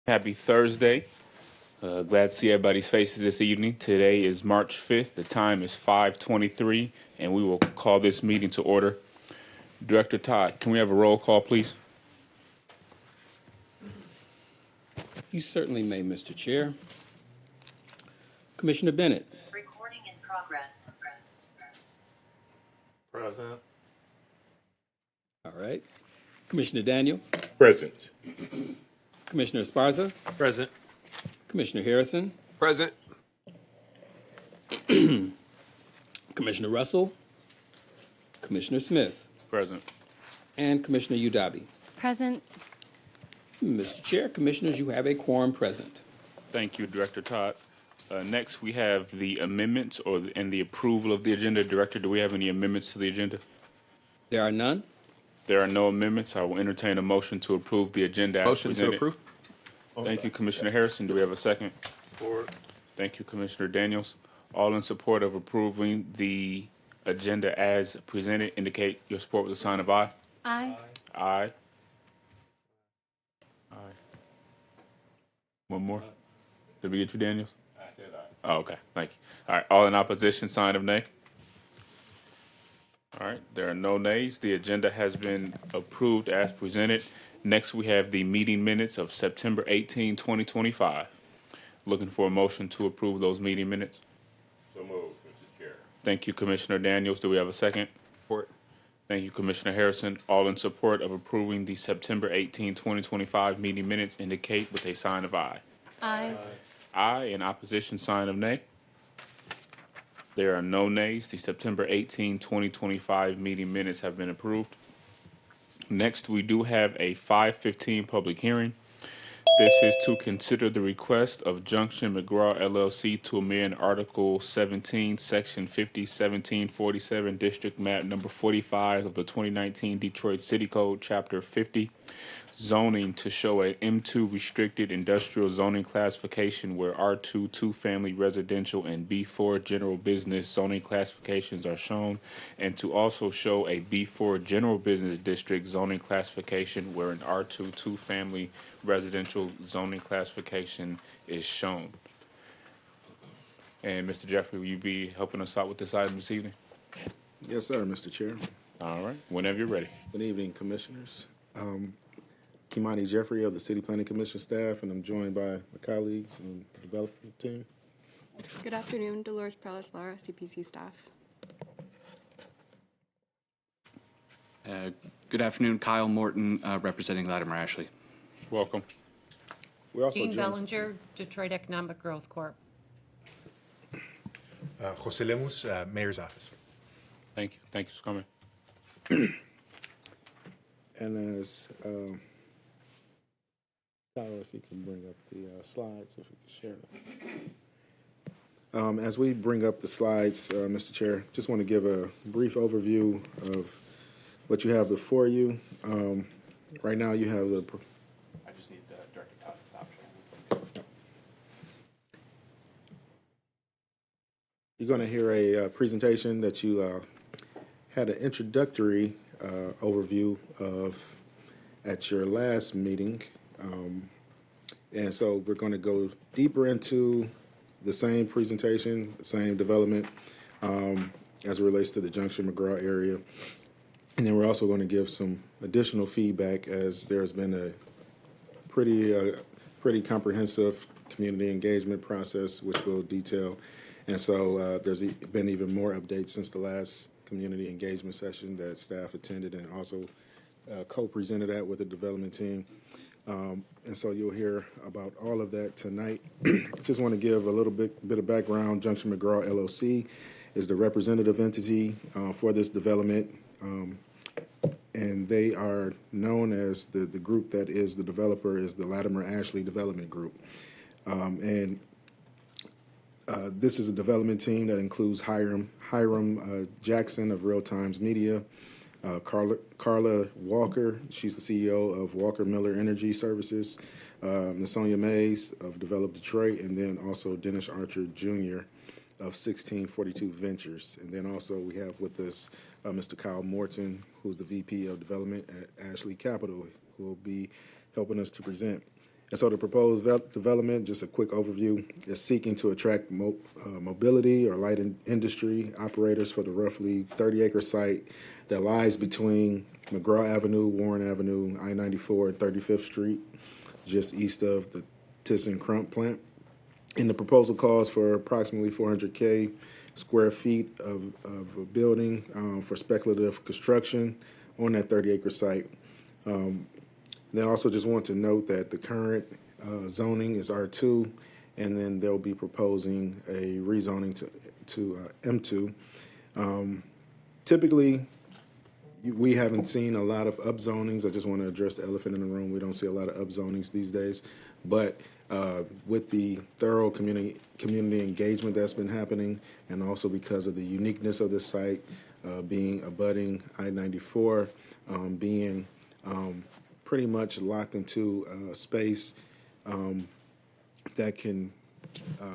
Happy Thursday. Glad to see everybody's faces this evening. Today is March 5th. The time is 5:23, and we will call this meeting to order. Director Todd, can we have a roll call, please? You certainly may, Mr. Chair. Commissioner Bennett. Recording in progress. Present. All right. Commissioner Daniels. Present. Commissioner Esparza. Present. Commissioner Harrison. Present. Commissioner Russell. Commissioner Smith. Present. And Commissioner Udabi. Present. Mr. Chair, Commissioners, you have a quorum present. Thank you, Director Todd. Next, we have the amendments and the approval of the agenda. Director, do we have any amendments to the agenda? There are none. There are no amendments. I will entertain a motion to approve the agenda as Motion presented. to approve. Thank you, Commissioner Harrison. Do we have a second? Support. Thank you, Commissioner Daniels. All in support of approving the agenda as presented, indicate your support with a sign of aye. Aye. Aye. Aye. One more. Did we get you, Daniels? I did. Oh, okay. Thank you. All right. All in opposition, sign of nay. All right. There are no nays. The agenda has been approved as presented. Next, we have the meeting minutes of September 18, 2025. Looking for a motion to approve those meeting minutes. So moved, Mr. Chair. Thank you, Commissioner Daniels. Do we have a second? Support. Thank you, Commissioner Harrison. All in support of approving the September 18, 2025 meeting minutes indicate with a sign of aye. Aye. Aye. In opposition, sign of nay. There are no nays. The September 18, 2025 meeting minutes have been approved. Next, we do have a 5:15 public hearing. This is to consider the request of Junction McGraw LLC to amend Article 17, Section 50, 1747, District Map Number 45 of the 2019 Detroit City Code, Chapter 50, zoning to show a M2 restricted industrial zoning classification where R2 two-family residential and B4 general business zoning classifications are shown, and to also show a B4 general business district zoning classification where an R2 two-family residential zoning classification is shown. And Mr. Jeffrey, will you be helping us out with this item this evening? Yes, sir, Mr. Chair. All right, whenever you're ready. Good evening, Commissioners. Kimani Jeffrey of the City Planning Commission staff, and I'm joined by my colleagues and the development team. Good afternoon, Dolores Perez-Lara, CPC staff. Good afternoon, Kyle Morton, representing Latimer Ashley. Welcome. We're also Jean joined, Bellinger, Detroit Economic Growth Corp. Jose Lemus, Mayor's Office. Thank you. Thank you for coming. and as Tyler, if you can bring up the slides, if we can share them. As we bring up the slides, Mr. Chair, just want to give a brief overview of what you have before you. Right now, you have the. I just need Director Todd's option. You're going to hear a presentation that you had an introductory overview of at your last meeting. And so we're going to go deeper into the same presentation, the same development as it relates to the Junction McGraw area. And then we're also going to give some additional feedback as there's been a pretty comprehensive community engagement process, which we'll detail. And so there's been even more updates since the last community engagement session that staff attended and also co-presented that with the development team. And so you'll hear about all of that tonight. Just want to give a little bit of background. Junction McGraw LLC is the representative entity for this development. And they are known as the group that is the developer is the Latimer Ashley Development Group. This is a development team that includes Hiram Jackson of Real Times Media, Carla Walker, she's the CEO of Walker Miller Energy Services, Nasonia Mays of Develop Detroit, and then also Dennis Archer Jr. of 1642 Ventures. And then also we have with us Mr. Kyle Morton, who's the VP of Development at Ashley Capital, who will be helping us to present. And so the proposed development, just a quick overview, is seeking to attract mobility or light industry operators for the roughly 30-acre site that lies between McGraw Avenue, Warren Avenue, I-94, and 35th Street, just east of the ThyssenKrupp plant. And the proposal calls for approximately 400K square feet of a building for speculative construction on that 30-acre site. Then also just want to note that the current zoning is R2, and then they'll be proposing a rezoning to M2. Typically, we haven't seen a lot of upzonings. I just want to address the elephant in the room. We don't see a lot of upzonings these days, but with the thorough community engagement that's been happening, and also because of the uniqueness of this site being abutting I-94, being pretty much locked into a space that can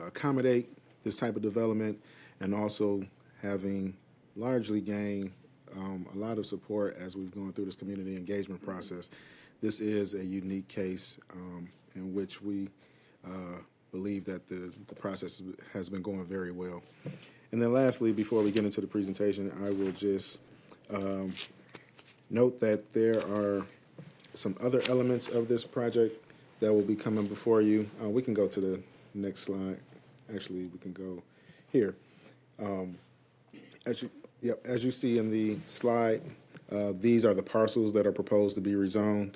accommodate this type of development, and also having largely gained a lot of support as we've gone through this community engagement process. This is a unique case in which we believe that the process has been going very well. And then lastly, before we get into the presentation, I will just note that there are some other elements of this project that will be coming before you. We can go to the next slide. Actually, we can go here. As you see in the slide, these are the parcels that are proposed to be rezoned.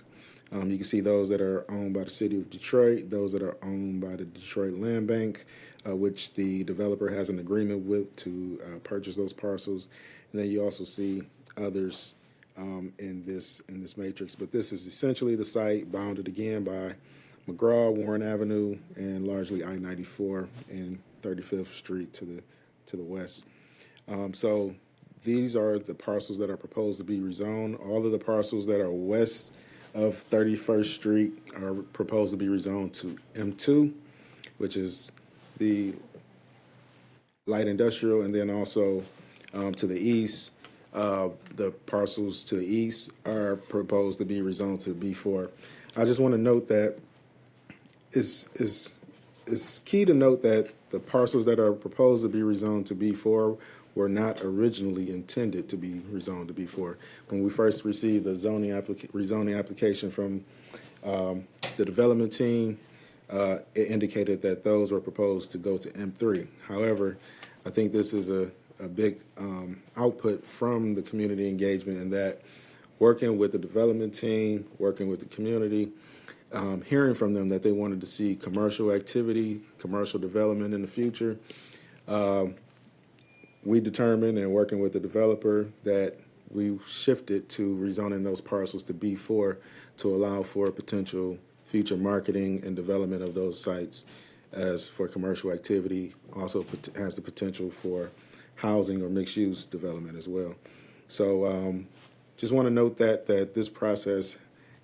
You can see those that are owned by the city of Detroit, those that are owned by the Detroit Land Bank, which the developer has an agreement with to purchase those parcels. And then you also see others in this matrix. But this is essentially the site bounded again by McGraw, Warren Avenue, and largely I-94 and 35th Street to the west. So these are the parcels that are proposed to be rezoned. All of the parcels that are west of 31st Street are proposed to be rezoned to M2, which is the light industrial, and then also to the east, the parcels to the east are proposed to be rezoned to B4. I just want to note that it's key to note that the parcels that are proposed to be rezoned to B4 were not originally intended to be rezoned to B4. When we first received the rezoning application from the development team, it indicated that those were proposed to go to M3. However, I think this is a big output from the community engagement, in that working with the development team, working with the community, hearing from them that they wanted to see commercial activity, commercial development in the future. We determined, and working with the developer, that we shifted to rezoning those parcels to B4 to allow for potential future marketing and development of those sites as for commercial activity. Also has the potential for housing or mixed-use development as well. So just want to note that this process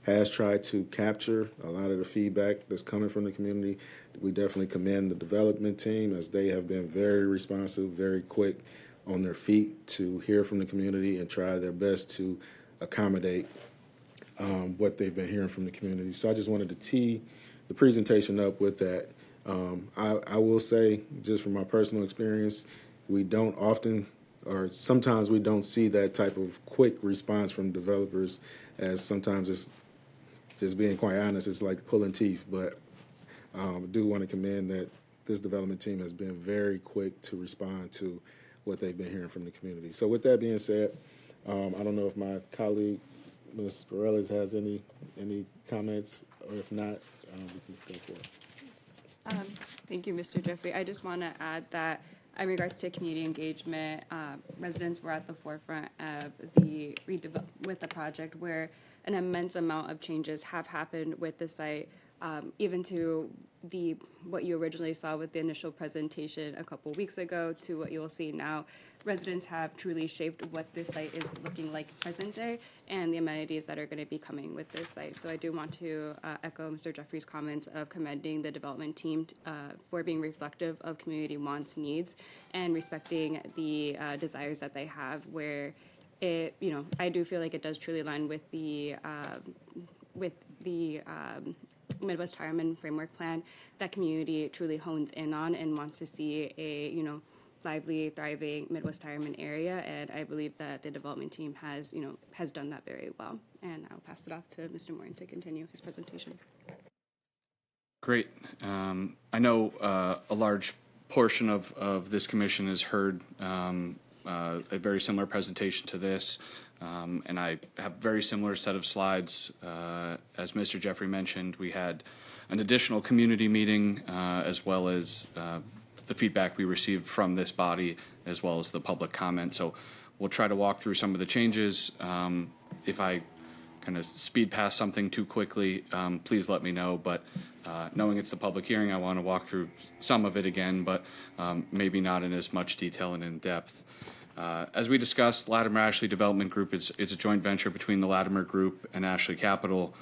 has tried to capture a lot of the feedback that's coming from the community. We definitely commend the development team, as they have been very responsive, very quick on their feet to hear from the community and try their best to accommodate what they've been hearing from the community. So I just wanted to tee the presentation up with that. I will say, just from my personal experience, we don't often, or sometimes we don't see that type of quick response from developers, as sometimes it's, just being quite honest, it's like pulling teeth. But I do want to commend that this development team has been very quick to respond to what they've been hearing from the community. So with that being said, I don't know if my colleague, Ms. Bareilles, has any comments, or if not, we can go for it. Thank you, Mr. Jeffrey. I just want to add that in regards to community engagement, residents were at the forefront of with the project, where an immense amount of changes have happened with the site, even to what you originally saw with the initial presentation a couple weeks ago to what you will see now. Residents have truly shaped what this site is looking like present day, and the amenities that are going to be coming with this site. So I do want to echo Mr. Jeffrey's comments of commending the development team for being reflective of community wants, needs, and respecting the desires that they have, where it, I do feel like it does truly align with the Midwest Fireman Framework Plan that community truly hones in on and wants to see a, lively, thriving Midwest Fireman area. And I believe that the development team has done that very well. And I'll pass it off to Mr. Morton to continue his presentation. Great. I know a large portion of this commission has heard a very similar presentation to this, and I have a very similar set of slides. As Mr. Jeffrey mentioned, we had an additional community meeting as well as the feedback we received from this body as well as the public comment. So we'll try to walk through some of the changes. If I kind of speed past something too quickly, please let me know. But knowing it's the public hearing, I want to walk through some of it again, but maybe not in as much detail and in depth. As we discussed, Latimer Ashley Development Group is a joint venture between the Latimer Group and Ashley Capital.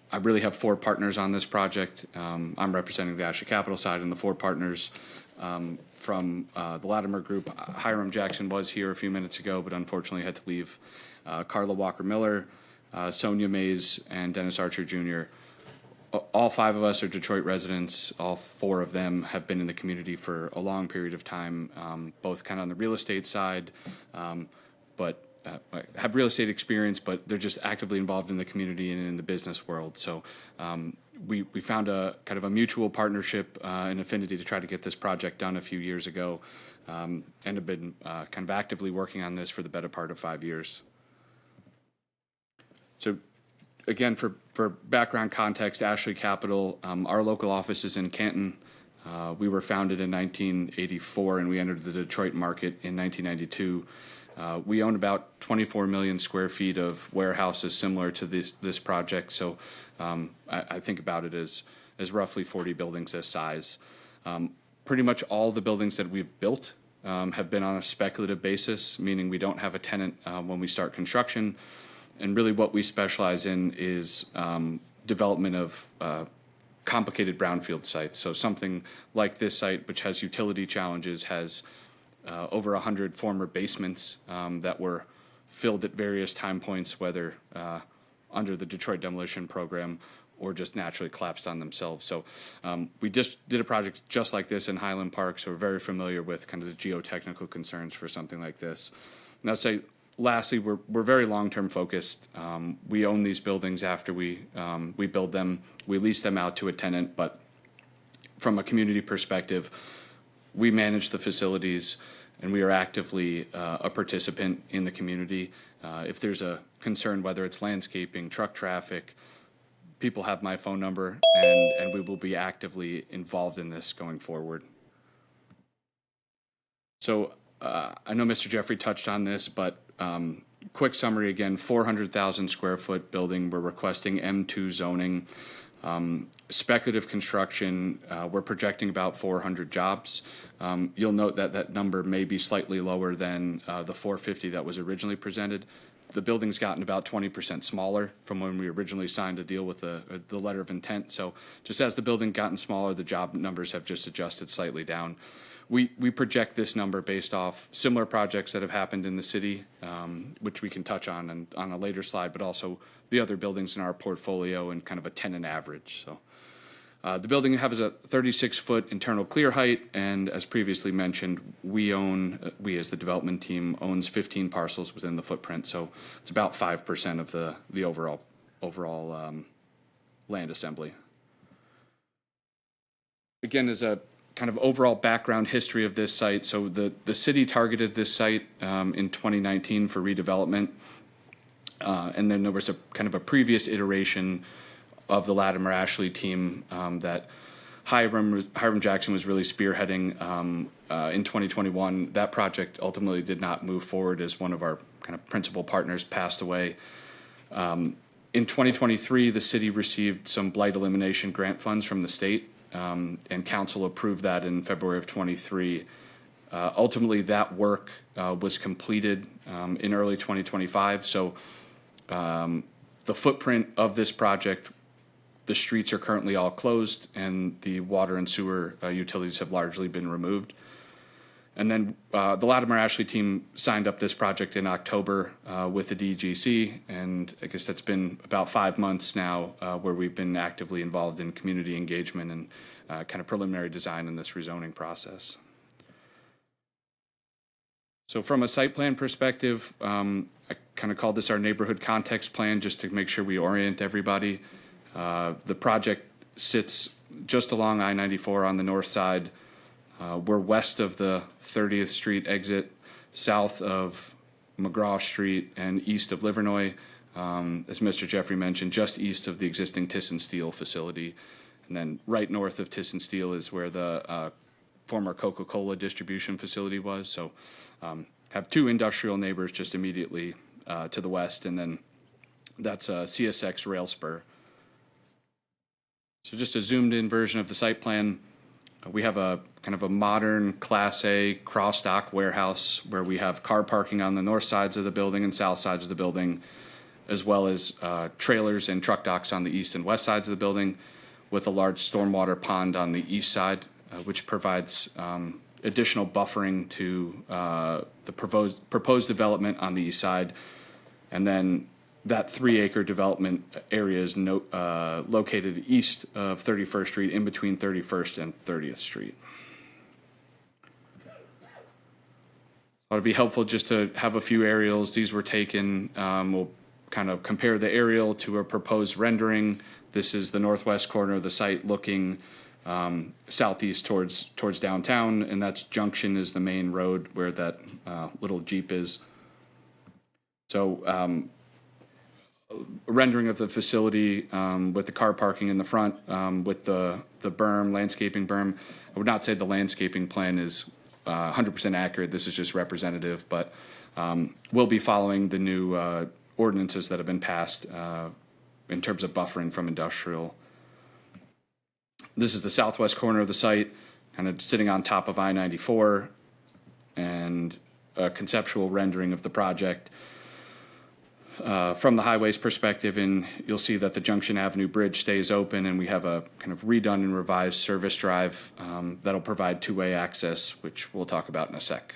I really have 4 partners on this project. I'm representing the Ashley Capital side, and the 4 partners from the Latimer Group. Hiram Jackson was here a few minutes ago, but unfortunately had to leave. Carla Walker-Miller, Sonia Mays, and Dennis Archer Jr. All 5 of us are Detroit residents. All 4 of them have been in the community for a long period of time, both kind of on the real estate side, but have real estate experience, but they're just actively involved in the community and in the business world. So we found a kind of a mutual partnership and affinity to try to get this project done a few years ago, and have been kind of actively working on this for the better part of 5 years. So again, for background context, Ashley Capital, our local office is in Canton. We were founded in 1984, and we entered the Detroit market in 1992. We own about 24 million square feet of warehouses similar to this project. So I think about it as roughly 40 buildings this size. Pretty much all the buildings that we've built have been on a speculative basis, meaning we don't have a tenant when we start construction. And really what we specialize in is development of complicated brownfield sites. So something like this site, which has utility challenges, has over 100 former basements that were filled at various time points, whether under the Detroit demolition program or just naturally collapsed on themselves. So we just did a project just like this in Highland Park, so we're very familiar with kind of the geotechnical concerns for something like this. And I'd say, lastly, we're very long-term focused. We own these buildings after we build them. We lease them out to a tenant, but from a community perspective, we manage the facilities, and we are actively a participant in the community. If there's a concern, whether it's landscaping, truck traffic, people have my phone number, and we will be actively involved in this going forward. So I know Mr. Jeffrey touched on this, but quick summary again, 400,000 square foot building. We're requesting M2 zoning. Speculative construction, we're projecting about 400 jobs. You'll note that that number may be slightly lower than the 450 that was originally presented. The building's gotten about 20% smaller from when we originally signed a deal with the letter of intent. So just as the building gotten smaller, the job numbers have just adjusted slightly down. We project this number based off similar projects that have happened in the city, which we can touch on a later slide, but also the other buildings in our portfolio and kind of a tenant average. So the building has a 36-foot internal clear height, and as previously mentioned, we as the development team owns 15 parcels within the footprint. So it's about 5% of the overall land assembly. Again, as a kind of overall background history of this site. So the city targeted this site in 2019 for redevelopment. And then there was a kind of a previous iteration of the Latimer Ashley team that Hiram Jackson was really spearheading in 2021. That project ultimately did not move forward as one of our kind of principal partners passed away. In 2023, the city received some blight elimination grant funds from the state. And council approved that in February of 23. Ultimately, that work was completed in early 2025. So the footprint of this project, the streets are currently all closed, and the water and sewer utilities have largely been removed. And then the Latimer Ashley team signed up this project in October with the DGC, and I guess that's been about 5 months now where we've been actively involved in community engagement and kind of preliminary design in this rezoning process. So from a site plan perspective, I kind of called this our neighborhood context plan just to make sure we orient everybody. The project sits just along I-94 on the north side. We're west of the 30th Street exit, south of McGraw Street, and east of Livernois. As Mr. Jeffrey mentioned, just east of the existing Thyssen Steel facility. And then right north of Thyssen Steel is where the former Coca-Cola distribution facility was. So have two industrial neighbors just immediately to the west, and then that's a CSX rail spur. So just a zoomed in version of the site plan. We have a kind of a modern Class A cross-dock warehouse where we have car parking on the north sides of the building and south sides of the building, as well as trailers and truck docks on the east and west sides of the building, with a large stormwater pond on the east side, which provides additional buffering to the proposed development on the east side. And then that 3-acre development area is located east of 31st Street, in between 31st and 30th Street. It would be helpful just to have a few aerials. These were taken. We'll kind of compare the aerial to a proposed rendering. This is the northwest corner of the site looking southeast towards downtown, and that's Junction is the main road where that little Jeep is. So a rendering of the facility with the car parking in the front, with the berm, landscaping berm. I would not say the landscaping plan is 100% accurate. This is just representative, but we'll be following the new ordinances that have been passed in terms of buffering from industrial. This is the southwest corner of the site, kind of sitting on top of I-94, and a conceptual rendering of the project. From the highway's perspective, and you'll see that the Junction Avenue Bridge stays open, and we have a kind of redone and revised service drive that'll provide two-way access, which we'll talk about in a sec.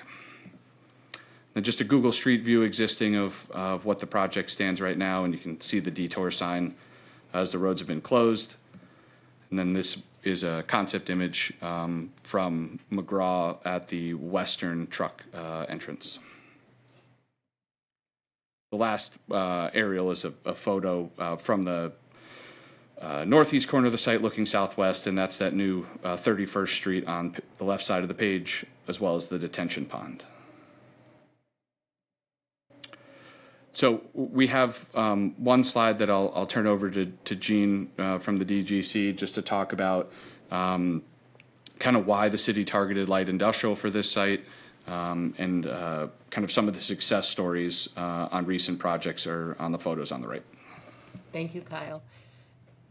And just a Google Street View existing of what the project stands right now, and you can see the detour sign as the roads have been closed. And then this is a concept image from McGraw at the western truck entrance. The last aerial is a photo from the northeast corner of the site looking southwest, and that's that new 31st Street on the left side of the page, as well as the detention pond. So we have one slide that I'll turn over to Gene from the DGC just to talk about kind of why the city targeted light industrial for this site. And kind of some of the success stories on recent projects are on the photos on the right. Thank you, Kyle.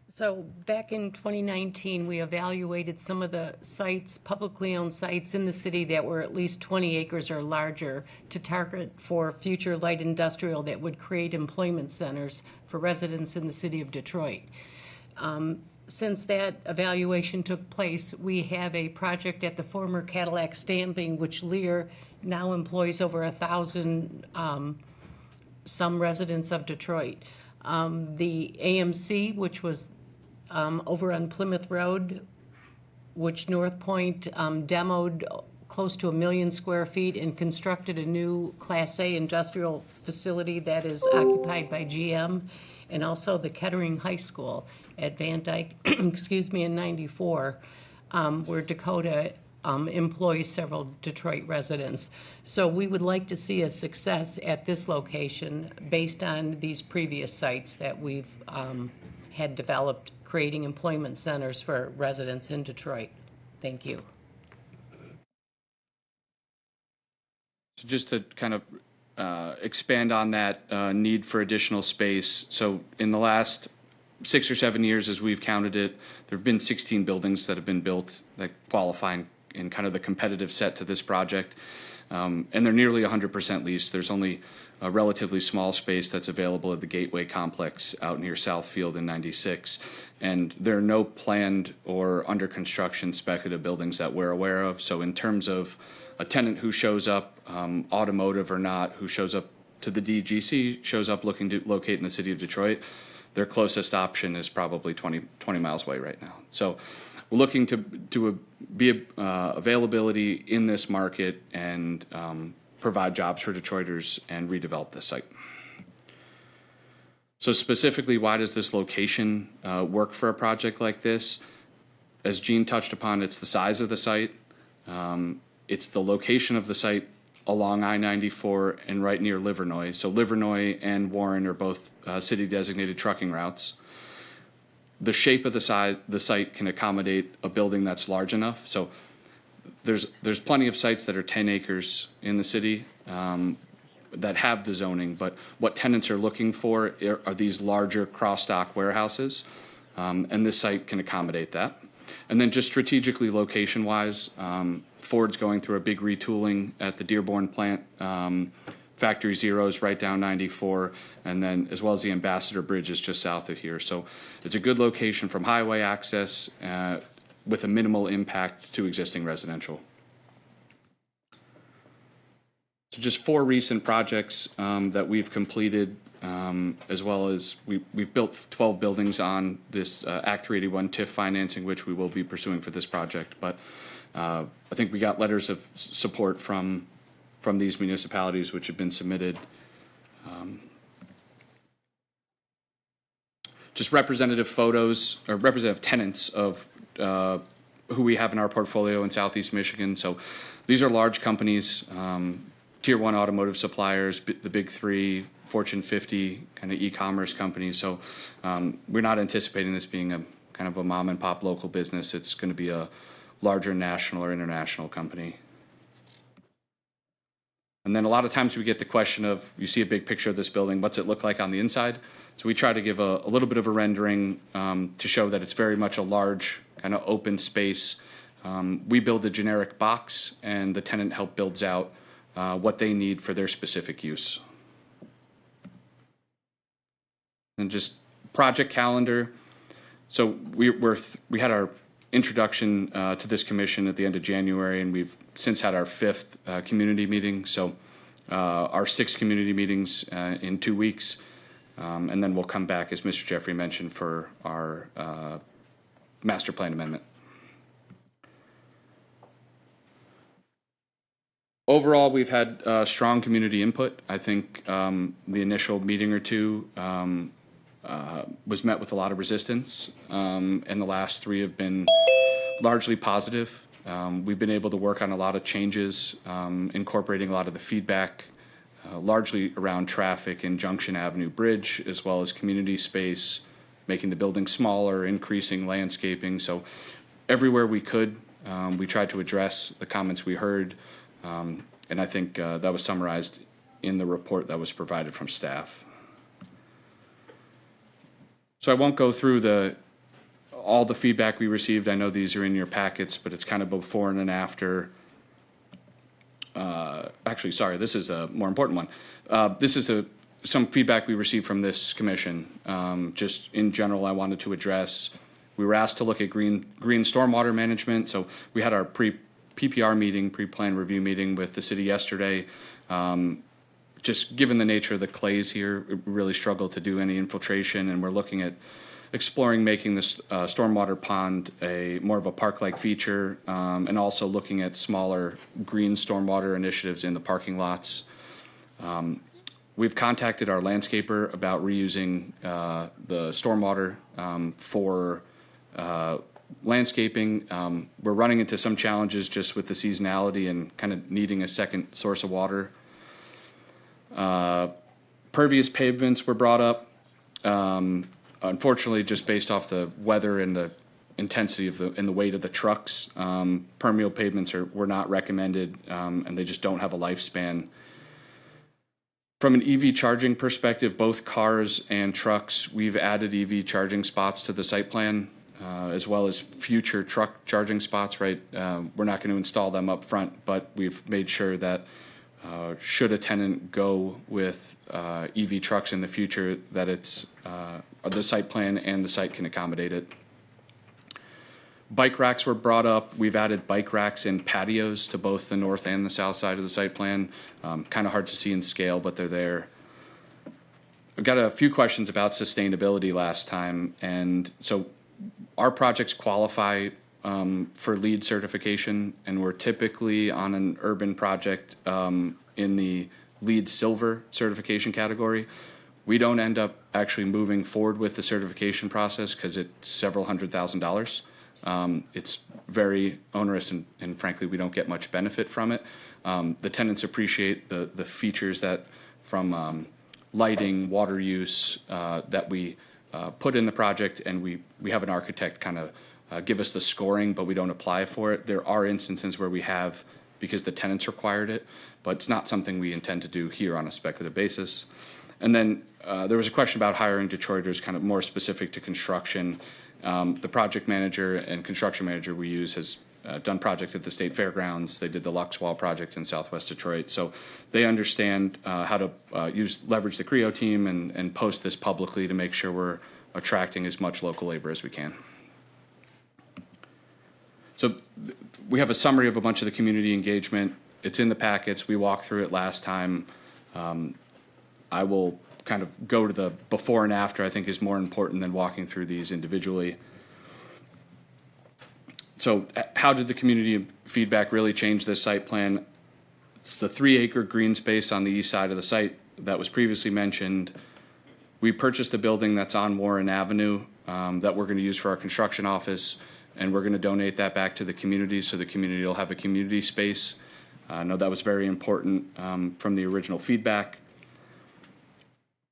So back in 2019, we evaluated some of the sites, publicly owned sites in the city that were at least 20 acres or larger to target for future light industrial that would create employment centers for residents in the city of Detroit. Since that evaluation took place, we have a project at the former Cadillac Stamping, which Lear now employs over 1,000 some residents of Detroit. The AMC, which was over on Plymouth Road, which North Point demoed close to 1 million square feet and constructed a new Class A industrial facility that is occupied by GM, and also the Kettering High School at Van Dyke, in 94, where Dakota employs several Detroit residents. So we would like to see a success at this location based on these previous sites that we've had developed, creating employment centers for residents in Detroit. Thank you. So just to kind of expand on that need for additional space. So in the last 6 or 7 years, as we've counted it, there have been 16 buildings that have been built that qualify and in kind of the competitive set to this project. And they're nearly 100% leased. There's only a relatively small space that's available at the Gateway Complex out near Southfield in 96. And there are no planned or under construction speculative buildings that we're aware of. So in terms of a tenant who shows up, automotive or not, who shows up to the DGC, shows up looking to locate in the city of Detroit, their closest option is probably 20 miles away right now. So we're looking to be availability in this market and provide jobs for Detroiters and redevelop the site. So specifically, why does this location work for a project like this? As Gene touched upon, it's the size of the site. It's the location of the site along I-94 and right near Livernois. So Livernois and Warren are both city-designated trucking routes. The shape of the site can accommodate a building that's large enough. So there's plenty of sites that are 10 acres in the city that have the zoning, but what tenants are looking for are these larger cross-dock warehouses, and this site can accommodate that. And then just strategically, location-wise, Ford's going through a big retooling at the Dearborn plant. Factory Zero is right down 94, and then as well as the Ambassador Bridge is just south of here. So it's a good location from highway access with a minimal impact to existing residential. So just 4 recent projects that we've completed, as well as we've built 12 buildings on this Act 381 TIF financing, which we will be pursuing for this project. But I think we got letters of support from these municipalities which have been submitted. Just representative photos or representative tenants of who we have in our portfolio in Southeast Michigan. So these are large companies, tier 1 automotive suppliers, the big 3, Fortune 50 kind of e-commerce companies. So we're not anticipating this being a kind of a mom and pop local business. It's going to be a larger national or international company. And then a lot of times we get the question of, you see a big picture of this building, what's it look like on the inside? So we try to give a little bit of a rendering to show that it's very much a large kind of open space. We build a generic box and the tenant builds out what they need for their specific use. And just project calendar. So we had our introduction to this commission at the end of January, and we've since had our 5th community meeting. So our 6 community meetings in 2 weeks, and then we'll come back, as Mr. Jeffrey mentioned, for our master plan amendment. Overall, we've had strong community input. I think the initial meeting or 2 was met with a lot of resistance, and the last 3 have been largely positive. We've been able to work on a lot of changes, incorporating a lot of the feedback, largely around traffic and Junction Avenue Bridge, as well as community space, making the building smaller, increasing landscaping. So everywhere we could, we tried to address the comments we heard, and I think that was summarized in the report that was provided from staff. So I won't go through all the feedback we received. I know these are in your packets, but it's kind of before and an after. Actually, sorry, this is a more important one. This is some feedback we received from this commission. Just in general, I wanted to address, we were asked to look at green stormwater management. So we had our PPR meeting, pre-plan review meeting with the city yesterday. Just given the nature of the clays here, we really struggled to do any infiltration, and we're looking at exploring making this stormwater pond more of a park-like feature, and also looking at smaller green stormwater initiatives in the parking lots. We've contacted our landscaper about reusing the stormwater for landscaping. We're running into some challenges just with the seasonality and kind of needing a second source of water. Pervious pavements were brought up. Unfortunately, just based off the weather and the intensity and the weight of the trucks, permeable pavements were not recommended, and they just don't have a lifespan. From an EV charging perspective, both cars and trucks, we've added EV charging spots to the site plan. as well as future truck charging spots, right? We're not going to install them up front, but we've made sure that should a tenant go with EV trucks in the future, that it's the site plan and the site can accommodate it. Bike racks were brought up. We've added bike racks and patios to both the north and the south side of the site plan. Kind of hard to see in scale, but they're there. I've got a few questions about sustainability last time, and so our projects qualify for LEED certification, and we're typically on an urban project in the LEED Silver certification category. We don't end up actually moving forward with the certification process because it's several $100,000. It's very onerous, and frankly, we don't get much benefit from it. The tenants appreciate the features that from lighting, water use that we put in the project, and we have an architect kind of give us the scoring, but we don't apply for it. There are instances where we have because the tenants required it, but it's not something we intend to do here on a speculative basis. And then there was a question about hiring Detroiters, kind of more specific to construction. The project manager and construction manager we use has done projects at the State Fairgrounds. They did the Lux Wall project in Southwest Detroit. So they understand how to leverage the CREO team and post this publicly to make sure we're attracting as much local labor as we can. So we have a summary of a bunch of the community engagement. It's in the packets. We walked through it last time. I will kind of go to the before and after. I think is more important than walking through these individually. So how did the community feedback really change this site plan? It's the 3-acre green space on the east side of the site that was previously mentioned. We purchased a building that's on Warren Avenue that we're going to use for our construction office, and we're going to donate that back to the community so the community will have a community space. I know that was very important from the original feedback.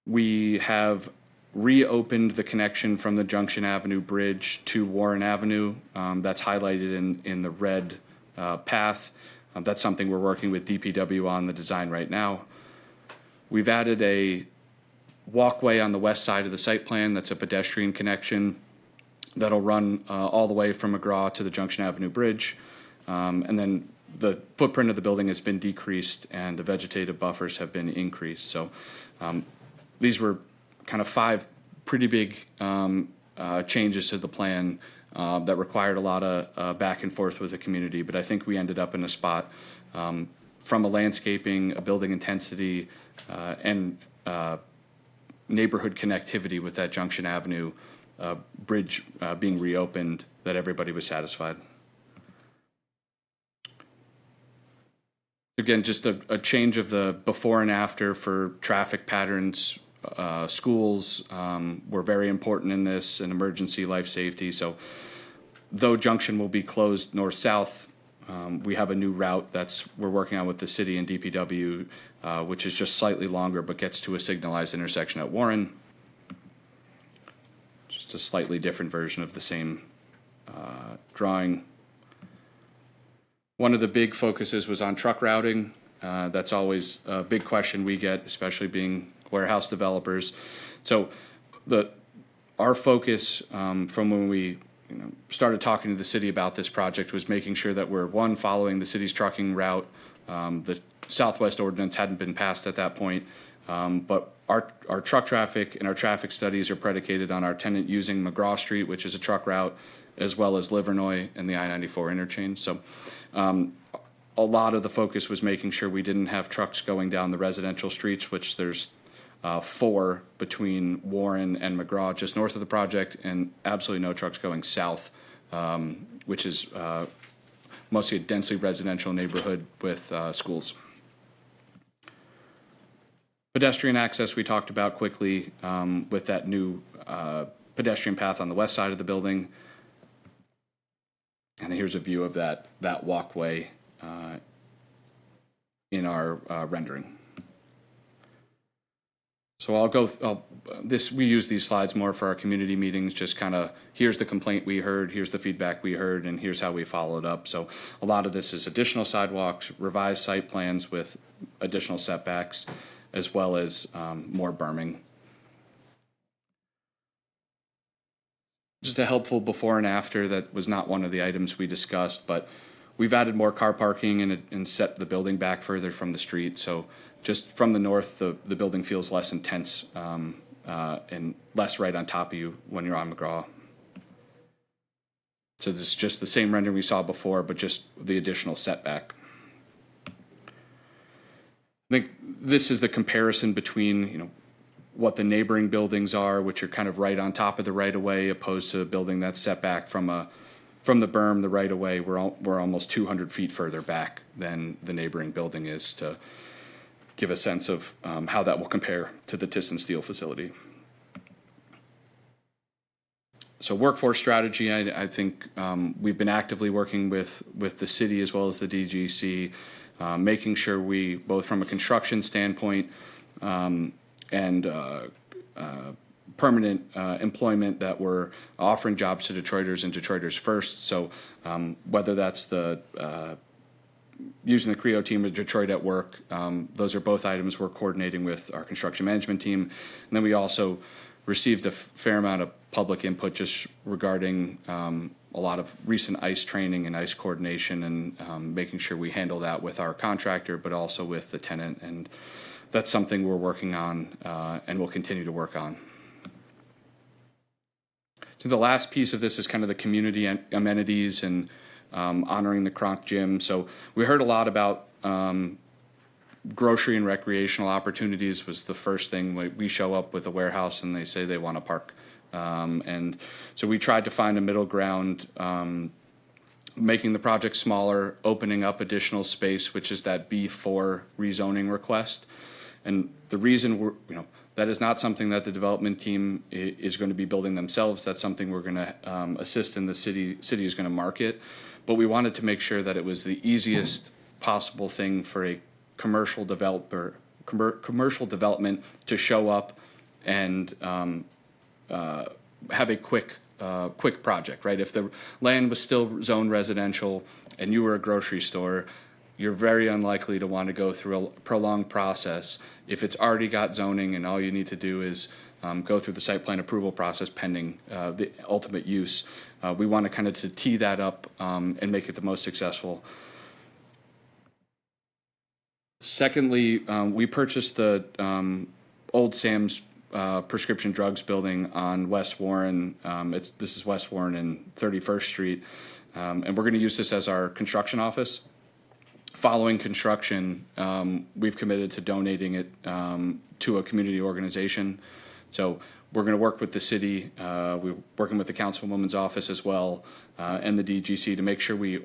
We have reopened the connection from the Junction Avenue Bridge to Warren Avenue. That's highlighted in the red path. That's something we're working with DPW on the design right now. We've added a walkway on the west side of the site plan that's a pedestrian connection that'll run all the way from McGraw to the Junction Avenue Bridge. And then the footprint of the building has been decreased and the vegetative buffers have been increased. So these were kind of 5 pretty big changes to the plan that required a lot of back and forth with the community. But I think we ended up in a spot from a landscaping, a building intensity, and neighborhood connectivity with that Junction Avenue bridge being reopened that everybody was satisfied. Again, just a change of the before and after for traffic patterns. Schools were very important in this, and emergency life safety. So though Junction will be closed north-south, we have a new route we're working on with the city and DPW, which is just slightly longer but gets to a signalized intersection at Warren. Just a slightly different version of the same drawing. One of the big focuses was on truck routing. That's always a big question we get, especially being warehouse developers. So our focus from when we started talking to the city about this project was making sure that we're, one, following the city's trucking route. The Southwest ordinance hadn't been passed at that point, but our truck traffic and our traffic studies are predicated on our tenant using McGraw Street, which is a truck route, as well as Livernois and the I-94 interchange. So a lot of the focus was making sure we didn't have trucks going down the residential streets, which there's 4 between Warren and McGraw just north of the project, and absolutely no trucks going south, which is mostly a densely residential neighborhood with schools. Pedestrian access we talked about quickly with that new pedestrian path on the west side of the building. And here's a view of that walkway in our rendering. So we use these slides more for our community meetings, just kind of, here's the complaint we heard, here's the feedback we heard, and here's how we followed up. So a lot of this is additional sidewalks, revised site plans with additional setbacks, as well as more berming. just a helpful before and after that was not one of the items we discussed, but we've added more car parking and set the building back further from the street. So just from the north, the building feels less intense and less right on top of you when you're on McGraw. So this is just the same rendering we saw before, but just the additional setback. I think this is the comparison between, what the neighboring buildings are, which are kind of right on top of the right-of-way, opposed to a building that's set back from the berm, the right-of-way. We're almost 200 feet further back than the neighboring building is, to give a sense of how that will compare to the Thyssen Steel facility. So workforce strategy, I think we've been actively working with the city as well as the DGC, making sure we, both from a construction standpoint and permanent employment, that we're offering jobs to Detroiters and Detroiters first. So whether that's using the CREO team of Detroit at Work, those are both items we're coordinating with our construction management team. And then we also received a fair amount of public input just regarding a lot of recent ICE training and ICE coordination, and making sure we handle that with our contractor, but also with the tenant. And that's something we're working on and will continue to work on. So the last piece of this is kind of the community amenities and honoring the Kronk Gym. So we heard a lot about grocery and recreational opportunities. Was the first thing. We show up with a warehouse and they say they want to park. And so we tried to find a middle ground, making the project smaller, opening up additional space, which is that B4 rezoning request. And the reason that is not something that the development team is going to be building themselves. That's something we're going to assist in the city. City is going to market, but we wanted to make sure that it was the easiest possible thing for a commercial development to show up and have a quick project, right? If the land was still zoned residential and you were a grocery store, you're very unlikely to want to go through a prolonged process. If it's already got zoning and all you need to do is go through the site plan approval process pending the ultimate use, we want to kind of to tee that up and make it the most successful. Secondly, we purchased the old Sam's prescription drugs building on West Warren. This is West Warren and 31st Street, and we're going to use this as our construction office. Following construction, we've committed to donating it to a community organization. So we're going to work with the city. We're working with the councilwoman's office as well, and the DGC to make sure we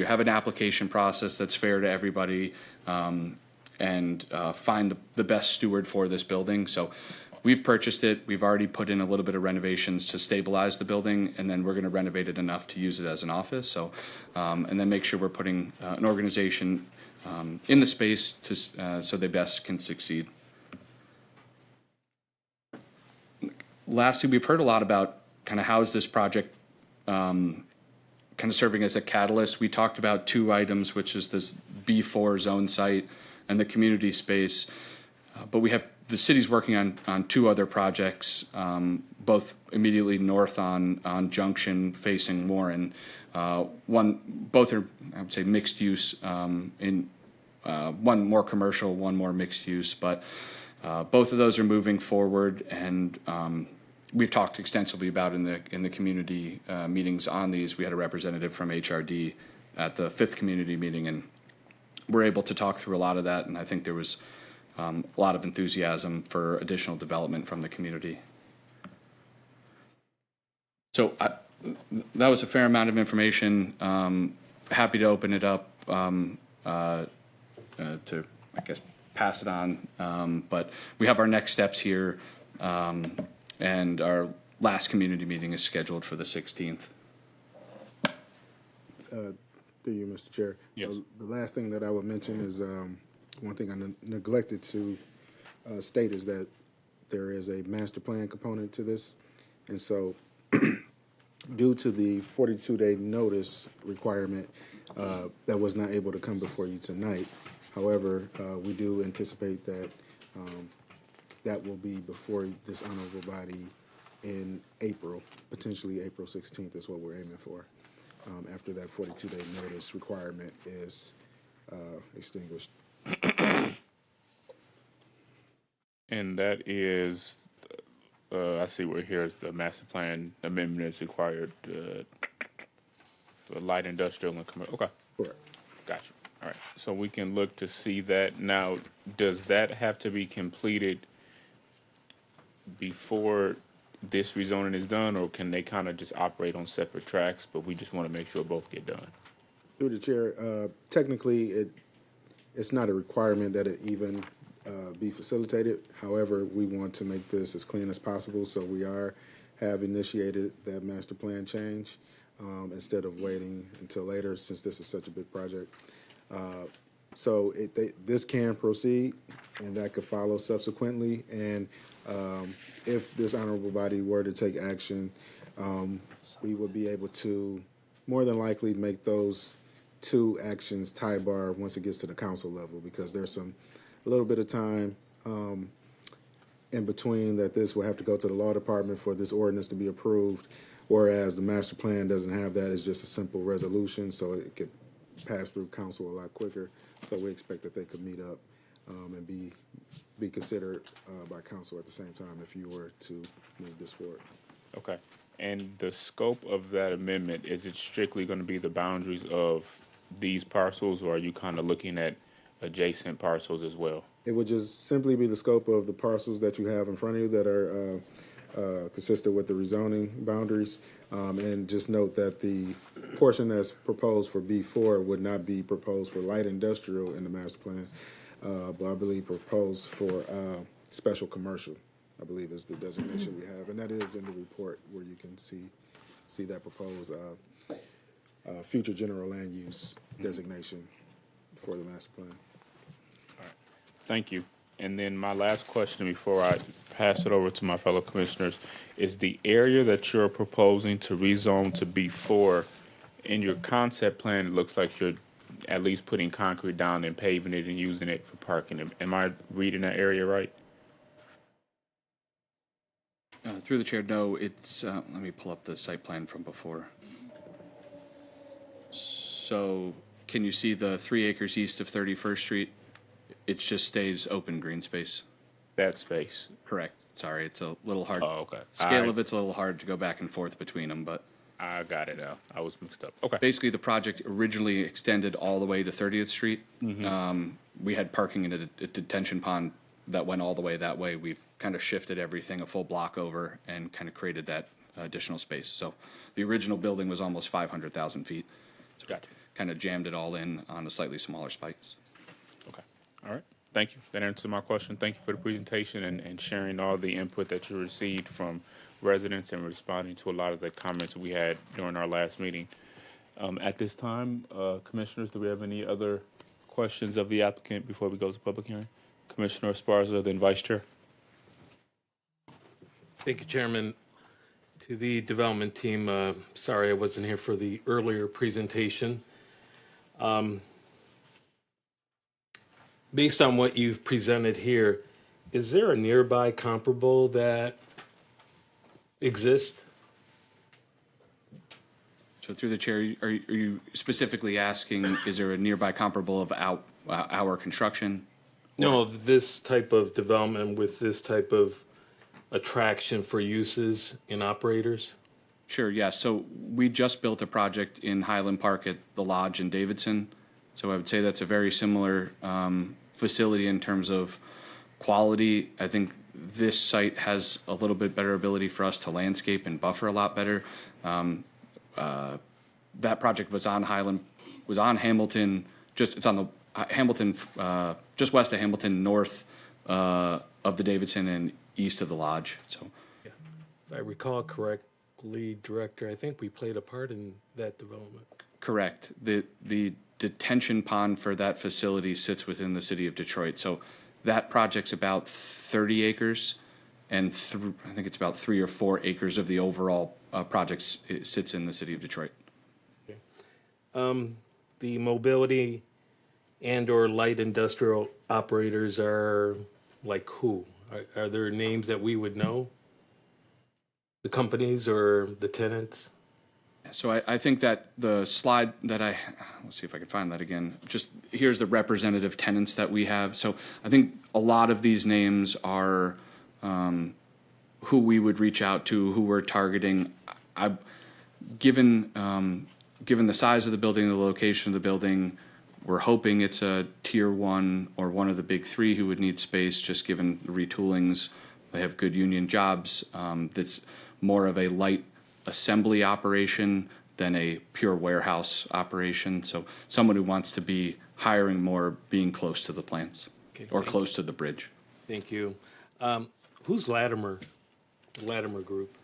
have an application process that's fair to everybody, and find the best steward for this building. So we've purchased it. We've already put in a little bit of renovations to stabilize the building, and then we're going to renovate it enough to use it as an office. So, and then make sure we're putting an organization in the space so they best can succeed. Lastly, we've heard a lot about kind of how is this project kind of serving as a catalyst. We talked about two items, which is this B4 zone site and the community space, but we have the city's working on two other projects, both immediately north on Junction facing Warren. Both are, I would say, mixed use. One more commercial, one more mixed use, but both of those are moving forward, and we've talked extensively about in the community meetings on these. We had a representative from HRD at the 5th community meeting, and we're able to talk through a lot of that, and I think there was a lot of enthusiasm for additional development from the community. So that was a fair amount of information. Happy to open it up to, I guess, pass it on. But we have our next steps here, and our last community meeting is scheduled for the 16th. Through you, Mr. Chair. Yes. The last thing that I would mention is one thing I neglected to state is that there is a master plan component to this. And so due to the 42-day notice requirement, that was not able to come before you tonight. However, we do anticipate that that will be before this honorable body in April, potentially April 16th is what we're aiming for, after that 42-day notice requirement is extinguished. And that is, I see where here's the master plan amendment is required for light industrial and commercial. Okay, Correct. gotcha. All right, so we can look to see that. Now, does that have to be completed before this rezoning is done, or can they kind of just operate on separate tracks, but we just want to make sure both get done? Through the chair, technically, it's not a requirement that it even be facilitated. However, we want to make this as clean as possible, so we have initiated that master plan change instead of waiting until later, since this is such a big project. So this can proceed, and that could follow subsequently. And if this honorable body were to take action, we would be able to more than likely make those two actions tie bar once it gets to the council level, because there's a little bit of time in between that this will have to go to the law department for this ordinance to be approved, whereas the master plan doesn't have that. It's just a simple resolution, so it could pass through council a lot quicker. So we expect that they could meet up and be considered by council at the same time if you were to move this forward. Okay. And the scope of that amendment, is it strictly going to be the boundaries of these parcels, or are you kind of looking at adjacent parcels as well? It would just simply be the scope of the parcels that you have in front of you that are consistent with the rezoning boundaries. And just note that the portion that's proposed for B4 would not be proposed for light industrial in the master plan, but I believe proposed for special commercial, I believe is the designation we have. And that is in the report where you can see that proposed future general land use designation for the master plan. Thank you. And then my last question before I pass it over to my fellow commissioners is the area that you're proposing to rezone to B4, in your concept plan, it looks like you're at least putting concrete down and paving it and using it for parking. Am I reading that area right? Through the chair, no, it's, let me pull up the site plan from before. So can you see the 3 acres east of 31st Street? It just stays open green space. That space. Correct. Sorry, it's a little hard. Oh, okay. Scale of it's a little hard to go back and forth between them, but I got it now. I was mixed up. Okay. basically the project originally extended all the way to 30th Street. We had parking in a detention pond that went all the way that way. We've kind of shifted everything a full block over and kind of created that additional space. So the original building was almost 500,000 feet. So Gotcha. kind of jammed it all in on a slightly smaller space. Okay. All right. Thank you. That answers my question. Thank you for the presentation and sharing all the input that you received from residents and responding to a lot of the comments we had during our last meeting. At this time, commissioners, do we have any other questions of the applicant before we go to public hearing? Commissioner Esparza, then Vice Chair. Thank you, Chairman. To the development team, sorry I wasn't here for the earlier presentation. Based on what you've presented here, is there a nearby comparable that exists? So through the chair, are you specifically asking, is there a nearby comparable of our construction? No, of this type of development with this type of attraction for uses and operators? Sure, yeah. So we just built a project in Highland Park at the Lodge in Davidson. So I would say that's a very similar facility in terms of quality. I think this site has a little bit better ability for us to landscape and buffer a lot better. That project was on Hamilton, it's on the Hamilton, just west of Hamilton, north of the Davidson and east of the Lodge. So, Yeah. If I recall correctly, Director, I think we played a part in that development. correct. The detention pond for that facility sits within the city of Detroit. So that project's about 30 acres, and I think it's about 3 or 4 acres of the overall project sits in the city of Detroit. The mobility and/or light industrial operators are like who? Are there names that we would know? the companies or the tenants? So I think that the slide that let's see if I can find that again. Just here's the representative tenants that we have. So I think a lot of these names are who we would reach out to, who we're targeting. Given the size of the building, the location of the building, we're hoping it's a tier one or one of the big three who would need space, just given the retoolings. They have good union jobs. That's more of a light assembly operation than a pure warehouse operation. So someone who wants to be hiring more, being close to the plants or close to the bridge. Thank you. Who's Latimer? Latimer Group.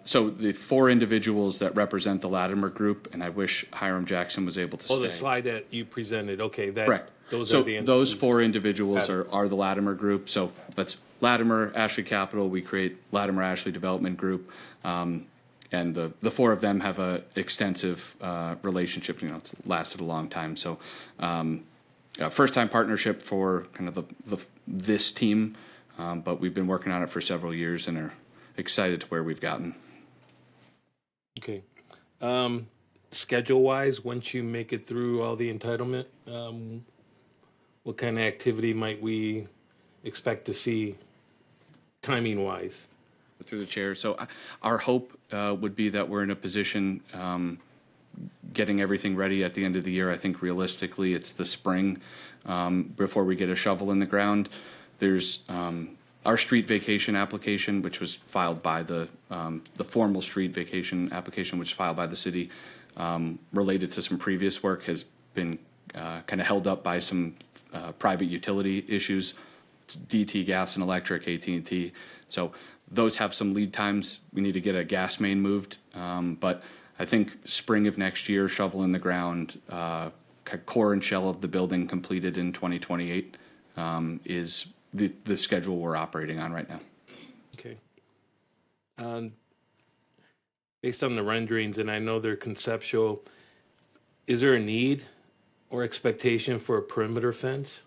So the four individuals that represent the Latimer Group, and I wish Hiram Jackson was able to stay. Oh, the slide that you presented. Okay, that. Correct. Those So are the those four individuals are the Latimer Group. So that's Latimer, Ashley Capital. We create Latimer Ashley Development Group. And the four of them have a extensive relationship. It's lasted a long time. So first time partnership for kind of this team, but we've been working on it for several years and are excited to where we've gotten. Okay. Schedule-wise, once you make it through all the entitlement, what kind of activity might we expect to see timing-wise? Through the chair. So our hope would be that we're in a position getting everything ready at the end of the year. I think realistically it's the spring before we get a shovel in the ground. There's our street vacation application, which was filed by the formal street vacation application, which was filed by the city, related to some previous work, has been kind of held up by some private utility issues. It's DT Gas and Electric, AT&T. So those have some lead times. We need to get a gas main moved. But I think spring of next year, shovel in the ground, core and shell of the building completed in 2028 is the schedule we're operating on right now. Okay. Based on the renderings, and I know they're conceptual, is there a need or expectation for a perimeter fence?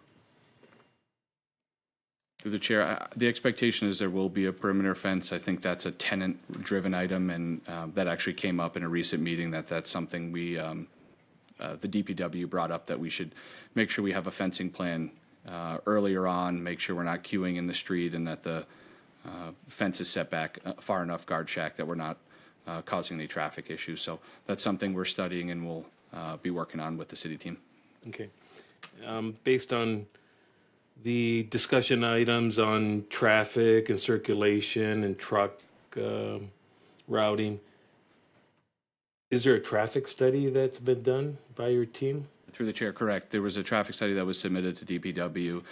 Through the chair, the expectation is there will be a perimeter fence. I think that's a tenant-driven item, and that actually came up in a recent meeting that's something we, the DPW brought up, that we should make sure we have a fencing plan earlier on, make sure we're not queuing in the street, and that the fence is set back far enough, guard shack, that we're not causing any traffic issues. So that's something we're studying and we'll be working on with the city team. Okay. Based on the discussion items on traffic and circulation and truck routing, is there a traffic study that's been done by your team? Through the chair, correct. There was a traffic study that was submitted to DPW.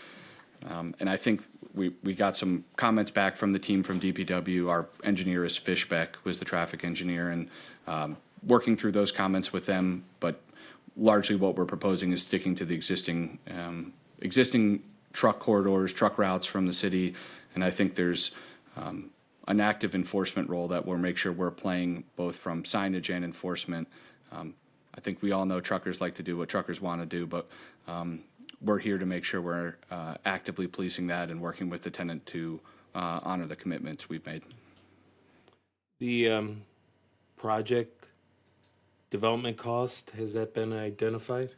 And I think we got some comments back from the team from DPW. Our engineer is Fishbeck, was the traffic engineer, and working through those comments with them. But largely what we're proposing is sticking to the existing truck corridors, truck routes from the city. And I think there's an active enforcement role that we'll make sure we're playing both from signage and enforcement. I think we all know truckers like to do what truckers want to do, but we're here to make sure we're actively policing that and working with the tenant to honor the commitments we've made. The project development cost, has that been identified?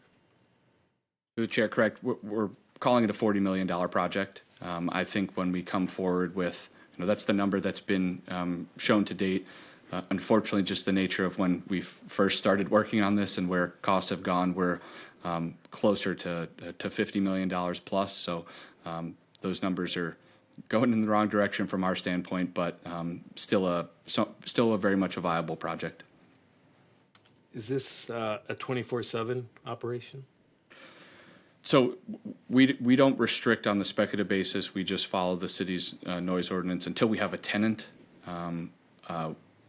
Through the chair, correct. We're calling it a $40 million project. I think when we come forward with, that's the number that's been shown to date. Unfortunately, just the nature of when we first started working on this and where costs have gone, we're closer to $50 million plus. So those numbers are going in the wrong direction from our standpoint, but still a very much a viable project. Is this a 24/7 operation? So we don't restrict on the speculative basis. We just follow the city's noise ordinance until we have a tenant.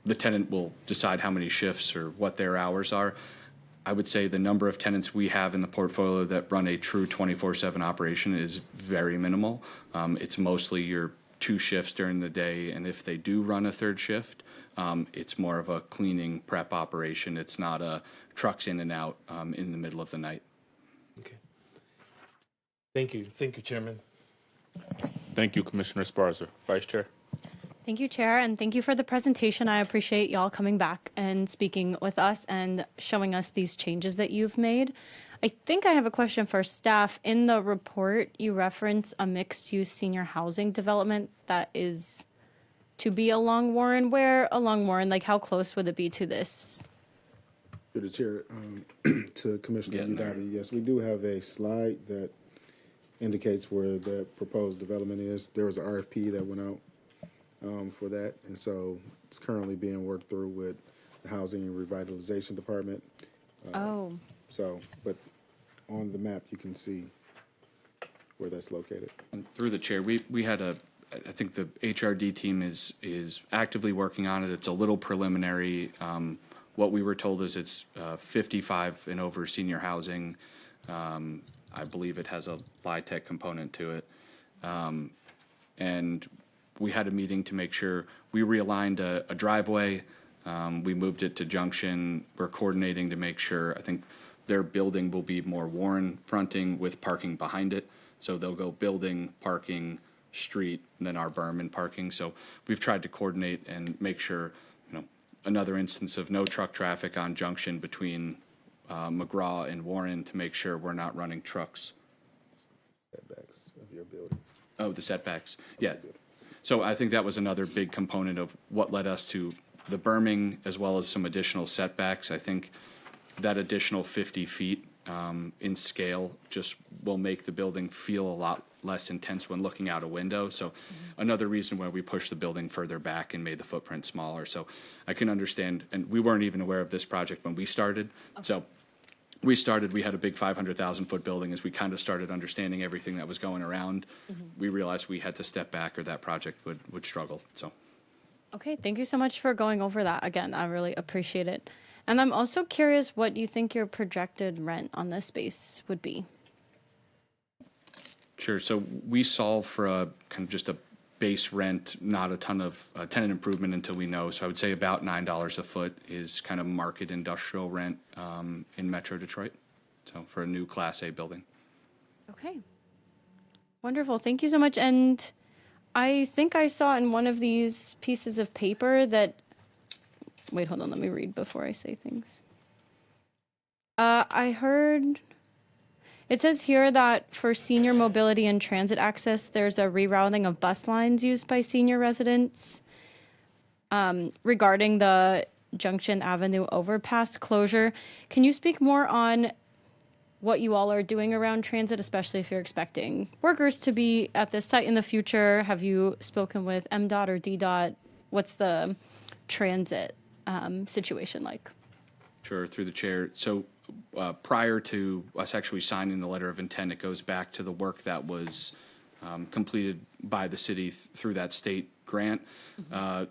The tenant will decide how many shifts or what their hours are. I would say the number of tenants we have in the portfolio that run a true 24/7 operation is very minimal. It's mostly your 2 shifts during the day, and if they do run a 3rd shift, it's more of a cleaning prep operation. It's not a trucks in and out in the middle of the night. Okay. Thank you, Chairman. Thank you, Commissioner Esparza. Vice Chair. Thank you, Chair, and thank you for the presentation. I appreciate y'all coming back and speaking with us and showing us these changes that you've made. I think I have a question for staff. In the report, you reference a mixed-use senior housing development that is to be along Warren. Where along Warren? Like, how close would it be to this? Through the chair, to Commissioner Getting there. Udadi, yes, we do have a slide that indicates where the proposed development is. There was an RFP that went out for that, and so it's currently being worked through with the Housing and Revitalization Department. Oh, So, but on the map, you can see where that's located. And through the chair, we had I think the HRD team is actively working on it. It's a little preliminary. What we were told is it's 55 and over senior housing. I believe it has a LIHTC component to it. And we had a meeting to make sure we realigned a driveway. We moved it to Junction. We're coordinating to make sure, I think their building will be more Warren fronting with parking behind it. So they'll go building, parking, street, and then our berm and parking. So we've tried to coordinate and make sure, another instance of no truck traffic on Junction between McGraw and Warren to make sure we're not running trucks. Setbacks of your building. Oh, the setbacks, yeah. So I think that was another big component of what led us to the berming as well as some additional setbacks. I think that additional 50 feet in scale just will make the building feel a lot less intense when looking out a window. So another reason why we pushed the building further back and made the footprint smaller. So I can understand, and we weren't even aware of this project when we started. Okay. So we had a big 500,000 foot building. As we kind of started understanding everything that was going around, we realized we had to step back or that project would struggle, so. okay. Thank you so much for going over that again. I really appreciate it. And I'm also curious what you think your projected rent on this space would be. Sure, so we solve for a kind of just a base rent, not a ton of tenant improvement until we know. So I would say about $9 a foot is kind of market industrial rent in Metro Detroit. So for a new Class A building. Okay. Wonderful. Thank you so much. And I think I saw in one of these pieces of paper that, wait, hold on, let me read before I say things. I heard, it says here that for senior mobility and transit access, there's a rerouting of bus lines used by senior residents. Regarding the Junction Avenue overpass closure, can you speak more on what you all are doing around transit, especially if you're expecting workers to be at this site in the future? Have you spoken with MDOT or DDOT? What's the transit situation like? Sure, through the chair. So prior to us actually signing the letter of intent, it goes back to the work that was completed by the city through that state grant. The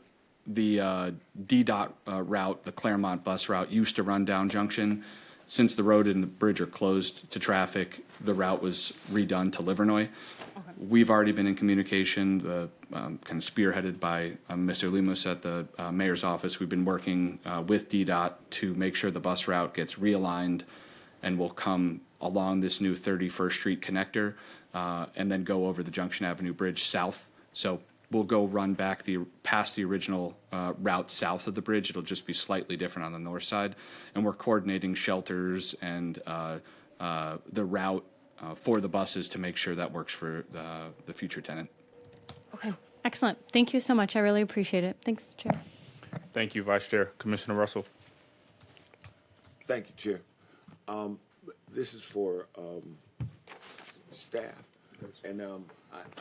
DDOT route, the Claremont bus route, used to run down Junction. Since the road and the bridge are closed to traffic, the route was redone to Livernois. Okay. We've already been in communication, kind of spearheaded by Mr. Lemus at the mayor's office. We've been working with DDOT to make sure the bus route gets realigned and will come along this new 31st Street connector and then go over the Junction Avenue Bridge south. So we'll go run back past the original route south of the bridge. It'll just be slightly different on the north side. And we're coordinating shelters and the route for the buses to make sure that works for the future tenant. Okay, excellent. Thank you so much. I really appreciate it. Thanks, Chair. Thank you, Vice Chair. Commissioner Russell. Thank you, Chair. This is for staff, and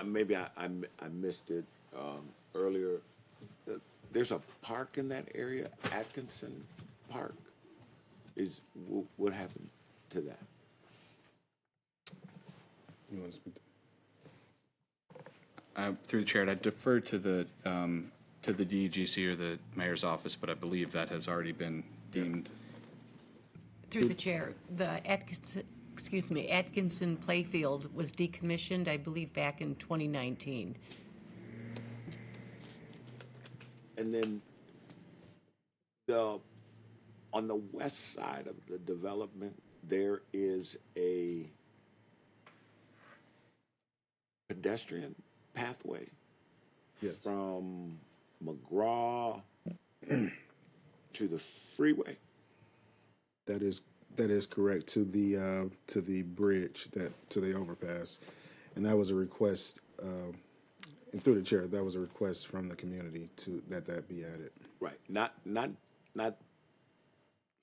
maybe I missed it earlier. There's a park in that area, Atkinson Park. What happened to that? You want to speak? Through the chair, I'd defer to the DEGC or the mayor's office, but I believe that has already been deemed. Through the chair, the Atkinson Playfield was decommissioned, I believe, back in 2019. And then on the west side of the development, there is a pedestrian pathway Yes. from McGraw to the freeway? That is correct, to the bridge, to the overpass. And that was a request, and through the chair, that was a request from the community that be added. Right, not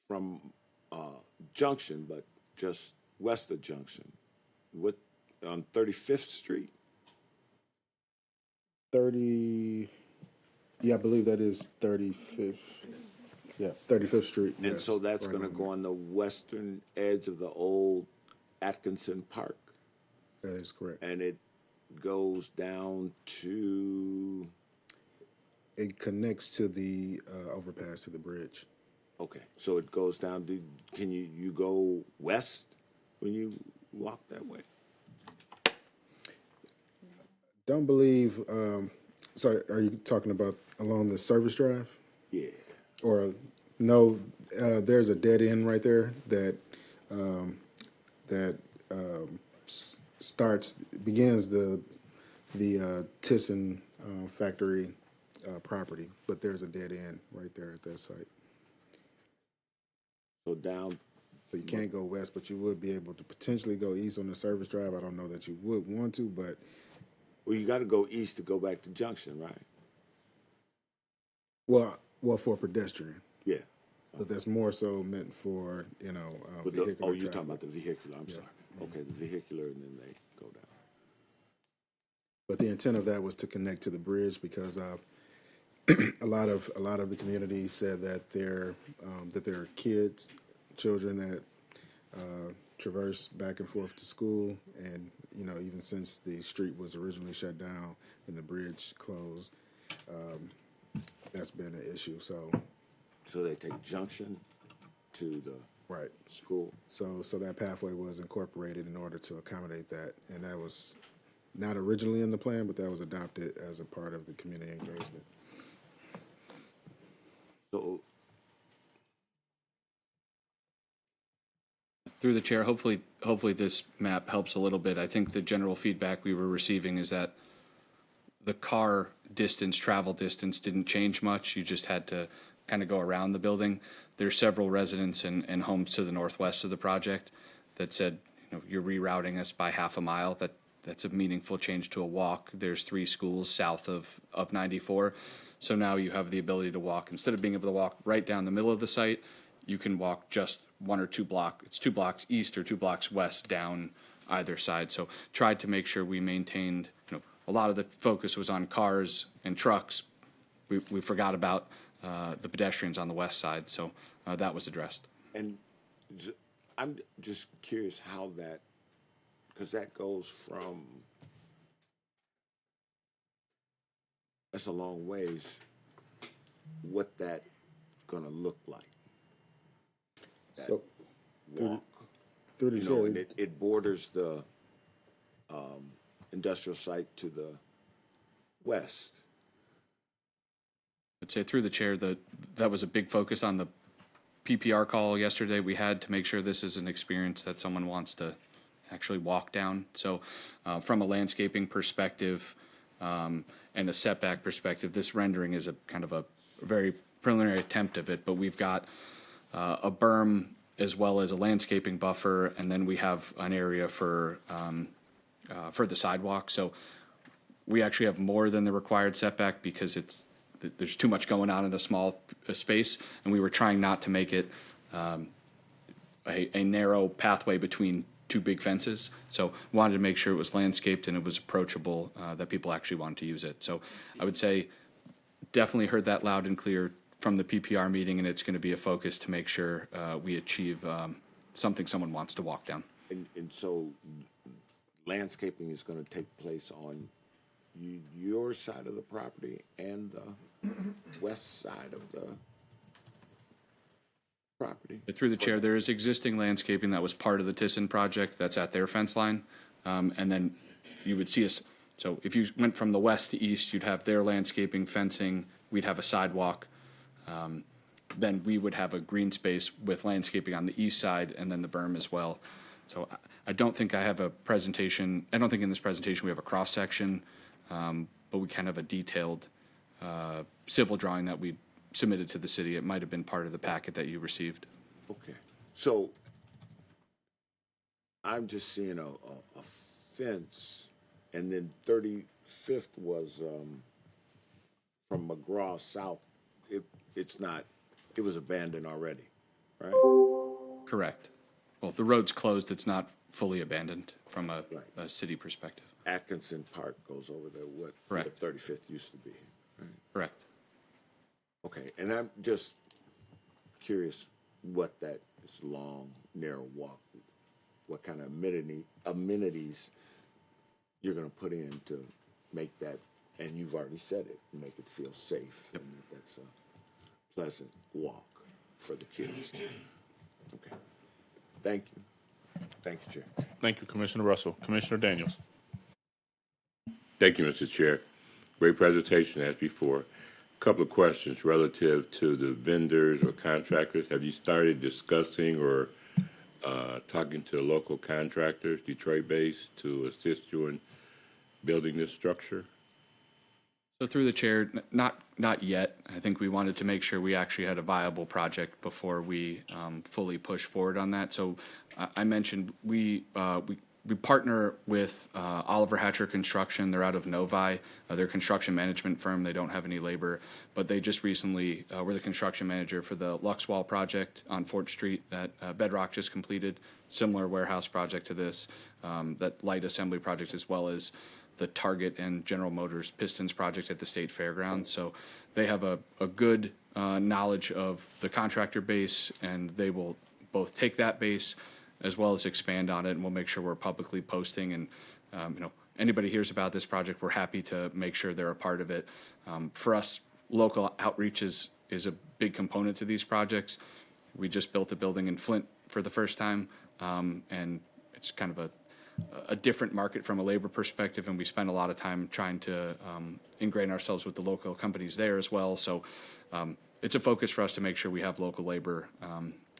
from Junction, but just west of Junction. What, on 35th Street? 30, yeah, I believe that is 35th. Yeah, 35th Street. And yes, so that's right going to on go on the western edge of the old Atkinson Park. there. That is correct. And it goes down to, It connects to the overpass, to the bridge. okay, so it goes down to, can you go west when you walk that way? Don't believe, sorry, are you talking about along the service drive? Yeah. Or, no, there's a dead end right there that begins the Thyssen factory property, but there's a dead end right there at that site. So down, So you can't go west, but you would be able to potentially go east on the service drive. I don't know that you would want to, but well, you got to go east to go back to Junction, right? well, for pedestrian. Yeah. But that's more so meant for, With vehicular oh, you're traffic. talking about the vehicular, I'm Yeah. sorry. Okay, the vehicular, and then they go down. But the intent of that was to connect to the bridge because a lot of the community said that there are children that traverse back and forth to school, and even since the street was originally shut down and the bridge closed, that's been an issue. So they take Junction to the right school. So that pathway was incorporated in order to accommodate that, and that was not originally in the plan, but that was adopted as a part of the community engagement. So Through the chair, hopefully this map helps a little bit. I think the general feedback we were receiving is that the car travel distance didn't change much. You just had to kind of go around the building. There's several residents and homes to the northwest of the project that said, you're rerouting us by half a mile. That's a meaningful change to a walk. There's 3 schools south of 94. So now you have the ability to walk. Instead of being able to walk right down the middle of the site, you can walk just 1 or 2 blocks. It's 2 blocks east or 2 blocks west down either side. So tried to make sure we maintained, a lot of the focus was on cars and trucks. We forgot about the pedestrians on the west side. So that was addressed. And I'm just curious how that, because that goes from, that's a long ways, what that gonna look like. That So walk. through the chair, And it borders the industrial site to the west. I'd say through the chair that was a big focus on the PPR call yesterday we had to make sure this is an experience that someone wants to actually walk down. So from a landscaping perspective and a setback perspective, this rendering is a kind of a very preliminary attempt of it, but we've got a berm as well as a landscaping buffer, and then we have an area for the sidewalk. So we actually have more than the required setback because there's too much going on in a small space, and we were trying not to make it a narrow pathway between 2 big fences. So wanted to make sure it was landscaped and it was approachable, that people actually wanted to use it. So I would say definitely heard that loud and clear from the PPR meeting, and it's going to be a focus to make sure we achieve something someone wants to walk down. And so landscaping is gonna take place on your side of the property and the west side of the property? Through the chair, there is existing landscaping that was part of the Thyssen project that's at their fence line. And then you would see us, so if you went from the west to east, you'd have their landscaping, fencing, we'd have a sidewalk. Then we would have a green space with landscaping on the east side and then the berm as well. So I don't think I have a presentation, I don't think in this presentation we have a cross-section, but we kind of have a detailed civil drawing that we submitted to the city. It might have been part of the packet that you received. Okay, so I'm just seeing a fence, and then 35th was from McGraw South. It's not. It was abandoned already, right? Correct. Well, the road's closed. It's not fully abandoned from a city perspective. Atkinson Park goes over there. What Correct. the 35th used to be. Right? Correct. Okay, and I'm just curious what that is long, narrow walk, what kind of amenities you're going to put in to make that, and you've already said it, make it feel safe, and that's a pleasant walk for the kids. Okay, thank you. Thank you, Chair. Thank you, Commissioner Russell. Commissioner Daniels. Thank you, Mr. Chair. Great presentation as before. Couple of questions relative to the vendors or contractors. Have you started discussing or talking to local contractors, Detroit-based, to assist you in building this structure? So through the chair, not yet. I think we wanted to make sure we actually had a viable project before we fully push forward on that. So I mentioned we partner with Oliver Hatcher Construction. They're out of Novi. They're a construction management firm. They don't have any labor, but they just recently were the construction manager for the Luxwall project on Fort Street that Bedrock just completed. Similar warehouse project to this, that light assembly project, as well as the Target and General Motors Pistons project at the State Fairgrounds. So they have a good knowledge of the contractor base, and they will both take that base as well as expand on it, and we'll make sure we're publicly posting. And anybody hears about this project, we're happy to make sure they're a part of it. For us, local outreach is a big component to these projects. We just built a building in Flint for the first time, and it's kind of a different market from a labor perspective, and we spend a lot of time trying to ingrain ourselves with the local companies there as well. So it's a focus for us to make sure we have local labor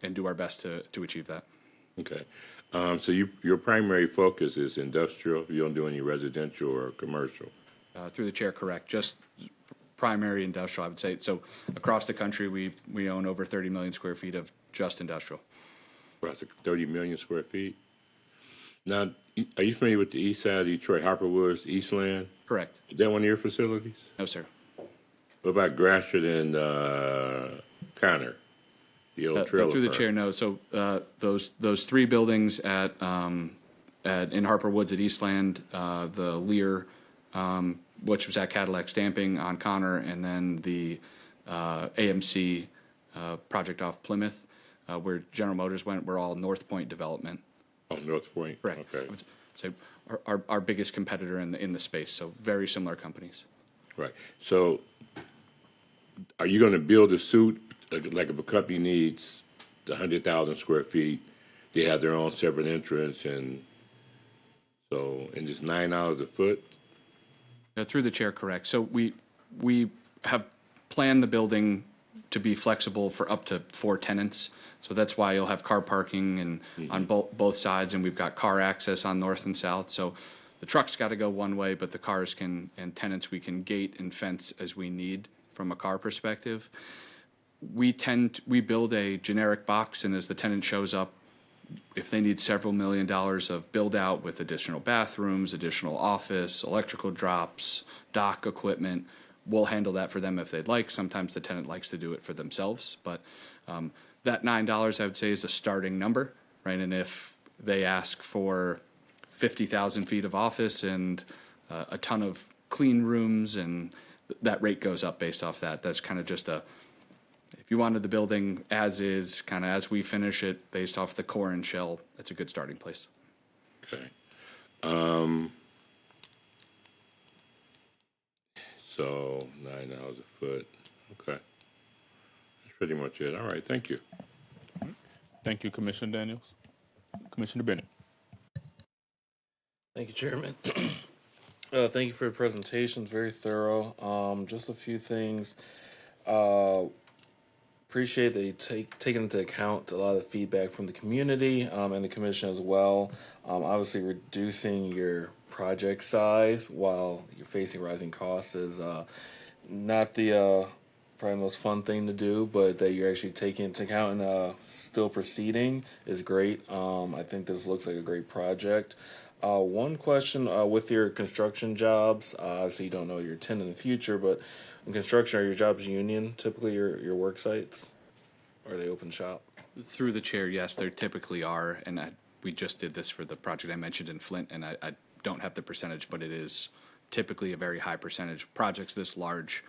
and do our best to achieve that. Okay. So your primary focus is industrial. You don't do any residential or commercial? Through the chair, correct. Just primary industrial, I would say. So across the country, we own over 30 million square feet of just industrial. Across 30 million square feet? Now, are you familiar with the east side of Detroit, Harper Woods, Eastland? Correct. Is that one of your facilities? No, sir. What about Gratiot and Connor? The old trailer Through the park? chair, no. So those three buildings in Harper Woods at Eastland, the Lear, which was at Cadillac Stamping on Connor, and then the AMC project off Plymouth, where General Motors went, were all North Point development. Oh, North Point. Correct. Okay. I would say our biggest competitor in the space. So very similar companies. Right. So are you going to build a suit, like if a company needs 100,000 square feet, they have their own separate entrance, and it's $9 a foot? Through the chair, correct. So we have planned the building to be flexible for up to 4 tenants. So that's why you'll have car parking and on both sides, and we've got car access on north and south. So the truck's got to go one way, but the cars and tenants, we can gate and fence as we need from a car perspective. We build a generic box, and as the tenant shows up, if they need several $1 million of build out with additional bathrooms, additional office, electrical drops, dock equipment, we'll handle that for them if they'd like. Sometimes the tenant likes to do it for themselves, but that $9 I would say is a starting number, right? And if they ask for 50,000 feet of office and a ton of clean rooms, and that rate goes up based off that. That's kind of just if you wanted the building as is, kind of as we finish it, based off the core and shell, that's a good starting place. Okay. So $9 a foot. Okay. That's pretty much it. All right. Thank you. Thank you, Commissioner Daniels. Commissioner Bennett. Thank you, Chairman. Thank you for your presentation. It's very thorough. Just a few things. Appreciate that you taking into account a lot of the feedback from the community and the commission as well. Obviously, reducing your project size while you're facing rising costs is not the probably most fun thing to do, but that you're actually taking into account and still proceeding is great. I think this looks like a great project. One question with your construction jobs, so you don't know your tenant in the future, but in construction, are your jobs union typically your work sites? Or are they open shop? Through the chair, yes, there typically are, and we just did this for the project I mentioned in Flint, and I don't have the percentage, but it is typically a very high percentage. Projects this large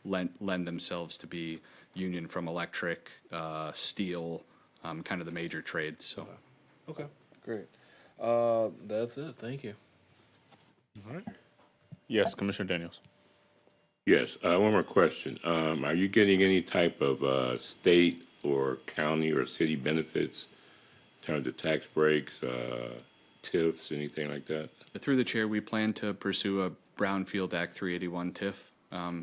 lend themselves to be union from electric, steel, kind of the major trades. So, Okay, great. That's it. Thank you. All right. Yes, Commissioner Daniels. Yes, one more question. Are you getting any type of state or county or city benefits in terms of tax breaks, TIFs, anything like that? through the chair, we plan to pursue a Brownfield Act 381 TIF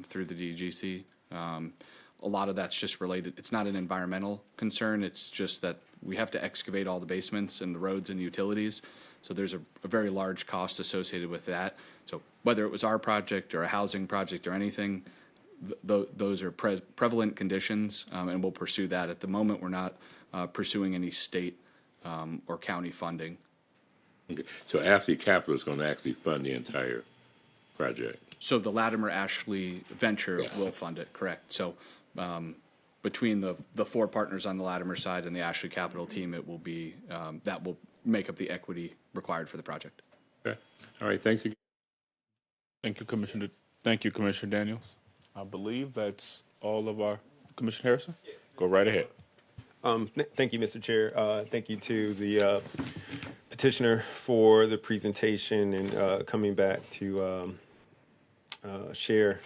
through the DGC. A lot of that's just related. It's not an environmental concern. It's just that we have to excavate all the basements and the roads and utilities. So there's a very large cost associated with that. So whether it was our project or a housing project or anything, those are prevalent conditions, and we'll pursue that. At the moment, we're not pursuing any state or county funding. Okay. So Ashley Capital is going to actually fund the entire project. So the Latimer Ashley venture Yes. will fund it, correct? So between the four partners on the Latimer side and the Ashley Capital team, it will be that will make up the equity required for the project. Okay. All right. Thanks again. Thank you, Commissioner. Thank you, Commissioner Daniels. I believe that's all of our, Commissioner Harrison? Go right ahead. Thank you, Mr. Chair. Thank you to the petitioner for the presentation and coming back to share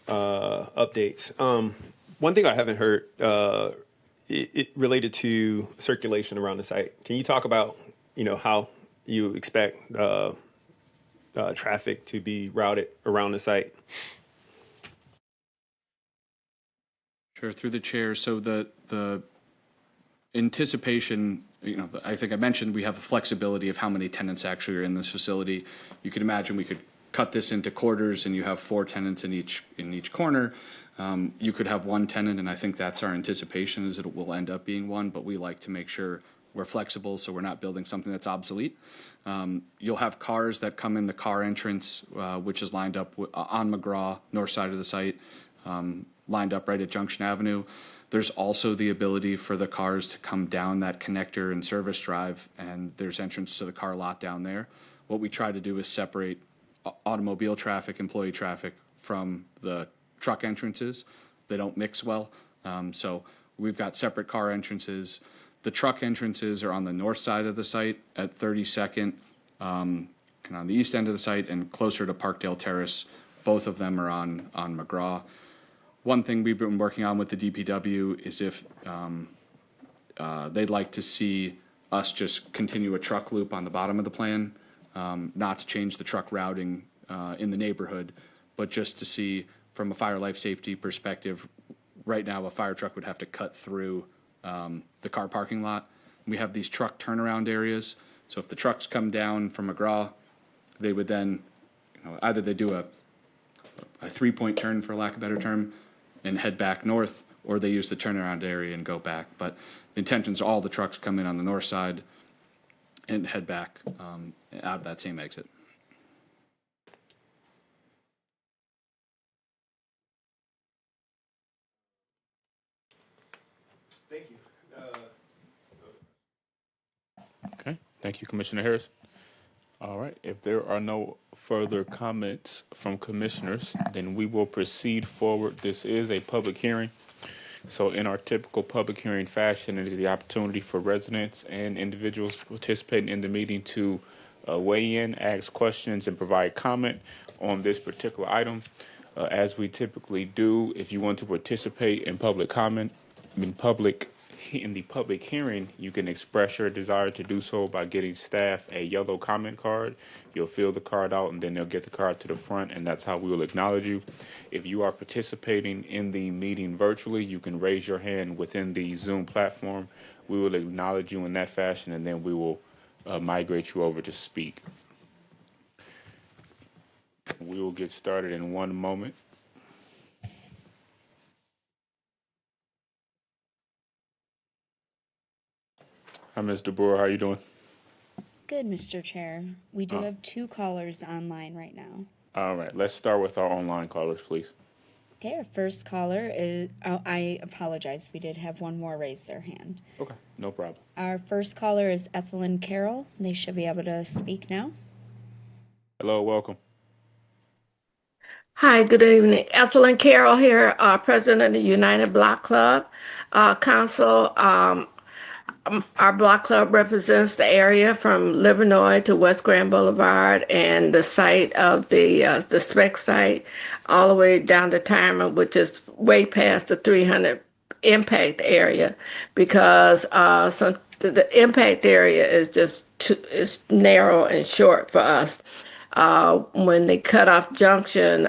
updates. One thing I haven't heard, it related to circulation around the site. Can you talk about, how you expect traffic to be routed around the site? Sure, through the chair. So the anticipation, I think I mentioned we have the flexibility of how many tenants actually are in this facility. You could imagine we could cut this into quarters and you have 4 tenants in each corner. You could have 1 tenant, and I think that's our anticipation is that it will end up being 1, but we like to make sure we're flexible so we're not building something that's obsolete. You'll have cars that come in the car entrance, which is lined up on McGraw, north side of the site, lined up right at Junction Avenue. There's also the ability for the cars to come down that connector and service drive, and there's entrance to the car lot down there. What we try to do is separate automobile traffic, employee traffic from the truck entrances. They don't mix well. So we've got separate car entrances. The truck entrances are on the north side of the site at 32nd, kind of on the east end of the site, and closer to Parkdale Terrace. Both of them are on McGraw. One thing we've been working on with the DPW is if they'd like to see us just continue a truck loop on the bottom of the plan, not to change the truck routing in the neighborhood, but just to see from a fire life safety perspective. Right now, a fire truck would have to cut through the car parking lot. We have these truck turnaround areas. So if the trucks come down from McGraw, they would then, either they do a 3-point turn, for lack of a better term, and head back north, or they use the turnaround area and go back. But the intention is all the trucks come in on the north side and head back out of that same exit. Thank you. Okay. Thank you, Commissioner Harris. All right. If there are no further comments from commissioners, then we will proceed forward. This is a public hearing. So in our typical public hearing fashion, it is the opportunity for residents and individuals participating in the meeting to weigh in, ask questions, and provide comment on this particular item. As we typically do, if you want to participate in public comment, in the public hearing, you can express your desire to do so by getting staff a yellow comment card. You'll fill the card out, and then they'll get the card to the front, and that's how we will acknowledge you. If you are participating in the meeting virtually, you can raise your hand within the Zoom platform. We will acknowledge you in that fashion, and then we will migrate you over to speak. We will get started in one moment. Hi, Ms. DeBoer. How you doing? Good, Mr. Chair. We do have two callers online right now. All right. Let's start with our online callers, please. Okay, our first caller is, oh, I apologize, we did have one more raise their hand. Okay. No problem. Our first caller is Ethelyn Carroll. They should be able to speak now. Hello. Welcome. Hi, good evening. Ethelyn Carroll here, President of the United Block Club Council. Our block club represents the area from Livernois to West Grand Boulevard and the site of the spec site all the way down to Timer, which is way past the 300 impact area because the impact area is just is narrow and short for us. When they cut off Junction,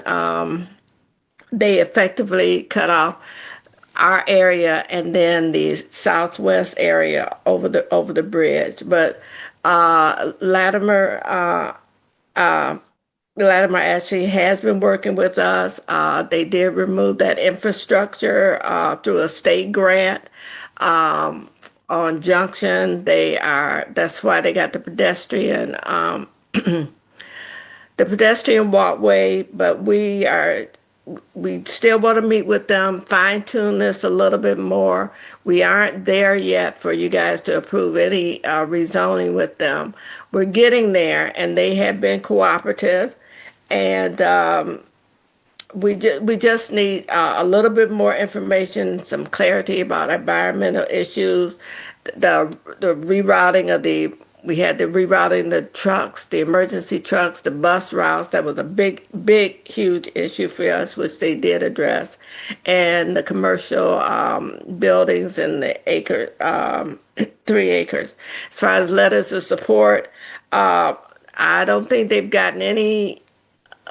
they effectively cut off our area and then the southwest area over the bridge. But Latimer actually has been working with us. They did remove that infrastructure through a state grant on Junction. That's why they got the pedestrian the pedestrian walkway, but we still want to meet with them, fine tune this a little bit more. We aren't there yet for you guys to approve any rezoning with them. We're getting there, and they have been cooperative, and we just need a little bit more information, some clarity about environmental issues, the rerouting we had to rerouting the trucks, the emergency trucks, the bus routes. That was a big, huge issue for us, which they did address. And the commercial buildings and the 3 acres. As far as letters of support, I don't think they've gotten any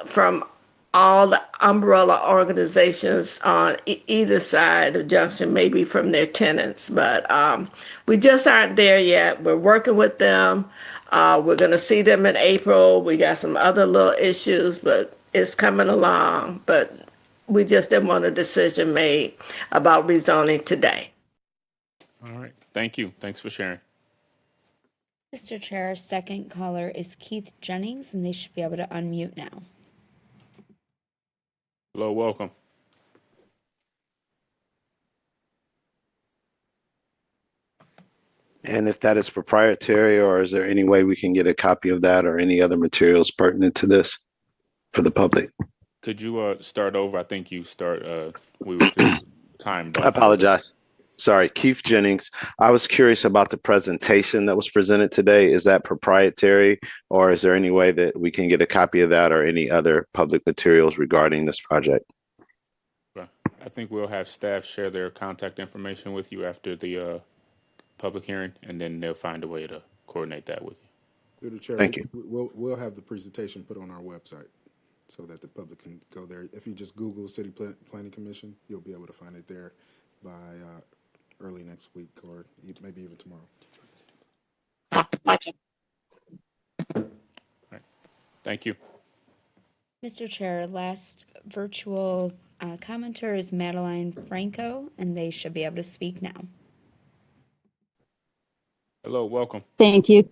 from all the umbrella organizations on either side of Junction, maybe from their tenants, but we just aren't there yet. We're working with them. We're going to see them in April. We got some other little issues, but it's coming along. But we just didn't want a decision made about rezoning today. All right. Thank you. Thanks for sharing. Mr. Chair, our second caller is Keith Jennings, and they should be able to unmute now. Hello. Welcome. And if that is proprietary, or is there any way we can get a copy of that or any other materials pertinent to this for the public? Could you start over? I think you start. We were just timed off. I apologize. Sorry, Keith Jennings. I was curious about the presentation that was presented today. Is that proprietary, or is there any way that we can get a copy of that or any other public materials regarding this project? I think we'll have staff share their contact information with you after the public hearing, and then they'll find a way to coordinate that with you. Through the chair, Thank you. We'll have the presentation put on our website so that the public can go there. If you just Google City Planning Commission, you'll be able to find it there by early next week or maybe even tomorrow. All right. Thank you. Mr. Chair, last virtual commenter is Madeline Franco, and they should be able to speak now. Hello. Welcome. Thank you.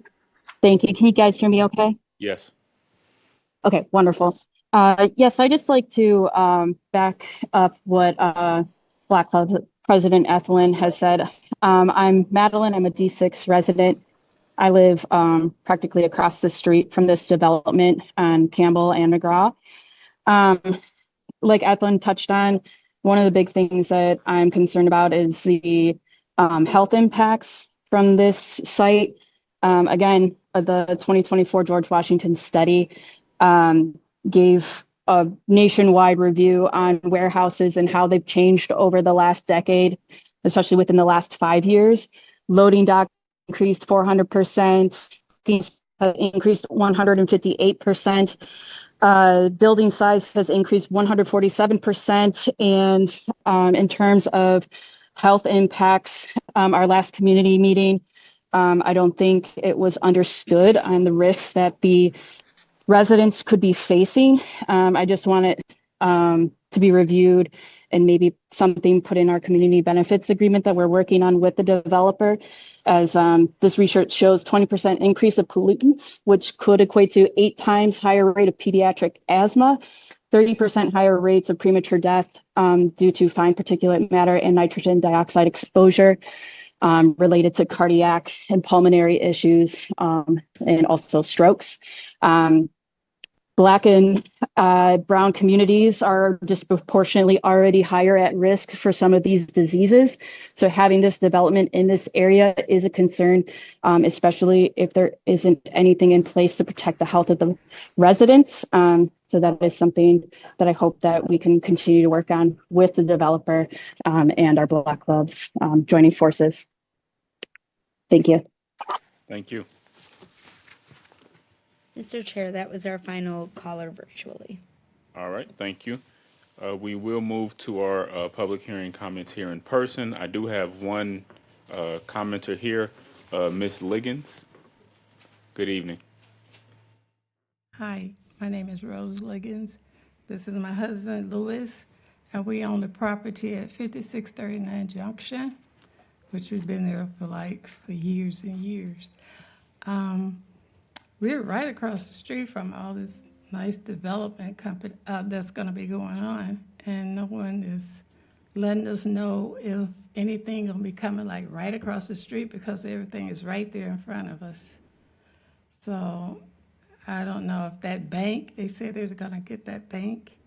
Thank you. Can you guys hear me okay? Yes. Okay, wonderful. Yes, I just like to back up what Black Club President Ethelyn has said. I'm Madeline. I'm a D6 resident. I live practically across the street from this development on Campbell and McGraw. Like Ethelyn touched on, one of the big things that I'm concerned about is the health impacts from this site. Again, the 2024 George Washington study gave a nationwide review on warehouses and how they've changed over the last decade, especially within the last 5 years. Loading dock increased 400%, increased 158%. Building size has increased 147%. And in terms of health impacts, our last community meeting, I don't think it was understood on the risks that the residents could be facing. I just want it to be reviewed and maybe something put in our community benefits agreement that we're working on with the developer, as this research shows 20% increase of pollutants, which could equate to 8 times higher rate of pediatric asthma, 30% higher rates of premature death due to fine particulate matter and nitrogen dioxide exposure related to cardiac and pulmonary issues and also strokes. Black and brown communities are disproportionately already higher at risk for some of these diseases. So having this development in this area is a concern, especially if there isn't anything in place to protect the health of the residents. So that is something that I hope that we can continue to work on with the developer and our Black Clubs joining forces. Thank you. Thank you. Mr. Chair, that was our final caller virtually. All right, thank you. We will move to our public hearing comments here in person. I do have one commenter here, Ms. Liggins. Good evening. Hi, my name is Rose Liggins. This is my husband, Louis, and we own the property at 5639 Junction, which we've been there for years and years. We're right across the street from all this nice development company that's going to be going on, and no one is letting us know if anything going to be coming right across the street, because everything is right there in front of us. So I don't know if that bank, they said they're going to get that bank,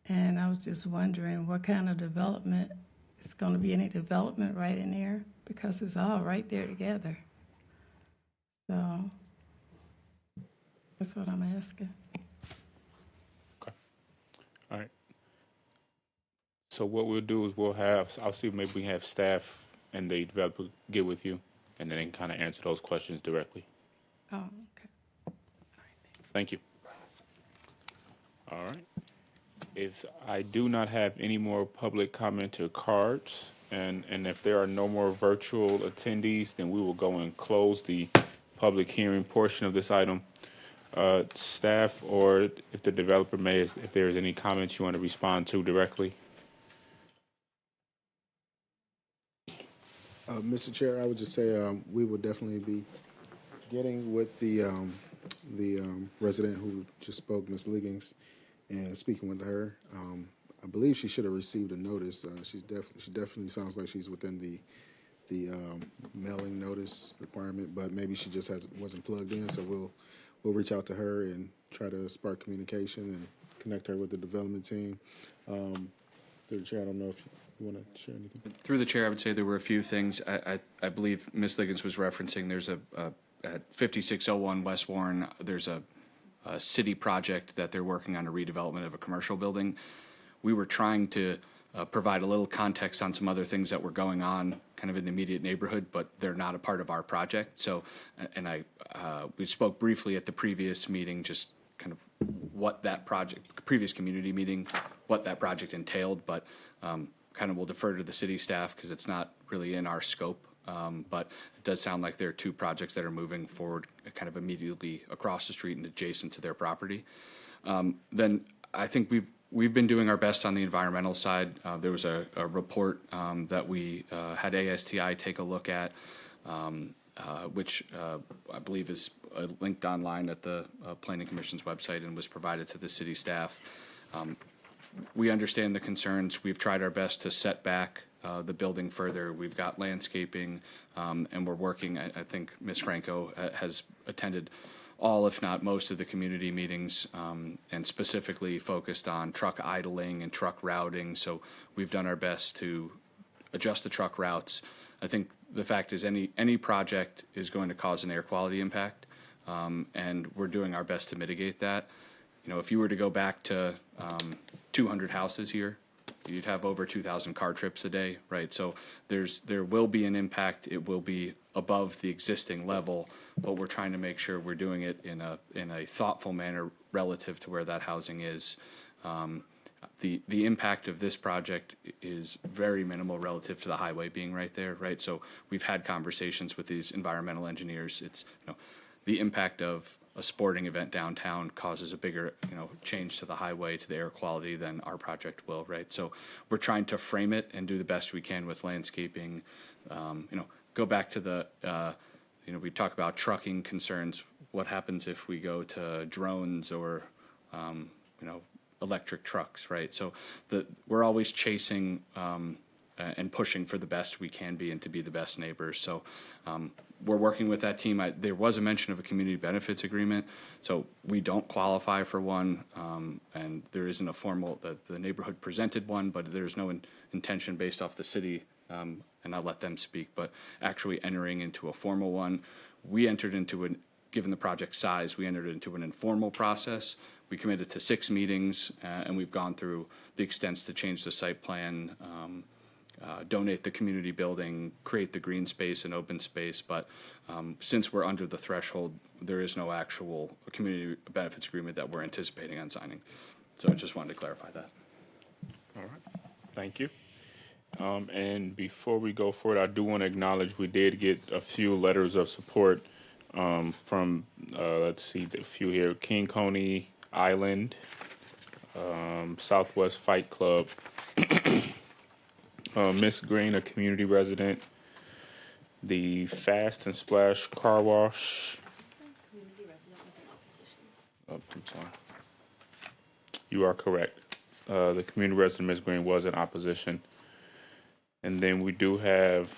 and I was just wondering what kind of development, it's going to be any development right in there, because it's all right there together. So that's what I'm asking. Okay. All right. So what we'll do is I'll see if maybe we have staff and the developer get with you, and then they can kind of answer those questions directly. Oh, okay. Thank you. All right. If I do not have any more public commenter cards, and if there are no more virtual attendees, then we will go and close the public hearing portion of this item. Staff, or if the developer may, if there's any comments you want to respond to directly. Mr. Chair, I would just say we will definitely be getting with the resident who just spoke, Ms. Liggins, and speaking with her. I believe she should have received a notice. She definitely sounds like she's within the mailing notice requirement, but maybe she just wasn't plugged in. So we'll reach out to her and try to spark communication and connect her with the development team. Through the chair, I don't know if you want to share anything. Through the chair, I would say there were a few things. I believe Ms. Liggins was referencing there's at 5601 West Warren, there's a city project that they're working on, a redevelopment of a commercial building. We were trying to provide a little context on some other things that were going on kind of in the immediate neighborhood, but they're not a part of our project. So, and we spoke briefly at the previous meeting, just kind of what that project, previous community meeting, what that project entailed, but kind of we'll defer to the city staff because it's not really in our scope. But it does sound like there are 2 projects that are moving forward kind of immediately across the street and adjacent to their property. Then I think we've been doing our best on the environmental side. There was a report that we had ASTI take a look at, which I believe is linked online at the Planning Commission's website and was provided to the city staff. We understand the concerns. We've tried our best to set back the building further. We've got landscaping, and we're working. I think Ms. Franco has attended all, if not most, of the community meetings, and specifically focused on truck idling and truck routing. So we've done our best to adjust the truck routes. I think the fact is any project is going to cause an air quality impact, and we're doing our best to mitigate that. You know, if you were to go back to 200 houses here, you'd have over 2,000 car trips a day, right? So there will be an impact. It will be above the existing level, but we're trying to make sure we're doing it in a thoughtful manner relative to where that housing is. The impact of this project is very minimal relative to the highway being right there, right? So we've had conversations with these environmental engineers. It's the impact of a sporting event downtown causes a bigger, change to the highway, to the air quality than our project will, right? So we're trying to frame it and do the best we can with landscaping. Go back to the, we talk about trucking concerns. What happens if we go to drones or, electric trucks, right? So we're always chasing and pushing for the best we can be and to be the best neighbors. So we're working with that team. There was a mention of a community benefits agreement, so we don't qualify for one, and there isn't a formal, the neighborhood presented one, but there's no intention based off the city, and I'll let them speak, but actually entering into a formal one. We entered into given the project size, we entered into an informal process. We committed to 6 meetings, and we've gone through the extents to change the site plan, donate the community building, create the green space and open space. But since we're under the threshold, there is no actual community benefits agreement that we're anticipating on signing. So I just wanted to clarify that. All right, thank you. And before we go forward, I do want to acknowledge we did get a few letters of support from, let's see, a few here, King Coney Island, Southwest Fight Club, Miss Green, a community resident, the Fast and Splash Car Wash. Oh, I'm sorry. You are correct. The community resident, Miss Green, was in opposition. And then we do have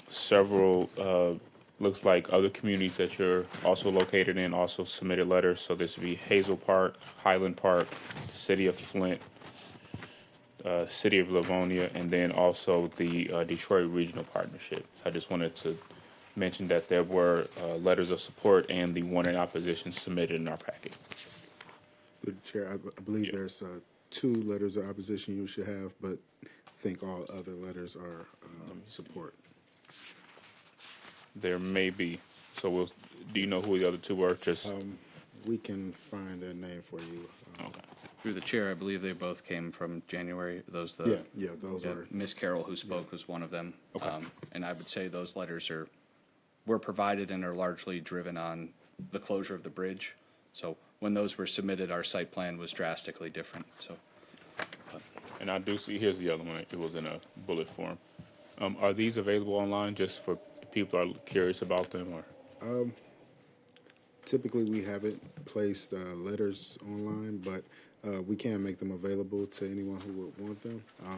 several, looks like other communities that you're also located in also submitted letters. So this would be Hazel Park, Highland Park, City of Flint, City of Livonia, and then also the Detroit Regional Partnership. So I just wanted to mention that there were letters of support and the one in opposition submitted in our packet. Through the chair, I believe there's 2 letters of opposition you should have, but I think all other letters are support. There may be. So do you know who the other 2 were? Just we can find that name for you. Okay. Through the chair, I believe they both came from January. Those were. Miss Carroll, who spoke, was one of them. Okay. And I would say those letters were provided and are largely driven on the closure of the bridge. So when those were submitted, our site plan was drastically different. So. And I do see, here's the other one. It was in a bullet form. Are these available online just for people are curious about them? Or typically we haven't placed letters online, but we can make them available to anyone who would want them. I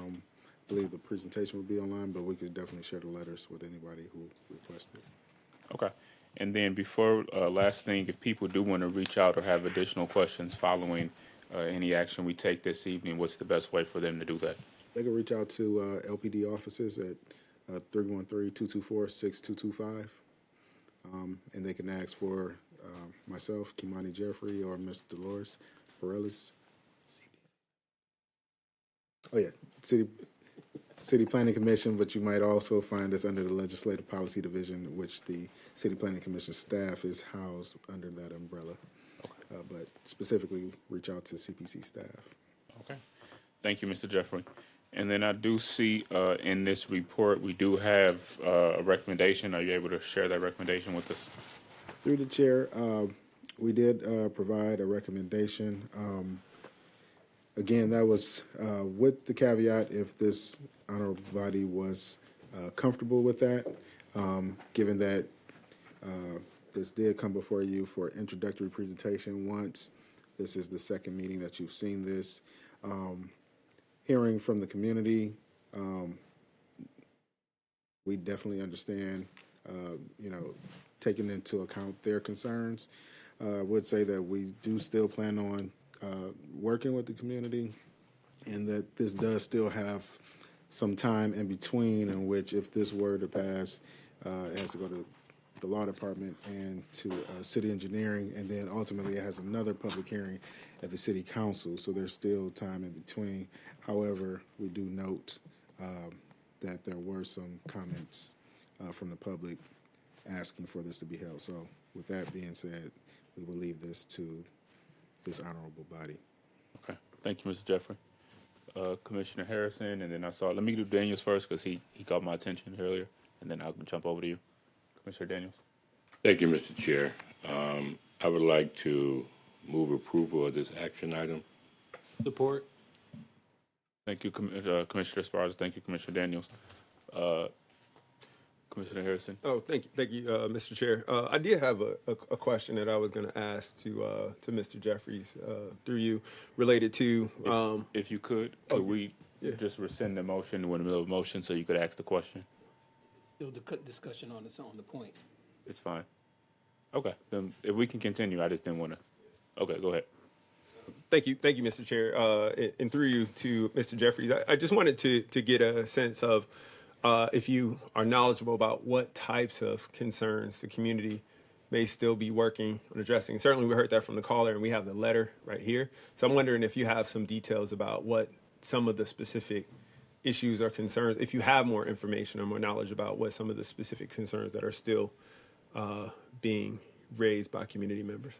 believe the presentation would be online, but we could definitely share the letters with anybody who requested. Okay. And then before, last thing, if people do want to reach out or have additional questions following any action we take this evening, what's the best way for them to do that? They can reach out to LPD offices at 313-224-6225. And they can ask for myself, Kimani Jeffrey, or Ms. Dolores Perellis. Oh, yeah, City Planning Commission, but you might also find us under the Legislative Policy Division, which the City Planning Commission staff is housed under that umbrella. But specifically, reach out to CPC staff. Okay. Thank you, Mr. Jeffrey. And then I do see in this report, we do have a recommendation. Are you able to share that recommendation with us? Through the chair, we did provide a recommendation. Again, that was with the caveat if this honorable body was comfortable with that, given that this did come before you for introductory presentation once. This is the second meeting that you've seen this. Hearing from the community, we definitely understand, taking into account their concerns. I would say that we do still plan on working with the community, and that this does still have some time in between in which, if this were to pass, it has to go to the law department and to city engineering, and then ultimately it has another public hearing at the city council. So there's still time in between. However, we do note that there were some comments from the public asking for this to be held. So with that being said, we will leave this to this honorable body. Okay. Thank you, Mr. Jeffrey. Commissioner Harrison, and then let me do Daniels first because he caught my attention earlier, and then I'll jump over to you. Commissioner Daniels. Thank you, Mr. Chair. I would like to move approval of this action item. Support. Thank you, Commissioner Esparza. Thank you, Commissioner Daniels. Commissioner Harrison. Oh, thank you, Mr. Chair. I did have a question that I was going to ask to Mr. Jeffries through you, related to. If you could we just rescind the motion? We're in the middle of motion, so you could ask the question. Still discussion on the point. It's fine. Okay, then if we can continue, I just didn't want to. Okay, go ahead. Thank you, Mr. Chair, and through you to Mr. Jeffries. I just wanted to get a sense of if you are knowledgeable about what types of concerns the community may still be working on addressing. Certainly, we heard that from the caller, and we have the letter right here. So I'm wondering if you have some details about what some of the specific issues or concerns, if you have more information or more knowledge about what some of the specific concerns that are still being raised by community members.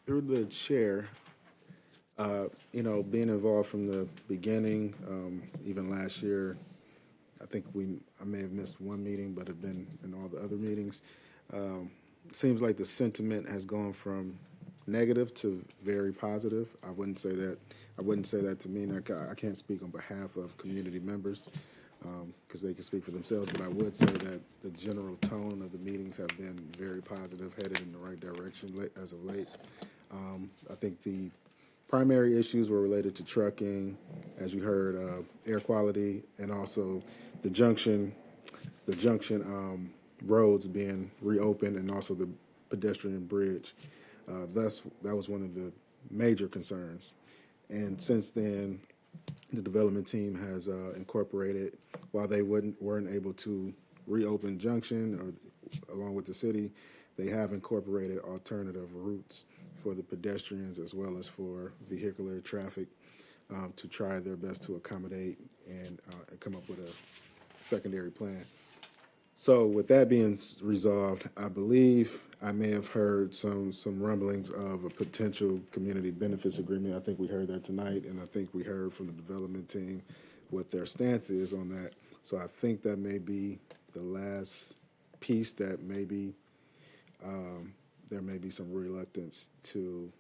Through the chair, being involved from the beginning, even last year, I think I may have missed one meeting, but have been in all the other meetings. Seems like the sentiment has gone from negative to very positive. I wouldn't say that to mean I can't speak on behalf of community members because they can speak for themselves, but I would say that the general tone of the meetings have been very positive, headed in the right direction as of late. I think the primary issues were related to trucking, as you heard, air quality, and also the junction roads being reopened, and also the pedestrian bridge. That was one of the major concerns. And since then, the development team has incorporated, while they weren't able to reopen junction or along with the city, they have incorporated alternative routes for the pedestrians as well as for vehicular traffic to try their best to accommodate and come up with a secondary plan. So with that being resolved, I believe I may have heard some rumblings of a potential community benefits agreement. I think we heard that tonight, and I think we heard from the development team what their stance is on that. So I think that may be the last piece that maybe there may be some reluctance to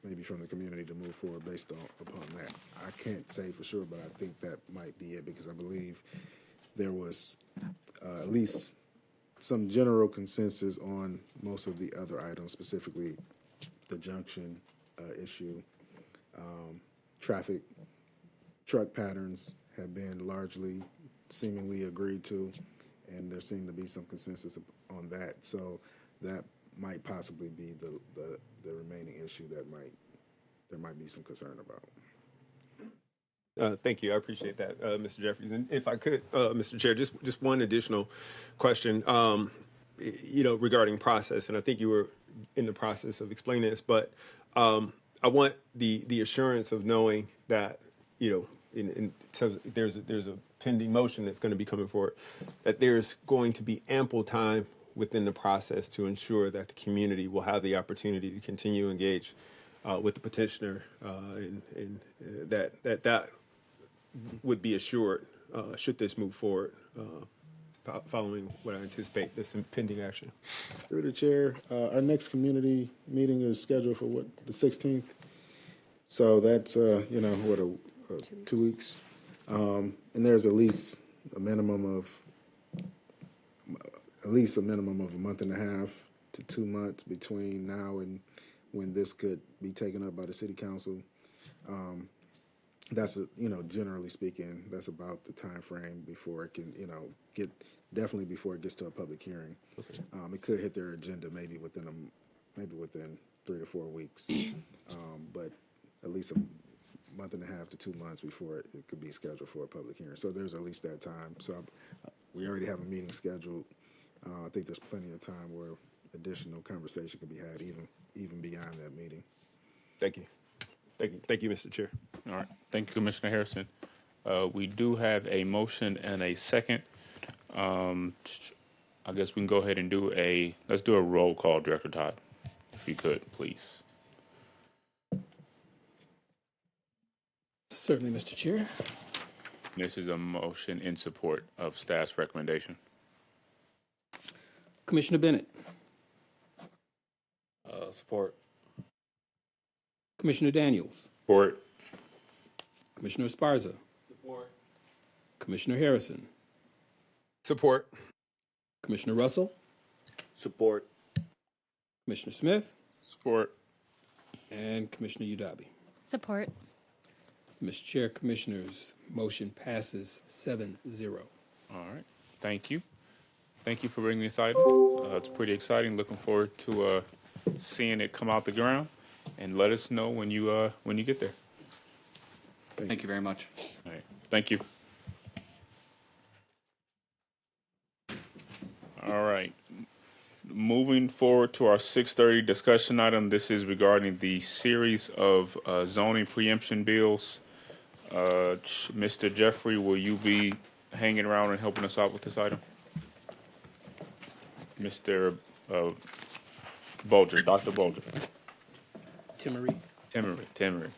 maybe from the community to move forward based upon that. I can't say for sure, but I think that might be it because I believe there was at least some general consensus on most of the other items, specifically the junction issue. Truck patterns have been largely seemingly agreed to, and there seemed to be some consensus on that. So that might possibly be the remaining issue that there might be some concern about. Thank you. I appreciate that, Mr. Jeffries. And if I could, Mr. Chair, just one additional question, regarding process. And I think you were in the process of explaining this, but I want the assurance of knowing that, in terms of, there's a pending motion that's going to be coming forward, that there's going to be ample time within the process to ensure that the community will have the opportunity to continue to engage with the petitioner, and that would be assured should this move forward following what I anticipate this impending action. Through the chair, our next community meeting is scheduled for the 16th. So that's 2 weeks, and there's at least a minimum of a month and a half to 2 months between now and when this could be taken up by the city council. That's generally speaking, that's about the time frame before it can, definitely before it gets to a public hearing. Okay. It could hit their agenda maybe within 3 to 4 weeks, but at least a month and a half to 2 months before it could be scheduled for a public hearing. So there's at least that time. So we already have a meeting scheduled. I think there's plenty of time where additional conversation can be had even beyond that meeting. Thank you. Thank you, Mr. Chair. All right. Thank you, Commissioner Harrison. We do have a motion and a second. I guess we can go ahead and let's do a roll call, Director Todd, if you could, please. Certainly, Mr. Chair. This is a motion in support of staff's recommendation. Commissioner Bennett, Support. Commissioner Daniels, Support. Commissioner Esparza, Support. Commissioner Harrison, Support. Commissioner Russell, Support. Commissioner Smith, Support. and Commissioner Udabi. Support. Mr. Chair, Commissioners, motion passes 7-0. All right. Thank you. Thank you for bringing this item. It's pretty exciting. Looking forward to seeing it come out the ground. And let us know when you get there. Thank you very much. All right. Thank you. All right. Moving forward to our 6:30 discussion item. This is regarding the series of zoning preemption bills. Mr. Jeffrey, will you be hanging around and helping us out with this item? Mr. Bolger, Dr. Bolger. Timmery.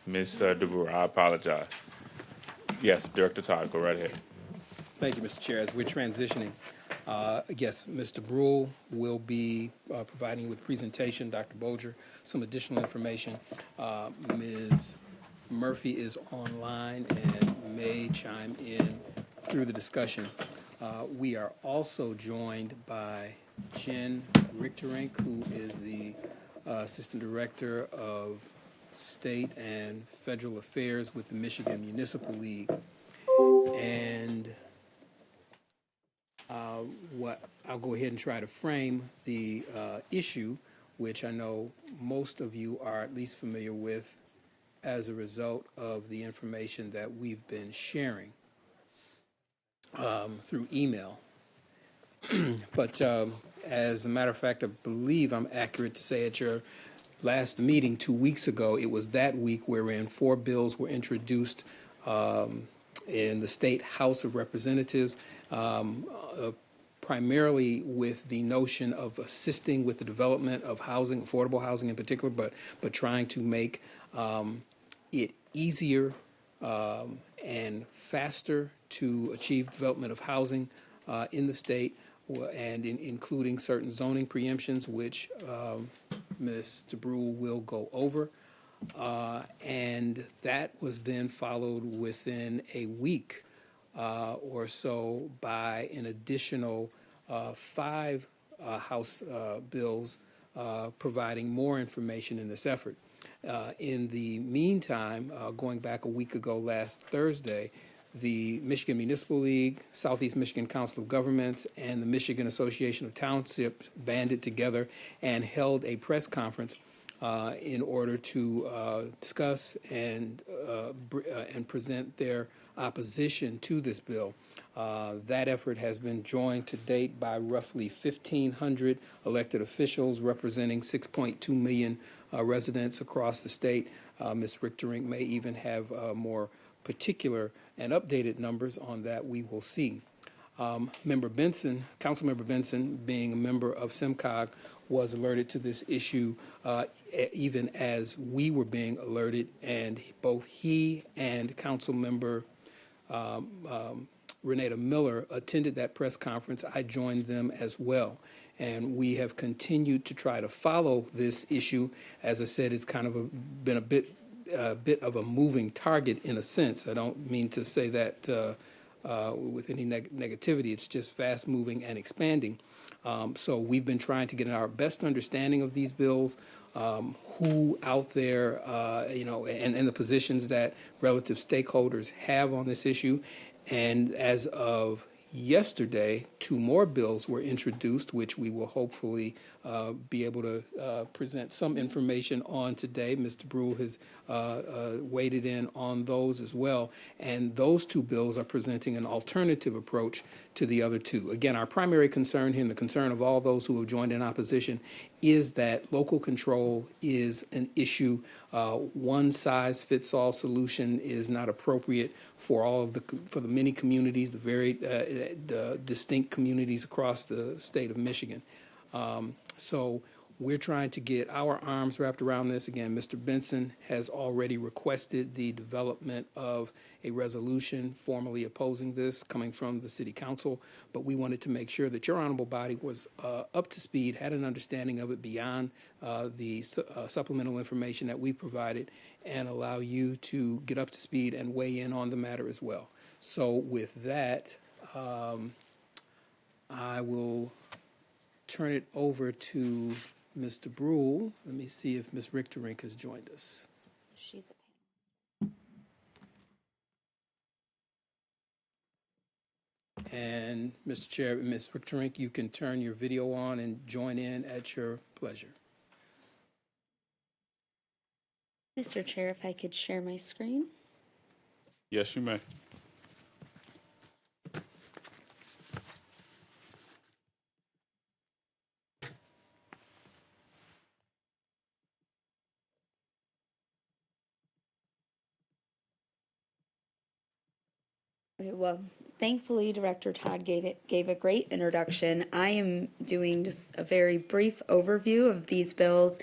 Ms. DeBrewer, I apologize. Yes, Director Todd, go right ahead. Thank you, Mr. Chair. As we're transitioning, yes, Mr. Brule will be providing you with presentation, Dr. Bolger, some additional information. Ms. Murphy is online and may chime in through the discussion. We are also joined by Jen Richterink, who is the Assistant Director of State and Federal Affairs with the Michigan Municipal League. And I'll go ahead and try to frame the issue, which I know most of you are at least familiar with as a result of the information that we've been sharing through email. But as a matter of fact, I believe I'm accurate to say at your last meeting 2 weeks ago, it was that week wherein 4 bills were introduced in the State House of Representatives, primarily with the notion of assisting with the development of housing, affordable housing in particular, but trying to make it easier and faster to achieve development of housing in the state, and including certain zoning preemptions, which Mr. Brule will go over. And that was then followed within a week or so by an additional 5 House bills providing more information in this effort. In the meantime, going back a week ago last Thursday, the Michigan Municipal League, Southeast Michigan Council of Governments, and the Michigan Association of Townships banded together and held a press conference in order to discuss and present their opposition to this bill. That effort has been joined to date by roughly 1,500 elected officials representing 6.2 million residents across the state. Ms. Richterink may even have more particular and updated numbers on that. We will see. Member Benson, Councilmember Benson, being a member of SIMCOG, was alerted to this issue even as we were being alerted, and both he and Councilmember Renata Miller attended that press conference. I joined them as well, and we have continued to try to follow this issue. As I said, it's kind of been a bit of a moving target in a sense. I don't mean to say that with any negativity. It's just fast moving and expanding. So we've been trying to get our best understanding of these bills, who out there, and the positions that relative stakeholders have on this issue. And as of yesterday, 2 more bills were introduced, which we will hopefully be able to present some information on today. Mr. Brule has waded in on those as well. And those 2 bills are presenting an alternative approach to the other 2. Again, our primary concern here, and the concern of all those who have joined in opposition, is that local control is an issue. One-size fits all solution is not appropriate for the many communities, the very distinct communities across the state of Michigan. So We're trying to get our arms wrapped around this. Again, Mr. Benson has already requested the development of a resolution formally opposing this coming from the city council, but we wanted to make sure that your honorable body was up to speed, had an understanding of it beyond the supplemental information that we provided, and allow you to get up to speed and weigh in on the matter as well. So with that, I will turn it over to Mr. Brule. Let me see if Ms. Richterink has joined us. She's And Mr. Chair, Ms. Richterink, you can turn your video on and join in at your pleasure. Mr. Chair, if I could share my screen. Yes, you may. Okay, well, thankfully, Director Todd gave a great introduction. I am doing just a very brief overview of these bills,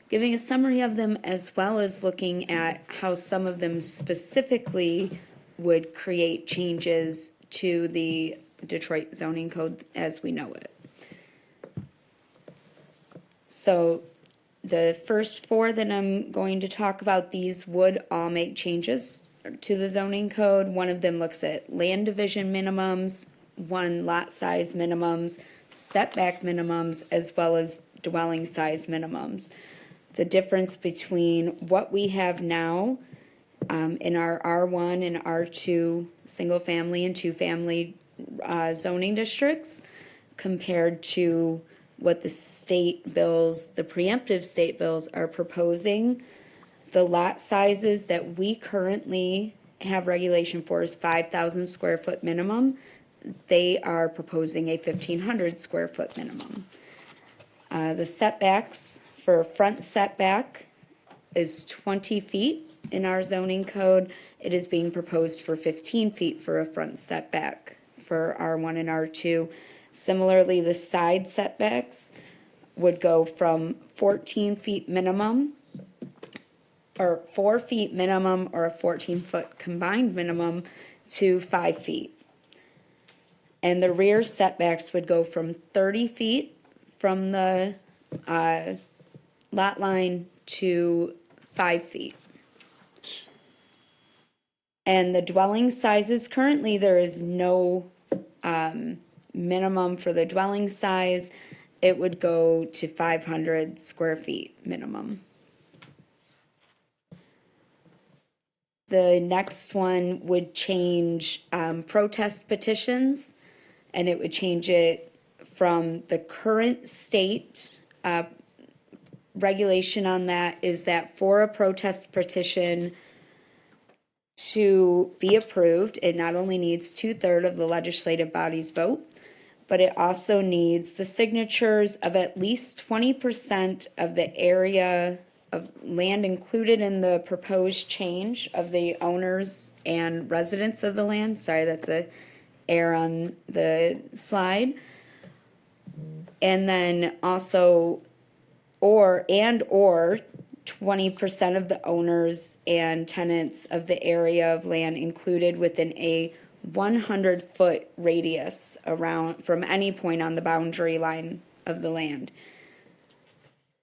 giving a summary of them, as well as looking at how some of them specifically would create changes to the Detroit zoning code as we know it. So the first four that I'm going to talk about, these would all make changes to the zoning code. One of them looks at land division minimums, one lot size minimums, setback minimums, as well as dwelling size minimums. The difference between what we have now in our R1 and R2 single family and two family zoning districts compared to what the state bills, the preemptive state bills are proposing. The lot sizes that we currently have regulation for is 5,000 square foot minimum. They are proposing a 1,500 square foot minimum. The setbacks for a front setback is 20 feet in our zoning code. It is being proposed for 15 feet for a front setback for R1 and R2. Similarly, the side setbacks would go from 14 feet minimum, or 4 feet minimum, or a 14-foot combined minimum to 5 feet. And the rear setbacks would go from 30 feet from the lot line to 5 feet. And the dwelling sizes, currently there is no minimum for the dwelling size. It would go to 500 square feet minimum. The next one would change protest petitions, and it would change it from the current state regulation on that is that for a protest petition to be approved, it not only needs 2/3 of the legislative body's vote, but it also needs the signatures of at least 20% of the area of land included in the proposed change of the owners and residents of the land. Sorry, that's a error on the slide. And then also, or 20% of the owners and tenants of the area of land included within a 100-foot radius around from any point on the boundary line of the land.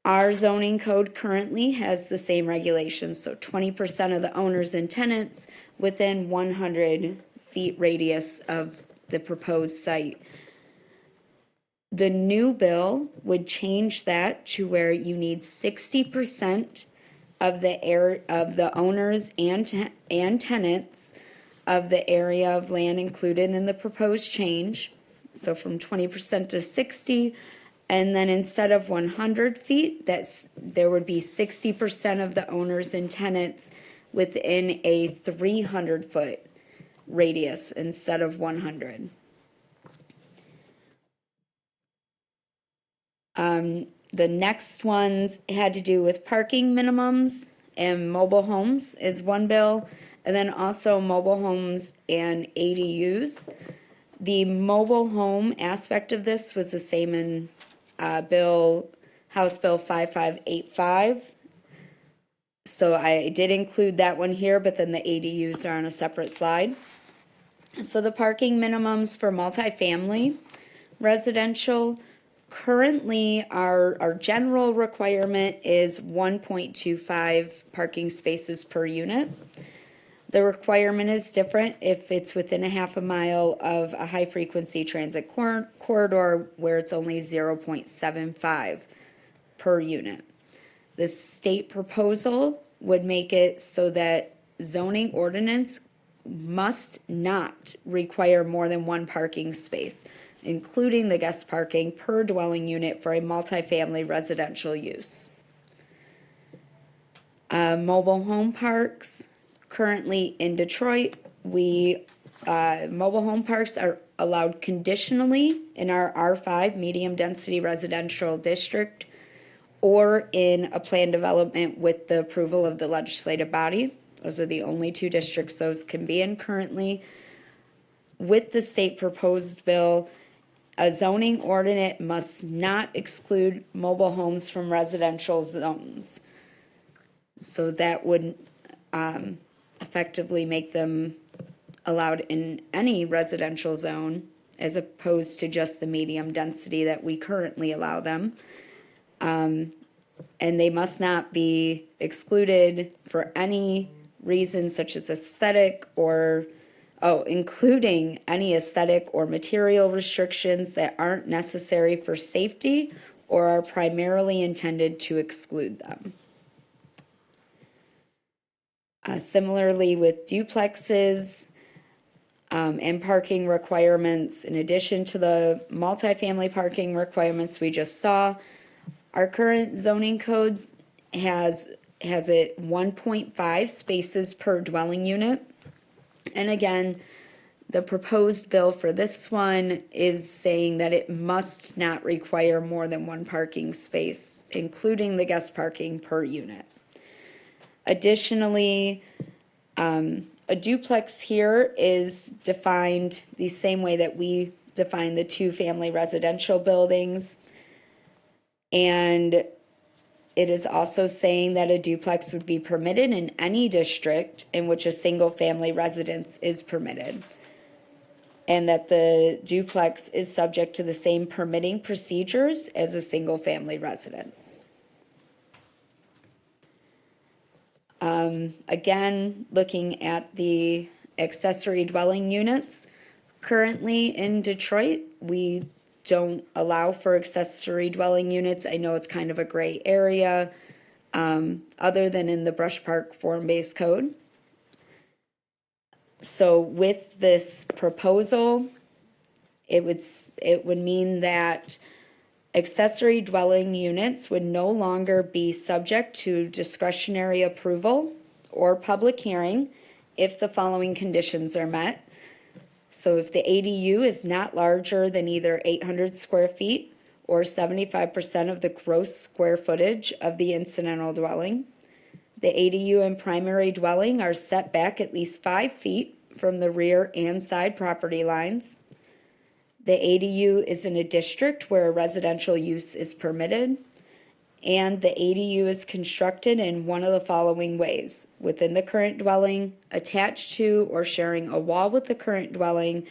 Our zoning code currently has the same regulations, so 20% of the owners and tenants within 100 feet radius of the proposed site. The new bill would change that to where you need 60% of the owners and tenants of the area of land included in the proposed change. So from 20% to 60, and then instead of 100 feet, there would be 60% of the owners and tenants within a 300-foot radius instead of 100. The next ones had to do with parking minimums and mobile homes is one bill, and then also mobile homes and ADUs. The mobile home aspect of this was the same in Bill House Bill 5585. So I did include that one here, but then the ADUs are on a separate slide. So the parking minimums for multifamily residential, currently our general requirement is 1.25 parking spaces per unit. The requirement is different if it's within a half a mile of a high-frequency transit corridor where it's only 0.75 per unit. The state proposal would make it so that zoning ordinance must not require more than one parking space, including the guest parking per dwelling unit for a multifamily residential use. Mobile home parks, currently in Detroit, mobile home parks are allowed conditionally in our R5 medium density residential district or in a plan development with the approval of the legislative body. Those are the only two districts those can be in currently. With the state proposed bill, a zoning ordinance must not exclude mobile homes from residential zones. So that would effectively make them allowed in any residential zone as opposed to just the medium density that we currently allow them. And they must not be excluded for any reason such as aesthetic or, including any aesthetic or material restrictions that aren't necessary for safety or are primarily intended to exclude them. Similarly with duplexes and parking requirements, in addition to the multifamily parking requirements we just saw, our current zoning code has it 1.5 spaces per dwelling unit. And again, the proposed bill for this one is saying that it must not require more than one parking space, including the guest parking per unit. Additionally, a duplex here is defined the same way that we define the two-family residential buildings. And it is also saying that a duplex would be permitted in any district in which a single-family residence is permitted, and that the duplex is subject to the same permitting procedures as a single-family residence. Again, looking at the accessory dwelling units, currently in Detroit, we don't allow for accessory dwelling units. I know it's kind of a gray area, other than in the Brush Park form-based code. So with this proposal, it would mean that accessory dwelling units would no longer be subject to discretionary approval or public hearing if the following conditions are met. So if the ADU is not larger than either 800 square feet or 75% of the gross square footage of the incidental dwelling, the ADU and primary dwelling are set back at least 5 feet from the rear and side property lines. The ADU is in a district where a residential use is permitted, and the ADU is constructed in one of the following ways: within the current dwelling, attached to or sharing a wall with the current dwelling,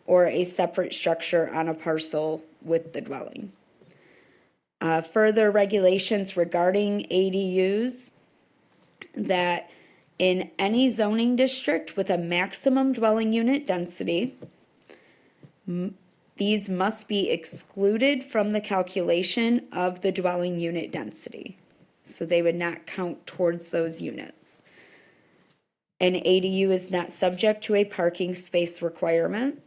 or a separate structure on a parcel with the dwelling. Further regulations regarding ADUs, that in any zoning district with a maximum dwelling unit density, these must be excluded from the calculation of the dwelling unit density. So they would not count towards those units. An ADU is not subject to a parking space requirement.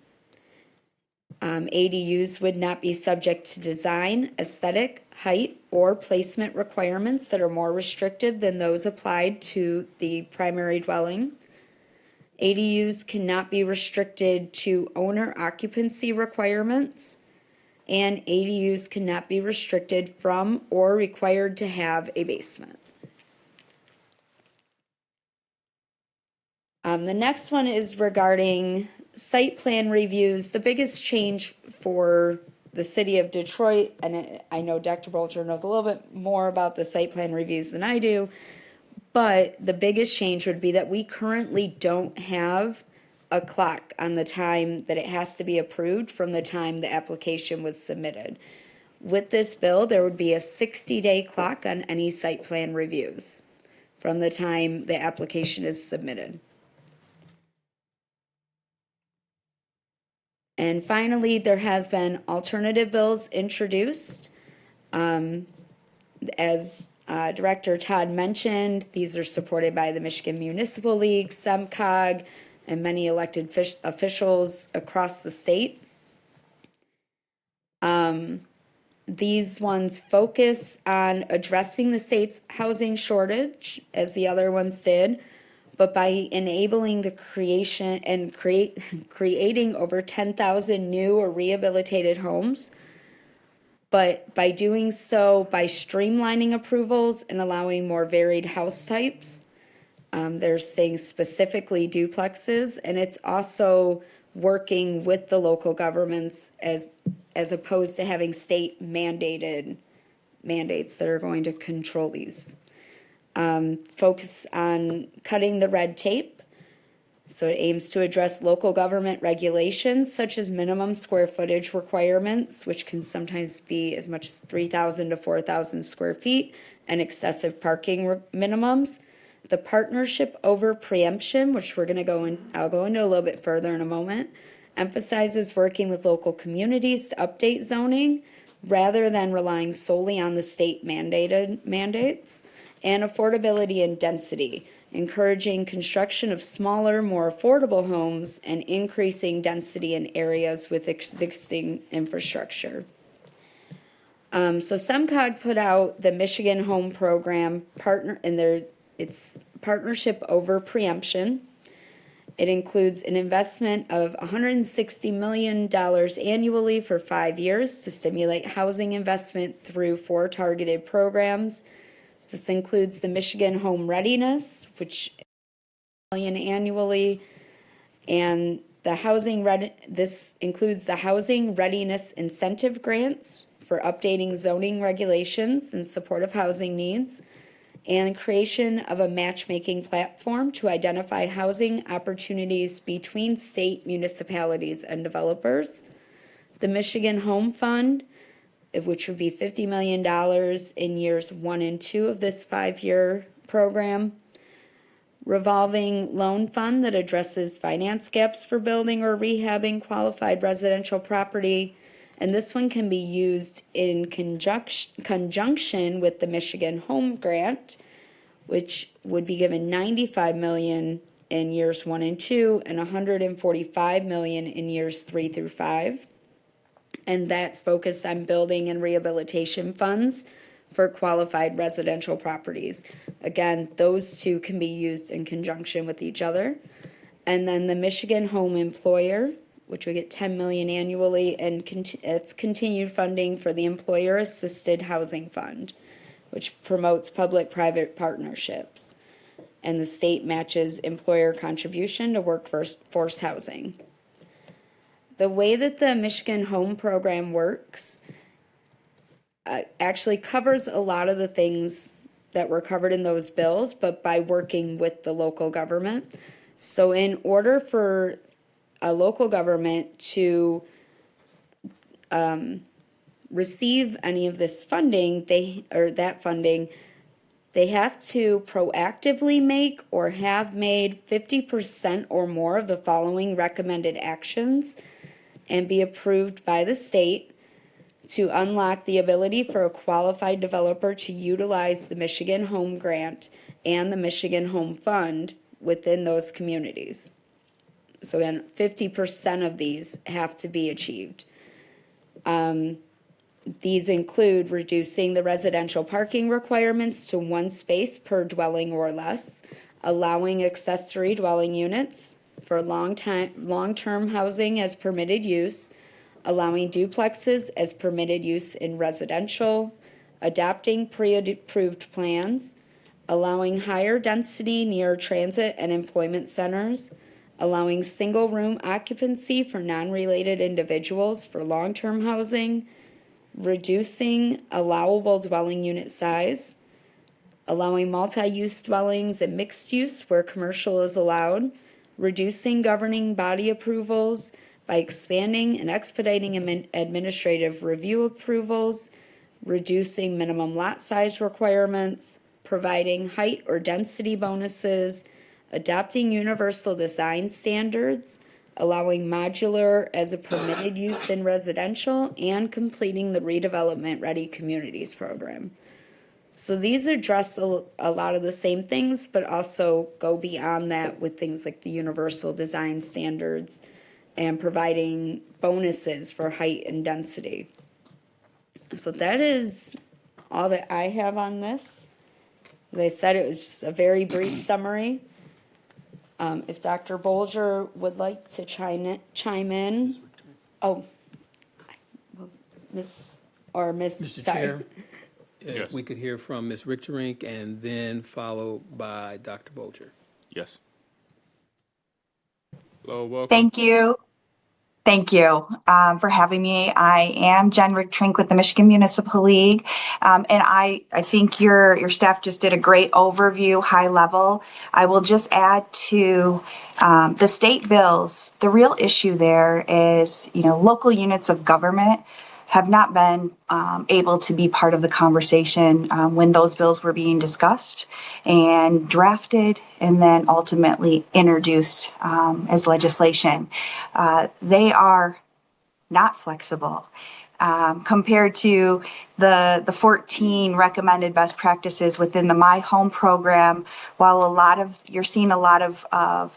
ADUs would not be subject to design, aesthetic, height, or placement requirements that are more restrictive than those applied to the primary dwelling. ADUs cannot be restricted to owner occupancy requirements, and ADUs cannot be restricted from or required to have a basement. The next one is regarding site plan reviews. The biggest change for the city of Detroit, and I know Dr. Bolger knows a little bit more about the site plan reviews than I do, but the biggest change would be that we currently don't have a clock on the time that it has to be approved from the time the application was submitted. With this bill, there would be a 60-day clock on any site plan reviews from the time the application is submitted. And finally, there has been alternative bills introduced. As Director Todd mentioned, these are supported by the Michigan Municipal League, SEMCOG, and many elected officials across the state. These ones focus on addressing the state's housing shortage, as the other ones did, but by enabling the creation and creating over 10,000 new or rehabilitated homes. But by doing so, by streamlining approvals and allowing more varied house types, they're saying specifically duplexes, and it's also working with the local governments as opposed to having state mandates that are going to control these. Focus on cutting the red tape. So it aims to address local government regulations such as minimum square footage requirements, which can sometimes be as much as 3,000 to 4,000 square feet, and excessive parking minimums. The partnership over preemption, which I'll go into a little bit further in a moment, emphasizes working with local communities to update zoning rather than relying solely on the state mandates. And affordability and density, encouraging construction of smaller, more affordable homes and increasing density in areas with existing infrastructure. So SEMCOG put out the Michigan Home Program it's partnership over preemption. It includes an investment of $160 million annually for 5 years to stimulate housing investment through 4 targeted programs. This includes the Michigan Home Readiness, which is $1 million annually, and this includes the Housing Readiness Incentive Grants for updating zoning regulations in support of housing needs, and creation of a matchmaking platform to identify housing opportunities between state municipalities and developers. The Michigan Home Fund, which would be $50 million in years 1 and 2 of this 5-year program. Revolving loan fund that addresses finance gaps for building or rehabbing qualified residential property. And this one can be used in conjunction with the Michigan Home Grant, which would be given $95 million in years 1 and 2 and $145 million in years 3 through 5. And that's focused on building and rehabilitation funds for qualified residential properties. Again, those two can be used in conjunction with each other. And then the Michigan Home Employer, which we get $10 million annually, and it's continued funding for the Employer Assisted Housing Fund, which promotes public-private partnerships. And the state matches employer contribution to workforce housing. The way that the Michigan Home Program works actually covers a lot of the things that were covered in those bills, but by working with the local government. So in order for a local government to receive any of this funding, they have to proactively make or have made 50% or more of the following recommended actions and be approved by the state to unlock the ability for a qualified developer to utilize the Michigan Home Grant and the Michigan Home Fund within those communities. So again, 50% of these have to be achieved. These include reducing the residential parking requirements to 1 space per dwelling or less, allowing accessory dwelling units for long-term housing as permitted use, allowing duplexes as permitted use in residential, adopting pre-approved plans, allowing higher density near transit and employment centers, allowing single room occupancy for non-related individuals for long-term housing, reducing allowable dwelling unit size, allowing multi-use dwellings and mixed use where commercial is allowed, reducing governing body approvals by expanding and expediting administrative review approvals, reducing minimum lot size requirements, providing height or density bonuses, adopting universal design standards, allowing modular as a permitted use in residential, and completing the redevelopment ready communities program. So these address a lot of the same things, but also go beyond that with things like the universal design standards and providing bonuses for height and density. So that is all that I have on this. As I said, it was just a very brief summary. If Dr. Bolger would like to chime in. Oh, Miss, Mr. sorry. Chair, Yes. if we could hear from Ms. Richterink and then followed by Dr. Bolger. Yes. Hello, welcome. Thank you. Thank you for having me. I am Jen Richtrink with the Michigan Municipal League, and I think your staff just did a great overview, high level. I will just add to the state bills. The real issue there is, local units of government have not been able to be part of the conversation when those bills were being discussed and drafted and then ultimately introduced as legislation. They are not flexible compared to the 14 recommended best practices within the My Home program. While you're seeing a lot of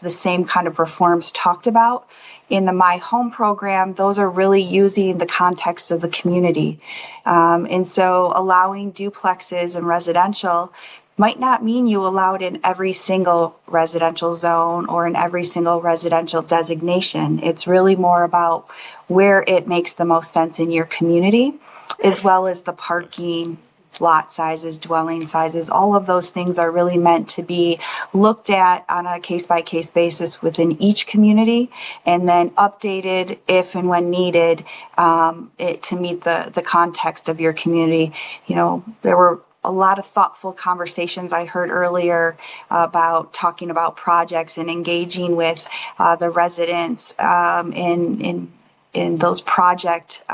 the same kind of reforms talked about in the My Home program, those are really using the context of the community. And so allowing duplexes and residential might not mean you allow it in every single residential zone or in every single residential designation. It's really more about where it makes the most sense in your community, as well as the parking, lot sizes, dwelling sizes. All of those things are really meant to be looked at on a case-by-case basis within each community and then updated if and when needed to meet the context of your community. There were a lot of thoughtful conversations I heard earlier about talking about projects and engaging with the residents in those project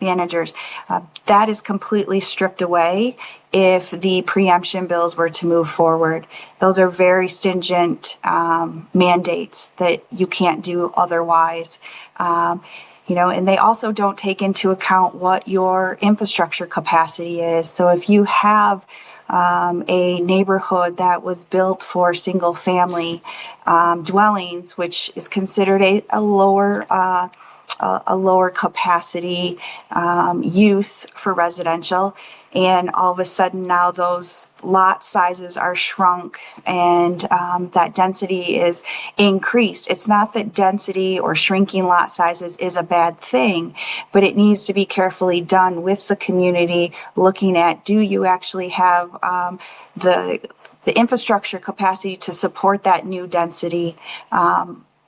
managers. That is completely stripped away if the preemption bills were to move forward. Those are very stringent mandates that you can't do otherwise. And they also don't take into account what your infrastructure capacity is. So if you have a neighborhood that was built for single family dwellings, which is considered a lower capacity use for residential, and all of a sudden now those lot sizes are shrunk and that density is increased. It's not that density or shrinking lot sizes is a bad thing, but it needs to be carefully done with the community, looking at, do you actually have the infrastructure capacity to support that new density?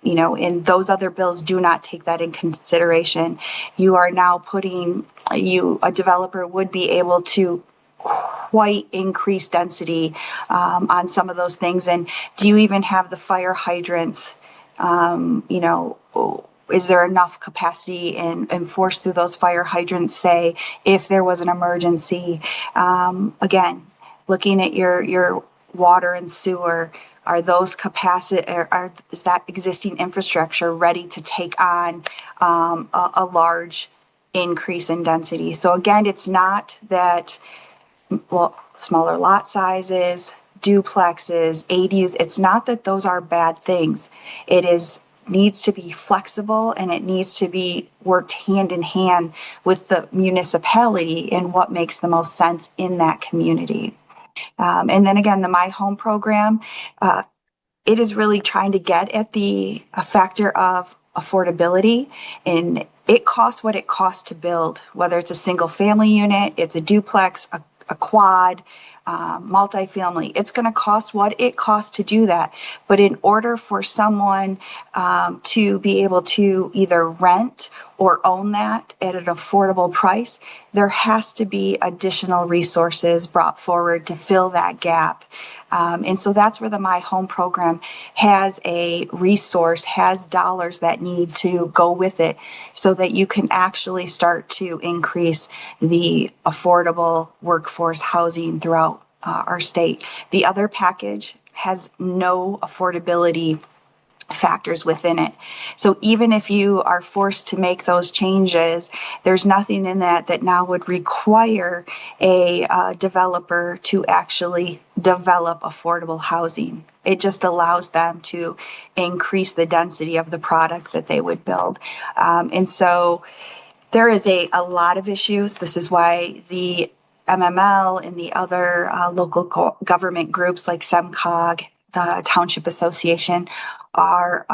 And those other bills do not take that in consideration. You are now a developer would be able to quite increase density on some of those things. And do you even have the fire hydrants? Is there enough capacity and force through those fire hydrants, say, if there was an emergency? Again, looking at your water and sewer, are those is that existing infrastructure ready to take on a large increase in density? So again, it's not that smaller lot sizes, duplexes, ADUs, it's not that those are bad things. It needs to be flexible and it needs to be worked hand in hand with the municipality and what makes the most sense in that community. And then again, the My Home program, it is really trying to get at a factor of affordability, and it costs what it costs to build, whether it's a single family unit, it's a duplex, a quad, multifamily. It's going to cost what it costs to do that. But in order for someone to be able to either rent or own that at an affordable price, there has to be additional resources brought forward to fill that gap. And so that's where the My Home program has a resource, has dollars that need to go with it so that you can actually start to increase the affordable workforce housing throughout our state. The other package has no affordability factors within it. So even if you are forced to make those changes, there's nothing in that now would require a developer to actually develop affordable housing. It just allows them to increase the density of the product that they would build. And so there is a lot of issues. This is why the MML and the other local government groups like SEMCOG, the Township Association, are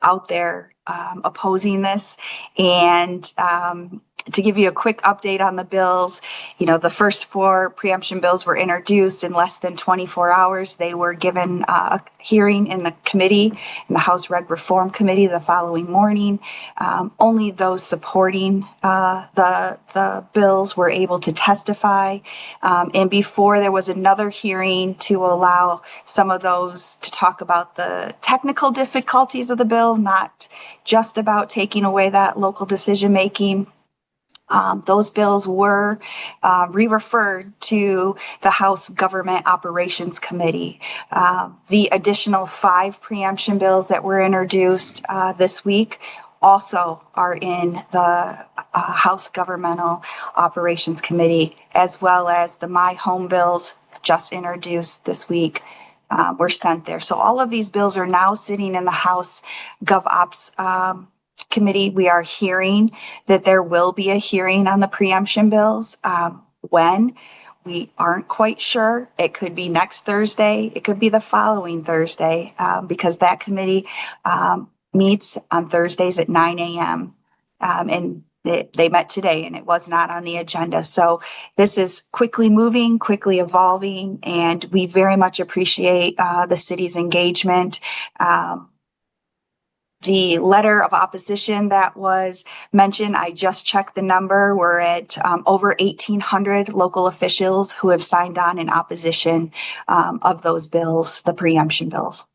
out there opposing this. And to give you a quick update on the bills, the first 4 preemption bills were introduced in less than 24 hours. They were given a hearing in the committee, in the House Reg Reform Committee the following morning. Only those supporting the bills were able to testify. And before there was another hearing to allow some of those to talk about the technical difficulties of the bill, not just about taking away that local decision making. Those bills were re-referred to the House Government Operations Committee. The additional 5 preemption bills that were introduced this week also are in the House Governmental Operations Committee, as well as the My Home bills just introduced this week were sent there. So all of these bills are now sitting in the House GovOps Committee. We are hearing that there will be a hearing on the preemption bills. When? We aren't quite sure. It could be next Thursday. It could be the following Thursday because that committee meets on Thursdays at 9 a.m. And they met today and it was not on the agenda. So this is quickly moving, quickly evolving, and we very much appreciate the city's engagement. The letter of opposition that was mentioned, I just checked the number. We're at over 1,800 local officials who have signed on in opposition of those bills, the preemption bills.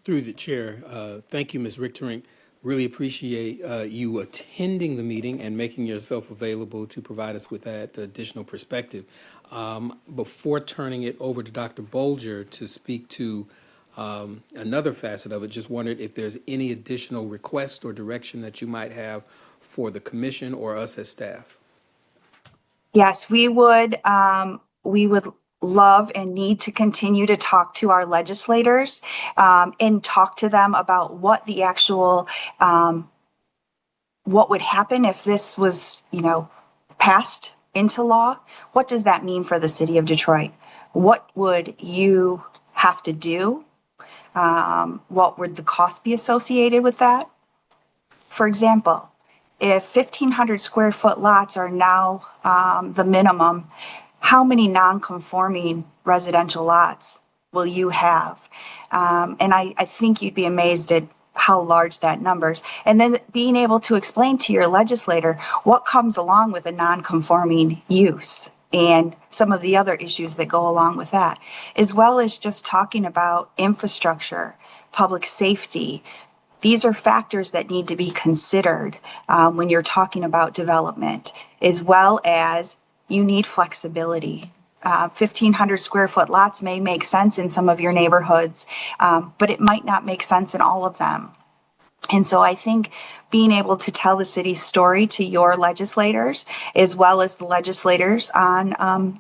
Through the chair, thank you, Ms. Richterink. Really appreciate you attending the meeting and making yourself available to provide us with that additional perspective. Before turning it over to Dr. Bolger to speak to another facet of it, just wondered if there's any additional request or direction that you might have for the commission or us as staff. Yes, we would love and need to continue to talk to our legislators and talk to them about what the actual, what would happen if this was, passed into law. What does that mean for the city of Detroit? What would you have to do? What would the cost be associated with that? For example, if 1,500 square foot lots are now the minimum, how many non-conforming residential lots will you have? And I think you'd be amazed at how large that numbers. And then being able to explain to your legislator what comes along with a non-conforming use and some of the other issues that go along with that, as well as just talking about infrastructure, public safety. These are factors that need to be considered when you're talking about development, as well as you need flexibility. 1,500 square foot lots may make sense in some of your neighborhoods, but it might not make sense in all of them. And so I think being able to tell the city's story to your legislators, as well as the legislators on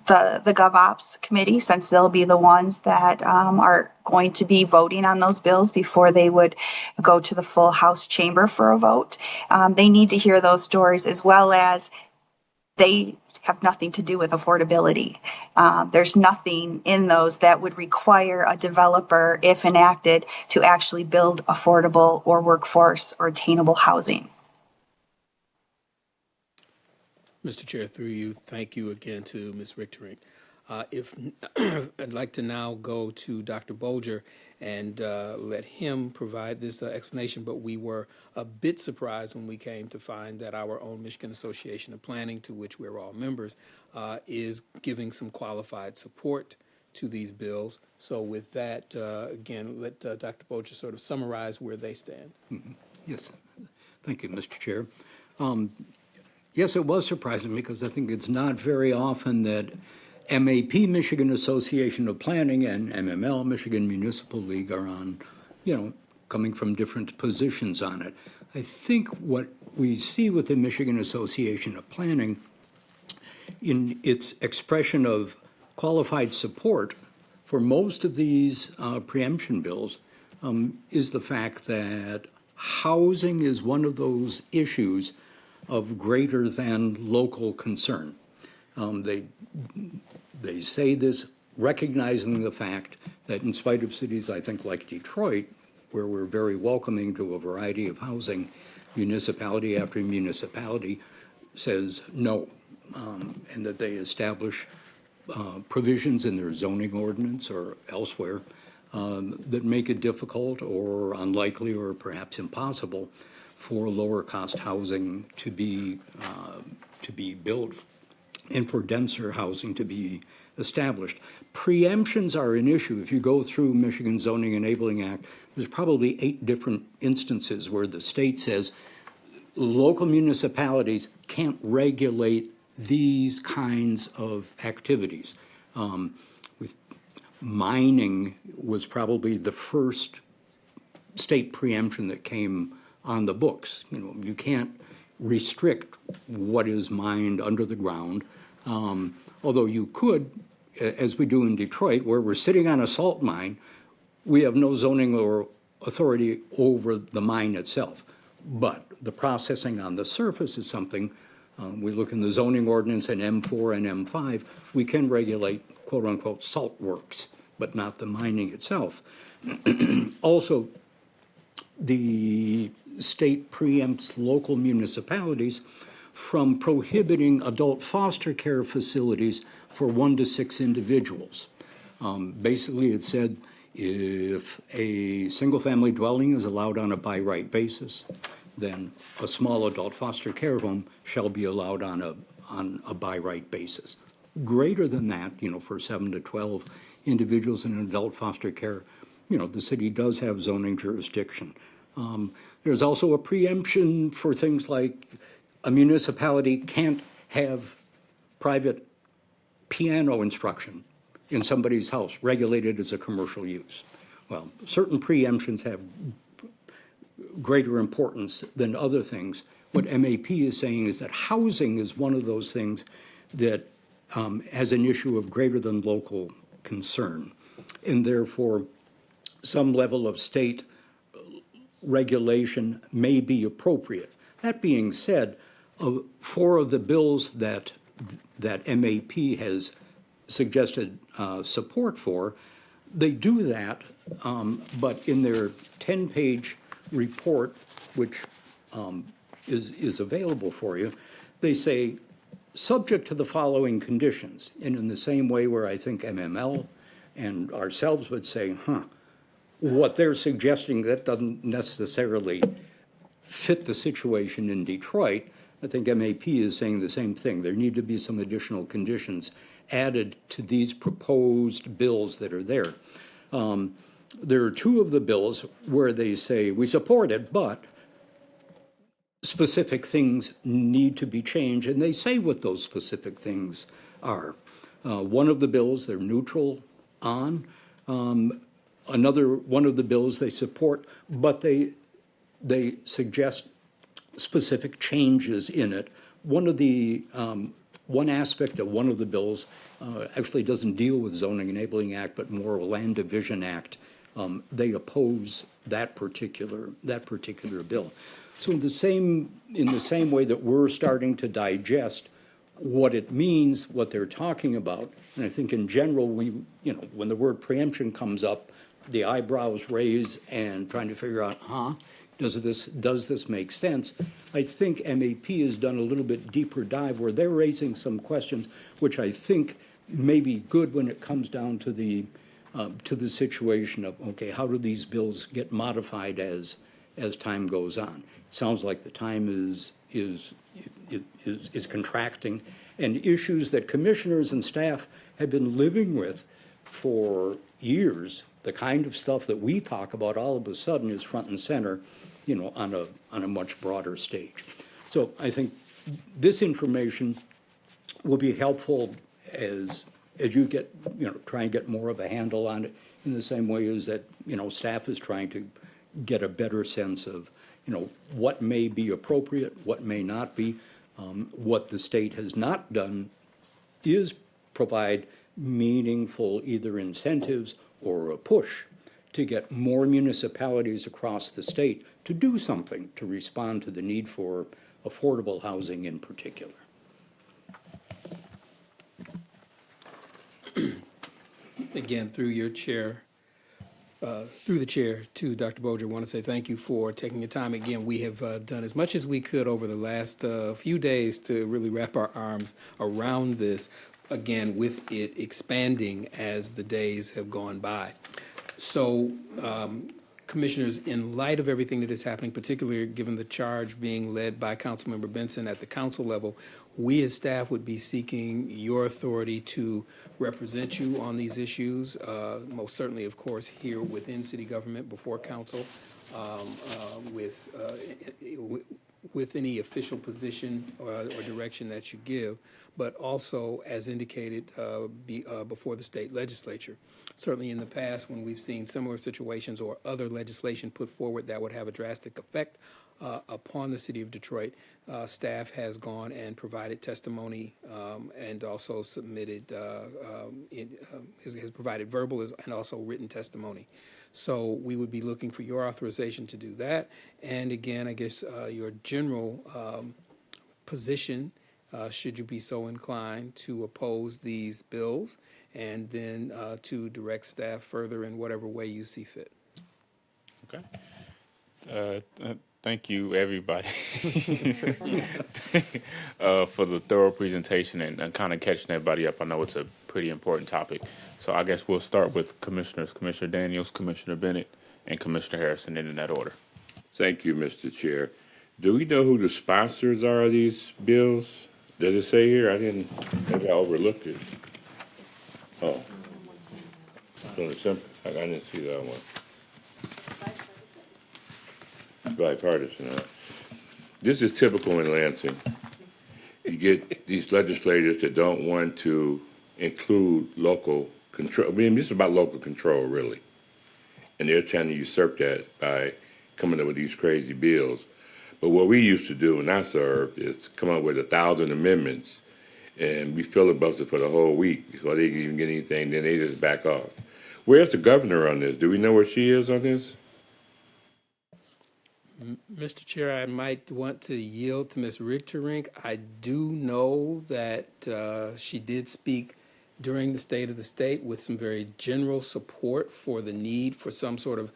the GovOps committee, since they'll be the ones that are going to be voting on those bills before they would go to the full House chamber for a vote. They need to hear those stories, as well as they have nothing to do with affordability. There's nothing in those that would require a developer, if enacted, to actually build affordable or workforce or attainable housing. Mr. Chair, through you, thank you again to Ms. Richtering. If I'd like to now go to Dr. Bolger and let him provide this explanation, but we were a bit surprised when we came to find that our own Michigan Association of Planning, to which we're all members, is giving some qualified support to these bills. So with that, again, let Dr. Bolger sort of summarize where they stand. Yes, thank you, Mr. Chair. Yes, it was surprising because I think it's not very often that MAP, Michigan Association of Planning, and MML, Michigan Municipal League, are on, coming from different positions on it. I think what we see with the Michigan Association of Planning in its expression of qualified support for most of these preemption bills is the fact that housing is one of those issues of greater than local concern. They say this recognizing the fact that in spite of cities, I think, like Detroit, where we're very welcoming to a variety of housing, municipality after municipality says no, and that they establish provisions in their zoning ordinance or elsewhere that make it difficult or unlikely or perhaps impossible for lower cost housing to be built and for denser housing to be established. Preemptions are an issue. If you go through Michigan Zoning Enabling Act, there's probably 8 different instances where the state says local municipalities can't regulate these kinds of activities. With mining was probably the first state preemption that came on the books. You can't restrict what is mined under the ground, although you could, as we do in Detroit, where we're sitting on a salt mine, we have no zoning or authority over the mine itself. But the processing on the surface is something, we look in the zoning ordinance in M4 and M5, we can regulate quote unquote salt works, but not the mining itself. Also, the state preempts local municipalities from prohibiting adult foster care facilities for 1 to 6 individuals. Basically, it said if a single-family dwelling is allowed on a by right basis, then a small adult foster care home shall be allowed on a by right basis. Greater than that, for 7 to 12 individuals in adult foster care, the city does have zoning jurisdiction. There's also a preemption for things like a municipality can't have private piano instruction in somebody's house regulated as a commercial use. Well, certain preemptions have greater importance than other things. What MAP is saying is that housing is one of those things that has an issue of greater than local concern, and therefore some level of state regulation may be appropriate. That being said, 4 of the bills that MAP has suggested support for, they do that, but in their 10-page report, which is available for you, they say, subject to the following conditions. And in the same way where I think MML and ourselves would say, what they're suggesting, that doesn't necessarily fit the situation in Detroit. I think MAP is saying the same thing. There need to be some additional conditions added to these proposed bills that are there. There are 2 of the bills where they say we support it, but specific things need to be changed, and they say what those specific things are. One of the bills they're neutral on. Another one of the bills they support, but they suggest specific changes in it. One aspect of one of the bills actually doesn't deal with Zoning Enabling Act, but more Land Division Act. They oppose that particular bill. So in the same way that we're starting to digest what it means, what they're talking about, and I think in general when the word preemption comes up, the eyebrows raise and trying to figure out, Does this make sense? I think MAP has done a little bit deeper dive where they're raising some questions, which I think may be good when it comes down to the situation of, okay, how do these bills get modified as time goes on? It sounds like the time is contracting, and issues that commissioners and staff have been living with for years, the kind of stuff that we talk about all of a sudden is front and center, on a much broader stage. So I think this information will be helpful as you get, try and get more of a handle on it, in the same way as that, staff is trying to get a better sense of, what may be appropriate, what may not be. What the state has not done is provide meaningful either incentives or a push to get more municipalities across the state to do something to respond to the need for affordable housing in particular. Again, through the chair to Dr. Bolger, I want to say thank you for taking the time. Again, we have done as much as we could over the last few days to really wrap our arms around this, again, with it expanding as the days have gone by. So, Commissioners, in light of everything that is happening, particularly given the charge being led by Councilmember Benson at the council level, we as staff would be seeking your authority to represent you on these issues, most certainly, of course, here within city government before council, with any official position or direction that you give, but also, as indicated, before the state legislature. Certainly in the past, when we've seen similar situations or other legislation put forward that would have a drastic effect upon the city of Detroit, staff has gone and provided testimony and also submitted, has provided verbal and also written testimony. So we would be looking for your authorization to do that. And again, I guess your general position, should you be so inclined to oppose these bills, and then to direct staff further in whatever way you see fit. Okay. Thank you, everybody, for the thorough presentation and kind of catching everybody up. I know it's a pretty important topic. So I guess we'll start with Commissioners, Commissioner Daniels, Commissioner Bennett, and Commissioner Harrison, in that order. Thank you, Mr. Chair. Do we know who the sponsors are of these bills? Does it say here? Maybe I overlooked it. Oh. I didn't see that one. Bipartisan. This is typical in Lansing. You get these legislators that don't want to include local control. I mean, this is about local control, really. And they're trying to usurp that by coming up with these crazy bills. But what we used to do when I served is come up with 1,000 amendments, and we filibuster for the whole week before they even get anything, then they just back off. Where's the governor on this? Do we know where she is on this? Mr. Chair, I might want to yield to Ms. Richterink. I do know that she did speak during the State of the State with some very general support for the need for some sort of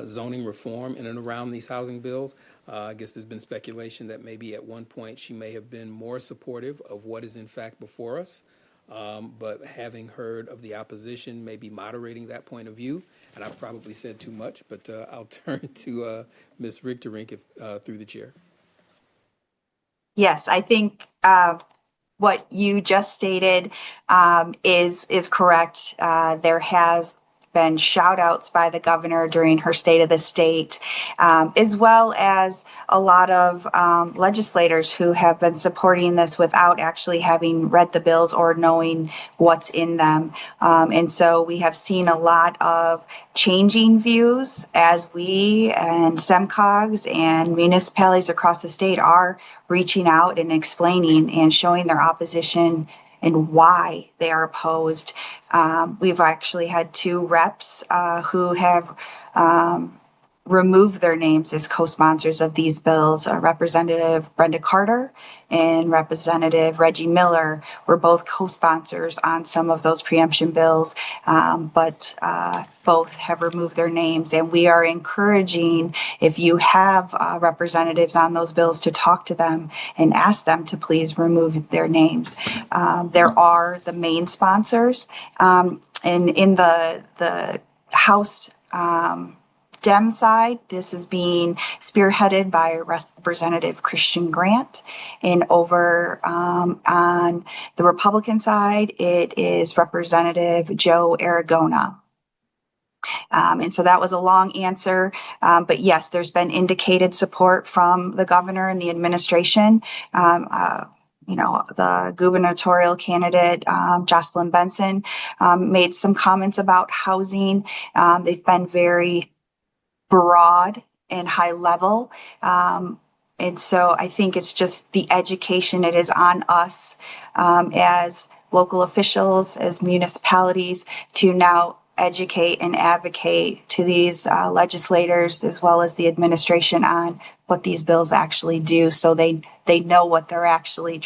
zoning reform in and around these housing bills. I guess there's been speculation that maybe at one point she may have been more supportive of what is in fact before us, but having heard of the opposition, maybe moderating that point of view. And I've probably said too much, but I'll turn to Ms. Richterink through the chair. Yes, I think what you just stated is correct. There has been shout outs by the governor during her State of the State, as well as a lot of legislators who have been supporting this without actually having read the bills or knowing what's in them. And so we have seen a lot of changing views as we and SEMCOGs and municipalities across the state are reaching out and explaining and showing their opposition and why they are opposed. We've actually had 2 reps who have remove their names as co-sponsors of these bills. Representative Brenda Carter and Representative Reggie Miller were both co-sponsors on some of those preemption bills, but both have removed their names. And we are encouraging, if you have representatives on those bills, to talk to them and ask them to please remove their names. There are the main sponsors, and in the House Dem side, this is being spearheaded by Representative Christian Grant. And over on the Republican side, it is Representative Joe Aragona. And so that was a long answer. But yes, there's been indicated support from the governor and the administration. The gubernatorial candidate, Jocelyn Benson, made some comments about housing. They've been very broad and high level. And so I think it's just the education. It is on us as local officials, as municipalities, to now educate and advocate to these legislators as well as the administration on what these bills actually do, so they know what they're actually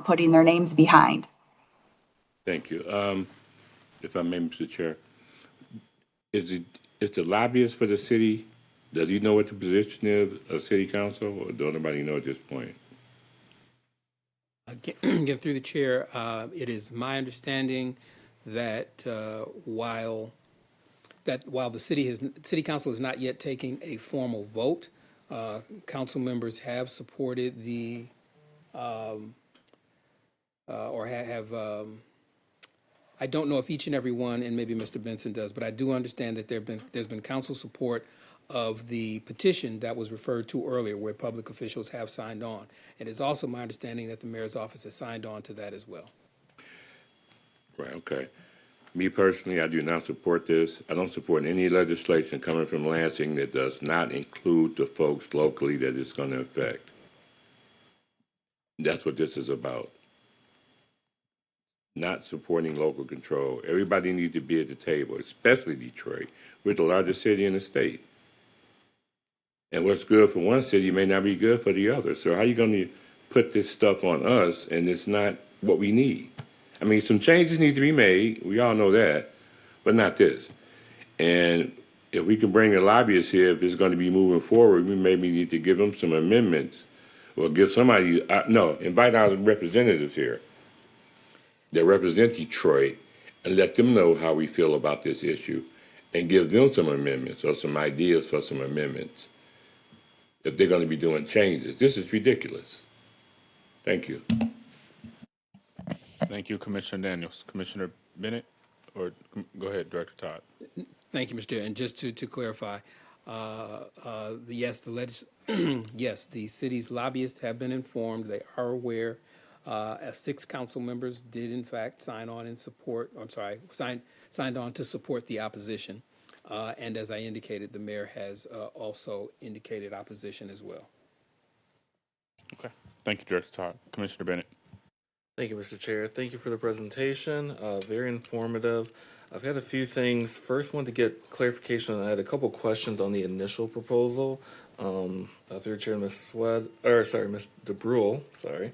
putting their names behind. Thank you. If I may, Mr. Chair, is the lobbyist for the city, does he know what the position is of city council, or don't anybody know at this point? Again, through the chair, it is my understanding that while the city council is not yet taking a formal vote, council members have supported the or have I don't know if each and every one, and maybe Mr. Benson does, but I do understand that there's been council support of the petition that was referred to earlier, where public officials have signed on. It is also my understanding that the mayor's office has signed on to that as well. Right, okay. Me personally, I do not support this. I don't support any legislation coming from Lansing that does not include the folks locally that it's going to affect. That's what this is about. Not supporting local control. Everybody needs to be at the table, especially Detroit. We're the largest city in the state. And what's good for one city may not be good for the other. So how are you going to put this stuff on us and it's not what we need? I mean, some changes need to be made. We all know that, but not this. And if we can bring the lobbyists here, if it's going to be moving forward, we maybe need to give them some amendments or give somebody, invite our representatives here that represent Detroit and let them know how we feel about this issue and give them some amendments or some ideas for some amendments if they're going to be doing changes. This is ridiculous. Thank you. Thank you, Commissioner Daniels. Commissioner Bennett, or go ahead, Director Todd. Thank you, Mr. Chair. And just to clarify, yes, the city's lobbyists have been informed. They are aware. As 6 council members did in fact signed on to support the opposition. And as I indicated, the mayor has also indicated opposition as well. Okay. Thank you, Director Todd. Commissioner Bennett. Thank you, Mr. Chair. Thank you for the presentation. Very informative. I've got a few things. First, want to get clarification. I had a couple questions on the initial proposal. Through Chair Ms. Ms. DeBrule. Sorry.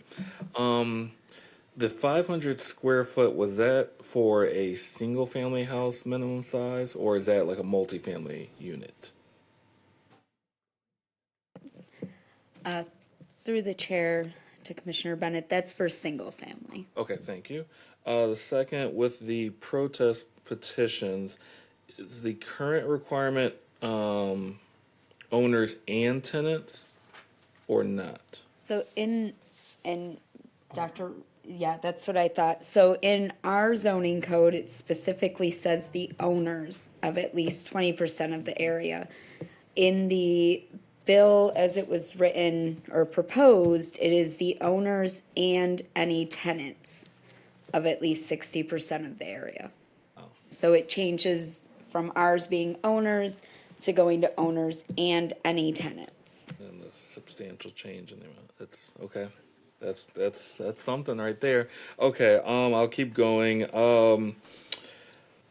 The 500 square foot, was that for a single family house minimum size, or is that like a multifamily unit? Through the chair to Commissioner Bennett, that's for single family. Okay, thank you. The second, with the protest petitions, is the current requirement owners and tenants or not? So that's what I thought. So in our zoning code, it specifically says the owners of at least 20% of the area. In the bill as it was written or proposed, it is the owners and any tenants of at least 60% of the area. So it changes from ours being owners to going to owners and any tenants. And the substantial change in the amount. That's okay. That's something right there. Okay, I'll keep going.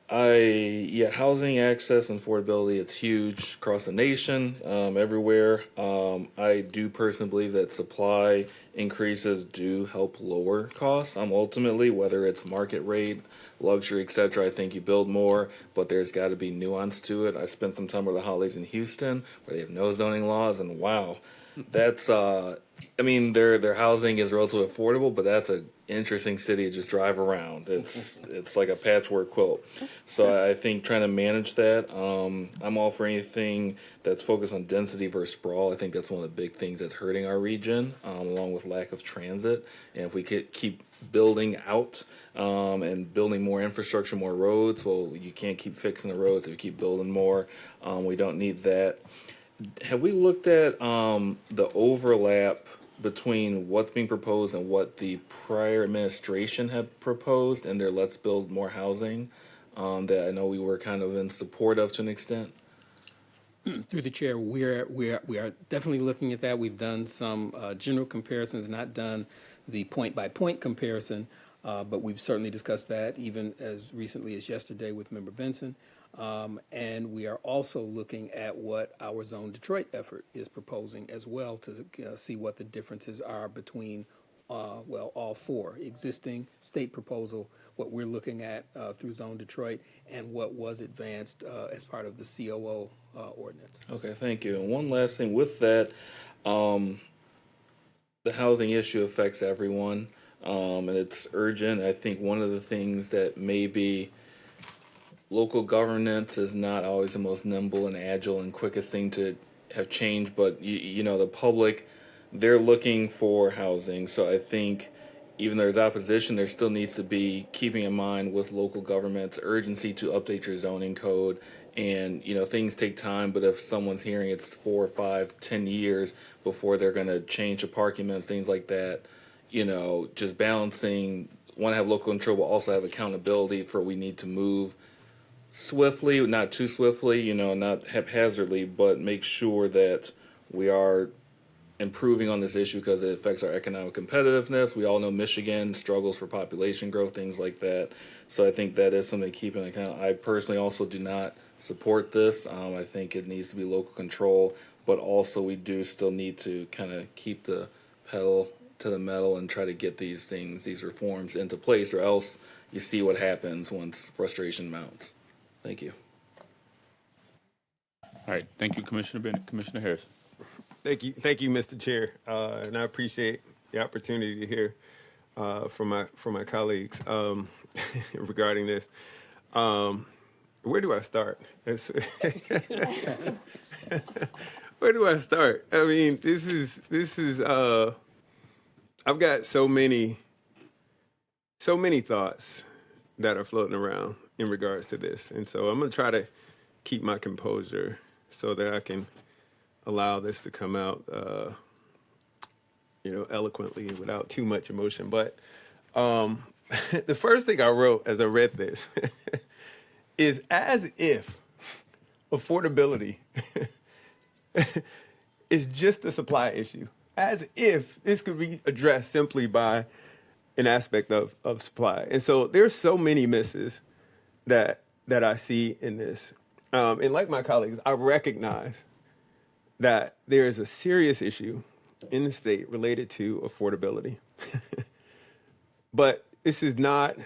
Housing access and affordability, it's huge across the nation, everywhere. I do personally believe that supply increases do help lower costs. Ultimately, whether it's market rate, luxury, etc. I think you build more, but there's got to be nuance to it. I spent some time over the holidays in Houston where they have no zoning laws, and wow, that's their housing is relatively affordable, but that's a interesting city to just drive around. It's like a patchwork quilt. So I think trying to manage that. I'm all for anything that's focused on density versus sprawl. I think that's one of the big things that's hurting our region, along with lack of transit. And if we could keep building out and building more infrastructure, more roads, well, you can't keep fixing the roads if you keep building more. We don't need that. Have we looked at the overlap between what's being proposed and what the prior administration had proposed in their Let's Build More Housing that I know we were kind of in support of to an extent? Through the chair, we are definitely looking at that. We've done some general comparisons, not done the point-by-point comparison, but we've certainly discussed that even as recently as yesterday with Member Benson. And we are also looking at what our Zone Detroit effort is proposing as well to see what the differences are between, all four: existing state proposal, what we're looking at through Zone Detroit, and what was advanced as part of the COO ordinance. Okay, thank you. And one last thing with that, the housing issue affects everyone, and it's urgent. I think one of the things that maybe local governance is not always the most nimble and agile and quickest thing to have changed, but the public, they're looking for housing. So I think even though there's opposition, there still needs to be keeping in mind with local government's urgency to update your zoning code. And things take time, but if someone's hearing it's 4, 5, 10 years before they're going to change the parking minutes, things like that, just balancing, want to have local control, but also have accountability for we need to move swiftly, not too swiftly, not haphazardly, but make sure that we are improving on this issue because it affects our economic competitiveness. We all know Michigan struggles for population growth, things like that. So I think that is something to keep in account. I personally also do not support this. I think it needs to be local control, but also we do still need to kind of keep the pedal to the metal and try to get these reforms into place, or else you see what happens once frustration mounts. Thank you. All right, thank you, Commissioner Bennett. Commissioner Harris. Thank you, Mr. Chair, and I appreciate the opportunity to hear from my colleagues regarding this. Where do I start? Where do I start? I mean, this is. I've got so many thoughts that are floating around in regards to this, and so I'm gonna try to keep my composure so that I can allow this to come out, eloquently without too much emotion. But the first thing I wrote as I read this is as if affordability is just a supply issue, as if this could be addressed simply by an aspect of supply. And so there's so many misses that I see in this. And like my colleagues, I recognize that there is a serious issue in the state related to affordability. But this is not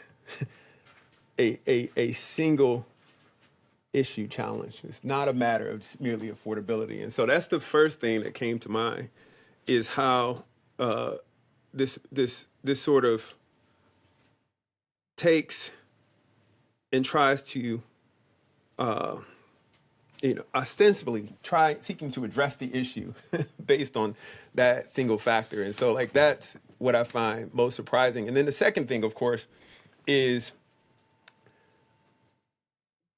a single issue challenge. It's not a matter of just merely affordability. And so that's the first thing that came to mind, is how this sort of takes and tries to ostensibly seeking to address the issue based on that single factor. And so that's what I find most surprising. And then the second thing, of course, is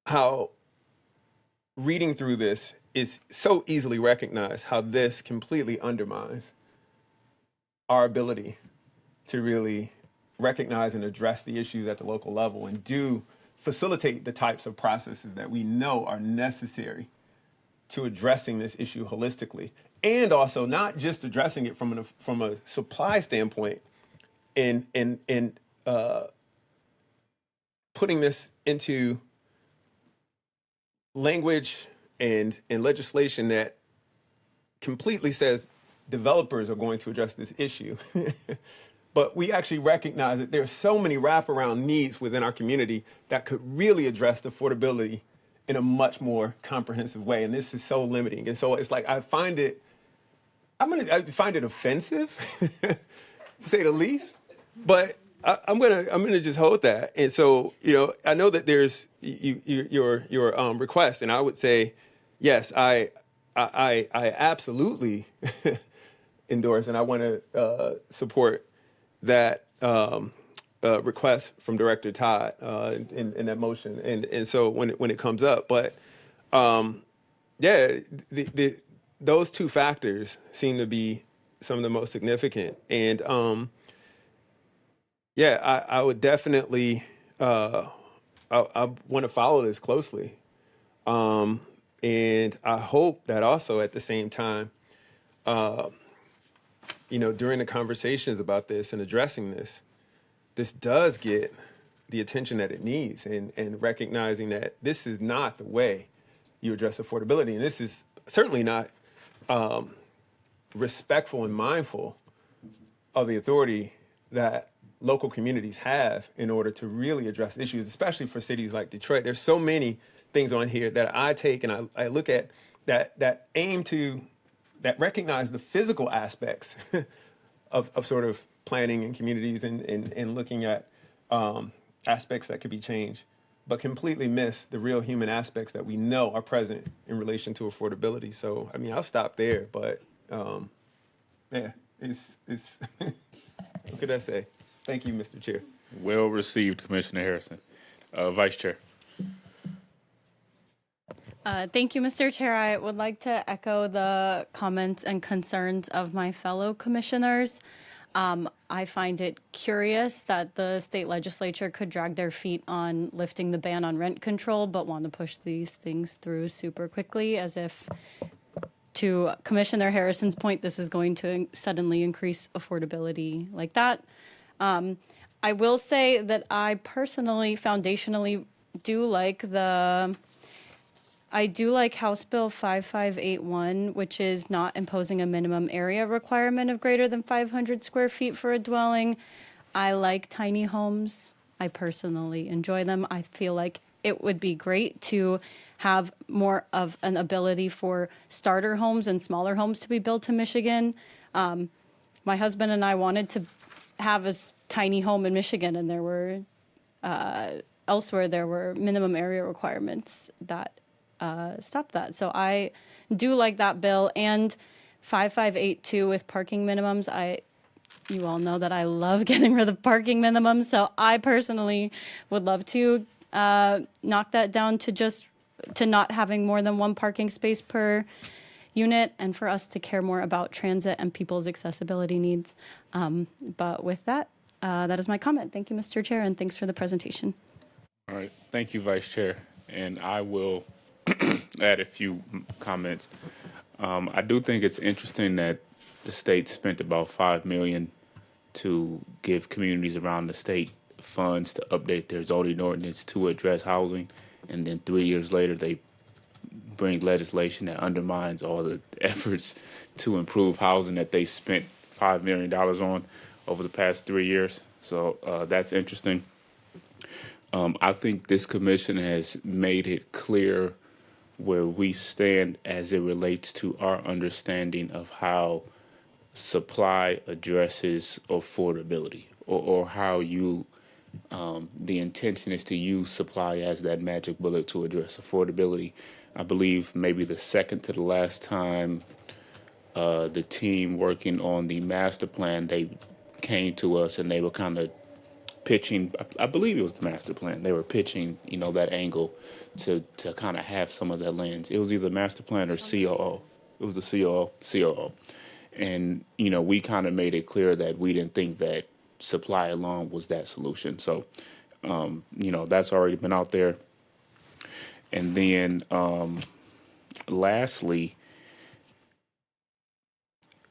how reading through this is so easily recognized how this completely undermines our ability to really recognize and address the issues at the local level and do facilitate the types of processes that we know are necessary to addressing this issue holistically, and also not just addressing it from a supply standpoint and putting this into language and legislation that completely says developers are going to address this issue. But we actually recognize that there are so many wraparound needs within our community that could really address affordability in a much more comprehensive way. And this is so limiting. And so it's like, I find it offensive, to say the least. But I'm gonna just hold that. And so, I know that there's your request, and I would say, yes, I absolutely endorse, and I want to support that request from Director Todd in that motion. And so when it comes up, but those two factors seem to be some of the most significant. And I would definitely I want to follow this closely. And I hope that also at the same time, during the conversations about this and addressing this does get the attention that it needs, and recognizing that this is not the way you address affordability. And this is certainly not respectful and mindful of the authority that local communities have in order to really address issues, especially for cities like Detroit. There's so many things on here that I take and I look at that recognize the physical aspects of sort of planning and communities and looking at aspects that could be changed, but completely miss the real human aspects that we know are present in relation to affordability. So, I mean, I'll stop there, but it's what could I say? Thank you, Mr. Chair. Well received, Commissioner Harrison. Vice Chair. Thank you, Mr. Chair. I would like to echo the comments and concerns of my fellow commissioners. I find it curious that the state legislature could drag their feet on lifting the ban on rent control, but want to push these things through super quickly, as if, to Commissioner Harrison's point, this is going to suddenly increase affordability like that. I will say that I personally, foundationally, do like House Bill 5581, which is not imposing a minimum area requirement of greater than 500 square feet for a dwelling. I like tiny homes. I personally enjoy them. I feel like it would be great to have more of an ability for starter homes and smaller homes to be built in Michigan. My husband and I wanted to have a tiny home in Michigan, and there were elsewhere there were minimum area requirements that stop that. So I do like that bill, and 5582 with parking minimums. You all know that I love getting rid of parking minimums, so I personally would love to knock that down to not having more than one parking space per unit, and for us to care more about transit and people's accessibility needs. But with that, that is my comment. Thank you, Mr. Chair, and thanks for the presentation. All right. Thank you, Vice Chair. And I will add a few comments. I do think it's interesting that the state spent about $5 million to give communities around the state funds to update their zoning ordinance to address housing, and then 3 years later they bring legislation that undermines all the efforts to improve housing that they spent $5 million on over the past 3 years. So that's interesting. I think this commission has made it clear where we stand as it relates to our understanding of how supply addresses affordability, or how you the intention is to use supply as that magic bullet to address affordability. I believe maybe the second to the last time the team working on the master plan, they came to us and they were kind of pitching, I believe it was the master plan, they were pitching, that angle to kind of have some of that lens. It was either master plan or COO. It was the COO. And, we kind of made it clear that we didn't think that supply alone was that solution. So, that's already been out there. And then, lastly,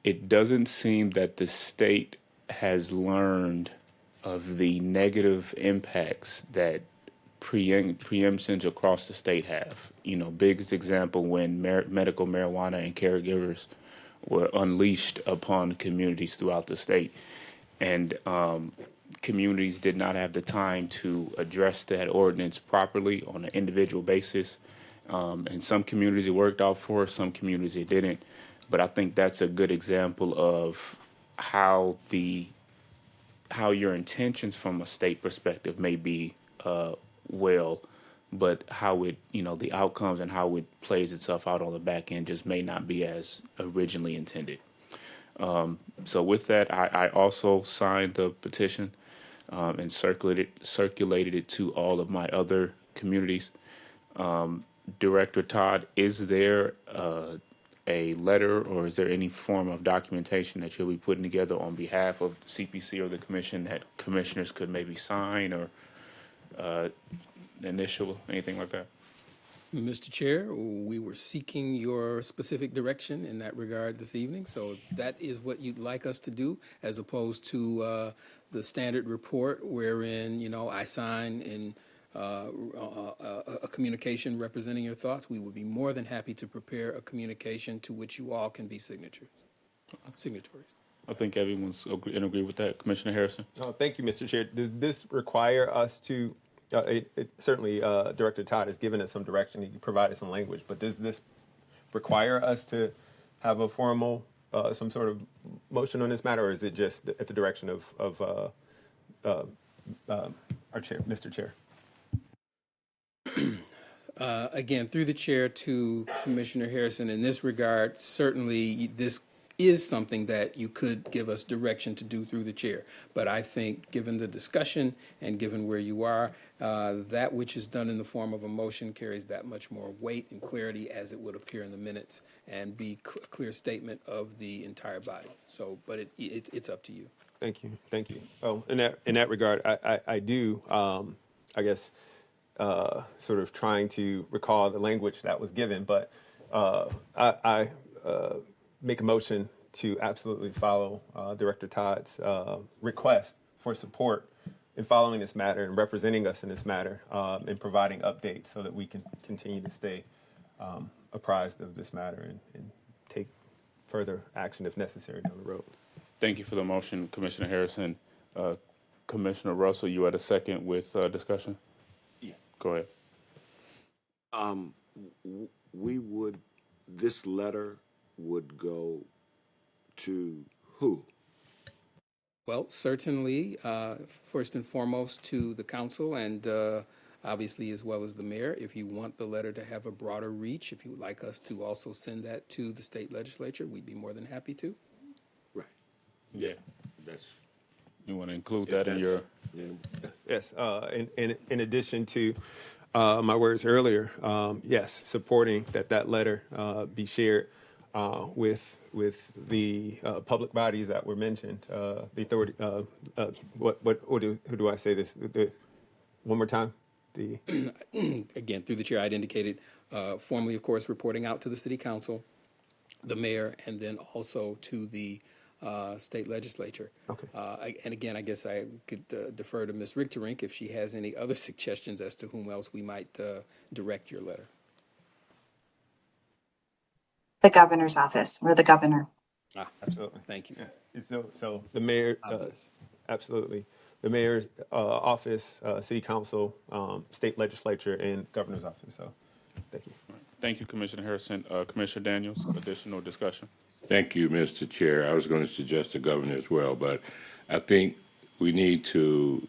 it doesn't seem that the state has learned of the negative impacts that preemptions across the state have. You know, biggest example when medical marijuana and caregivers were unleashed upon communities throughout the state, and communities did not have the time to address that ordinance properly on an individual basis. In some communities it worked out for, some communities it didn't. But I think that's a good example of how your intentions from a state perspective may be well, but how it, the outcomes and how it plays itself out on the back end just may not be as originally intended. So with that, I also signed the petition and circulated it to all of my other communities. Director Todd, is there a letter or is there any form of documentation that you'll be putting together on behalf of the CPC or the commission that commissioners could maybe sign or initial, anything like that? Mr. Chair, we were seeking your specific direction in that regard this evening, so if that is what you'd like us to do, as opposed to the standard report wherein, I sign in a communication representing your thoughts, we would be more than happy to prepare a communication to which you all can be signatories. I think everyone's in agreement with that. Commissioner Harrison? Thank you, Mr. Chair. Does this require us to, certainly Director Todd has given us some direction, he provided some language, but does this require us to have a formal, some sort of motion on this matter, or is it just at the direction of our chair, Mr. Chair? Again, through the chair to Commissioner Harrison, in this regard, certainly this is something that you could give us direction to do through the chair. But I think, given the discussion and given where you are, that which is done in the form of a motion carries that much more weight and clarity as it would appear in the minutes and be a clear statement of the entire body. So, but it's up to you. Thank you. Oh, in that regard, I do, I guess, sort of trying to recall the language that was given, but I make a motion to absolutely follow Director Todd's request for support in following this matter and representing us in this matter and providing updates so that we can continue to stay apprised of this matter and take further action if necessary down the road. Thank you for the motion, Commissioner Harrison. Commissioner Russell, you had a second with discussion? Yeah. Go ahead. This letter would go to who? Well, certainly, first and foremost to the council and obviously as well as the mayor. If you want the letter to have a broader reach, if you would like us to also send that to the state legislature, we'd be more than happy to. Right. Yeah. That's. You want to include that in your? Yes. In addition to my words earlier, yes, supporting that letter be shared with the public bodies that were mentioned, the authority. Who do I say this? One more time. Again, through the chair, I'd indicated formally, of course, reporting out to the city council, the mayor, and then also to the state legislature. Okay. And again, I guess I could defer to Ms. Richterink if she has any other suggestions as to whom else we might direct your letter. The governor's office, or the governor. Absolutely. Thank you. Yeah. So the mayor, absolutely. The mayor's office, city council, state legislature, and governor's office. So thank you. Thank you, Commissioner Harrison. Commissioner Daniels, additional discussion? Thank you, Mr. Chair. I was going to suggest the governor as well, but I think we need to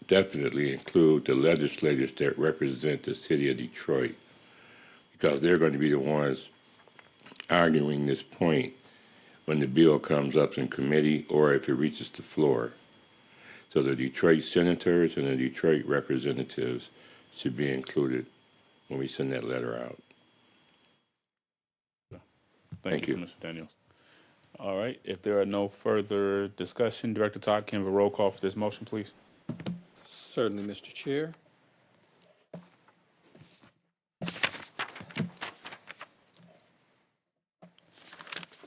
definitely include the legislators that represent the city of Detroit, because they're going to be the ones arguing this point when the bill comes up in committee or if it reaches the floor. So the Detroit senators and the Detroit representatives should be included when we send that letter out. Thank you, Mr. Daniels. All right. If there are no further discussion, Director Todd, can we have a roll call for this motion, please? Certainly, Mr. Chair.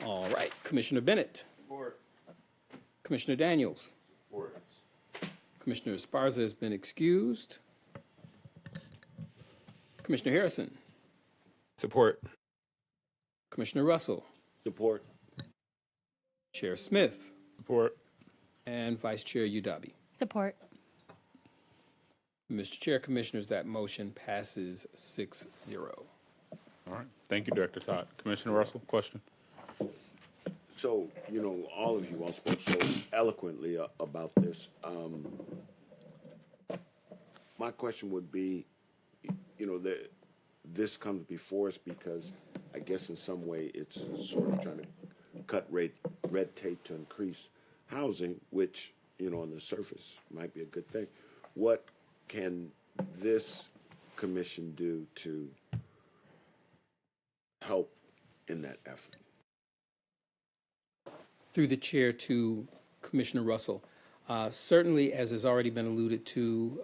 All right. Commissioner Bennett. Board. Commissioner Daniels. Board. Commissioner Esparza has been excused. Commissioner Harrison, Support. Commissioner Russell, Support. Chair Smith, Support. and Vice Chair Udabi. Support. Mr. Chair, Commissioners, that motion passes 6-0. All right. Thank you, Director Todd. Commissioner Russell, question? So, all of you all spoke so eloquently about this. My question would be, this comes before us because I guess in some way it's sort of trying to cut red tape to increase housing, which, on the surface might be a good thing. What can this commission do to help in that effort? Through the chair to Commissioner Russell. Certainly, as has already been alluded to,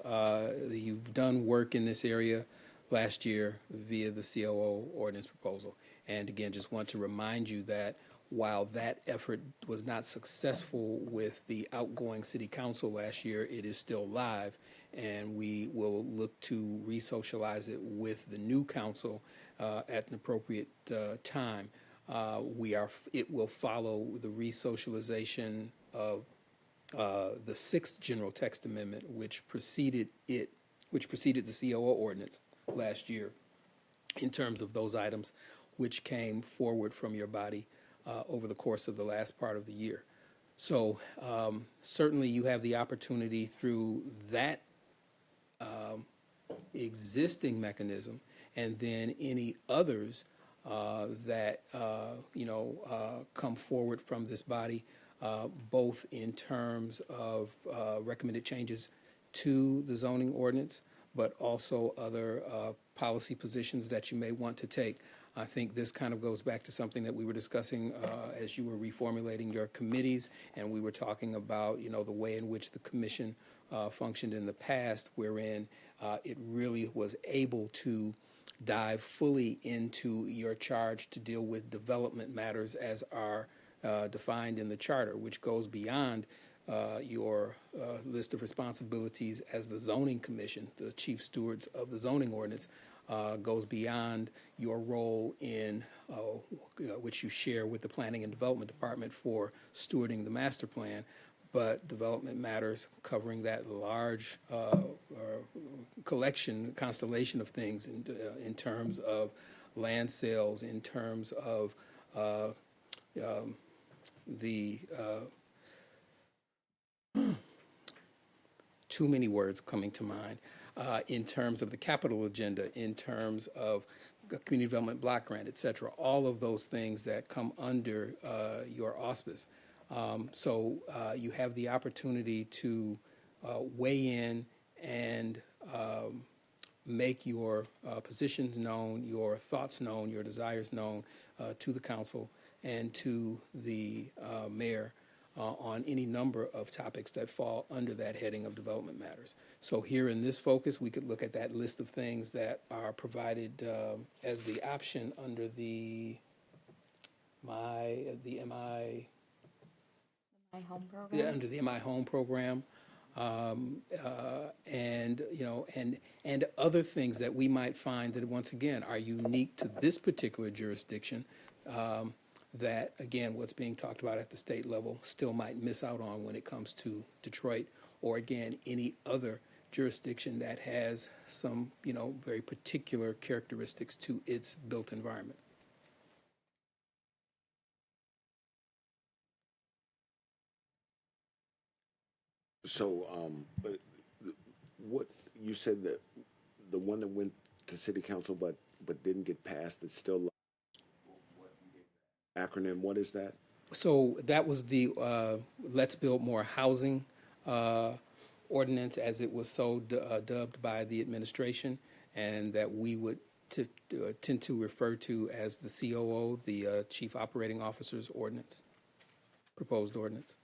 you've done work in this area last year via the COO ordinance proposal. And again, just want to remind you that while that effort was not successful with the outgoing city council last year, it is still live, and we will look to re-socialize it with the new council at an appropriate time. It will follow the re-socialization of the 6th General Text Amendment, which preceded the COO ordinance last year in terms of those items which came forward from your body over the course of the last part of the year. So certainly you have the opportunity through that existing mechanism and then any others that come forward from this body, both in terms of recommended changes to the zoning ordinance, but also other policy positions that you may want to take. I think this kind of goes back to something that we were discussing as you were reformulating your committees, and we were talking about, the way in which the commission functioned in the past, wherein it really was able to dive fully into your charge to deal with development matters as are defined in the charter, which goes beyond your list of responsibilities as the zoning commission, the chief stewards of the zoning ordinance, goes beyond your role in which you share with the planning and development department for stewarding the master plan, but development matters covering that large constellation of things in terms of land sales, in terms of the too many words coming to mind, in terms of the capital agenda, in terms of community development block grant, et cetera, all of those things that come under your auspice. So you have the opportunity to weigh in and make your positions known, your thoughts known, your desires known to the council and to the mayor on any number of topics that fall under that heading of development matters. So here in this focus, we could look at that list of things that are provided as the option under the MI Home program. Yeah, under the MI Home program, and other things that we might find that once again are unique to this particular jurisdiction. That again, what's being talked about at the state level still might miss out on when it comes to Detroit, or again any other jurisdiction that has some very particular characteristics to its built environment. So, what you said that the one that went to city council but didn't get passed, it's still acronym. What is that? So that was the Let's Build More Housing ordinance, as it was so dubbed by the administration, and that we would tend to refer to as the COO, the Chief Operating Officer's ordinance, proposed ordinance.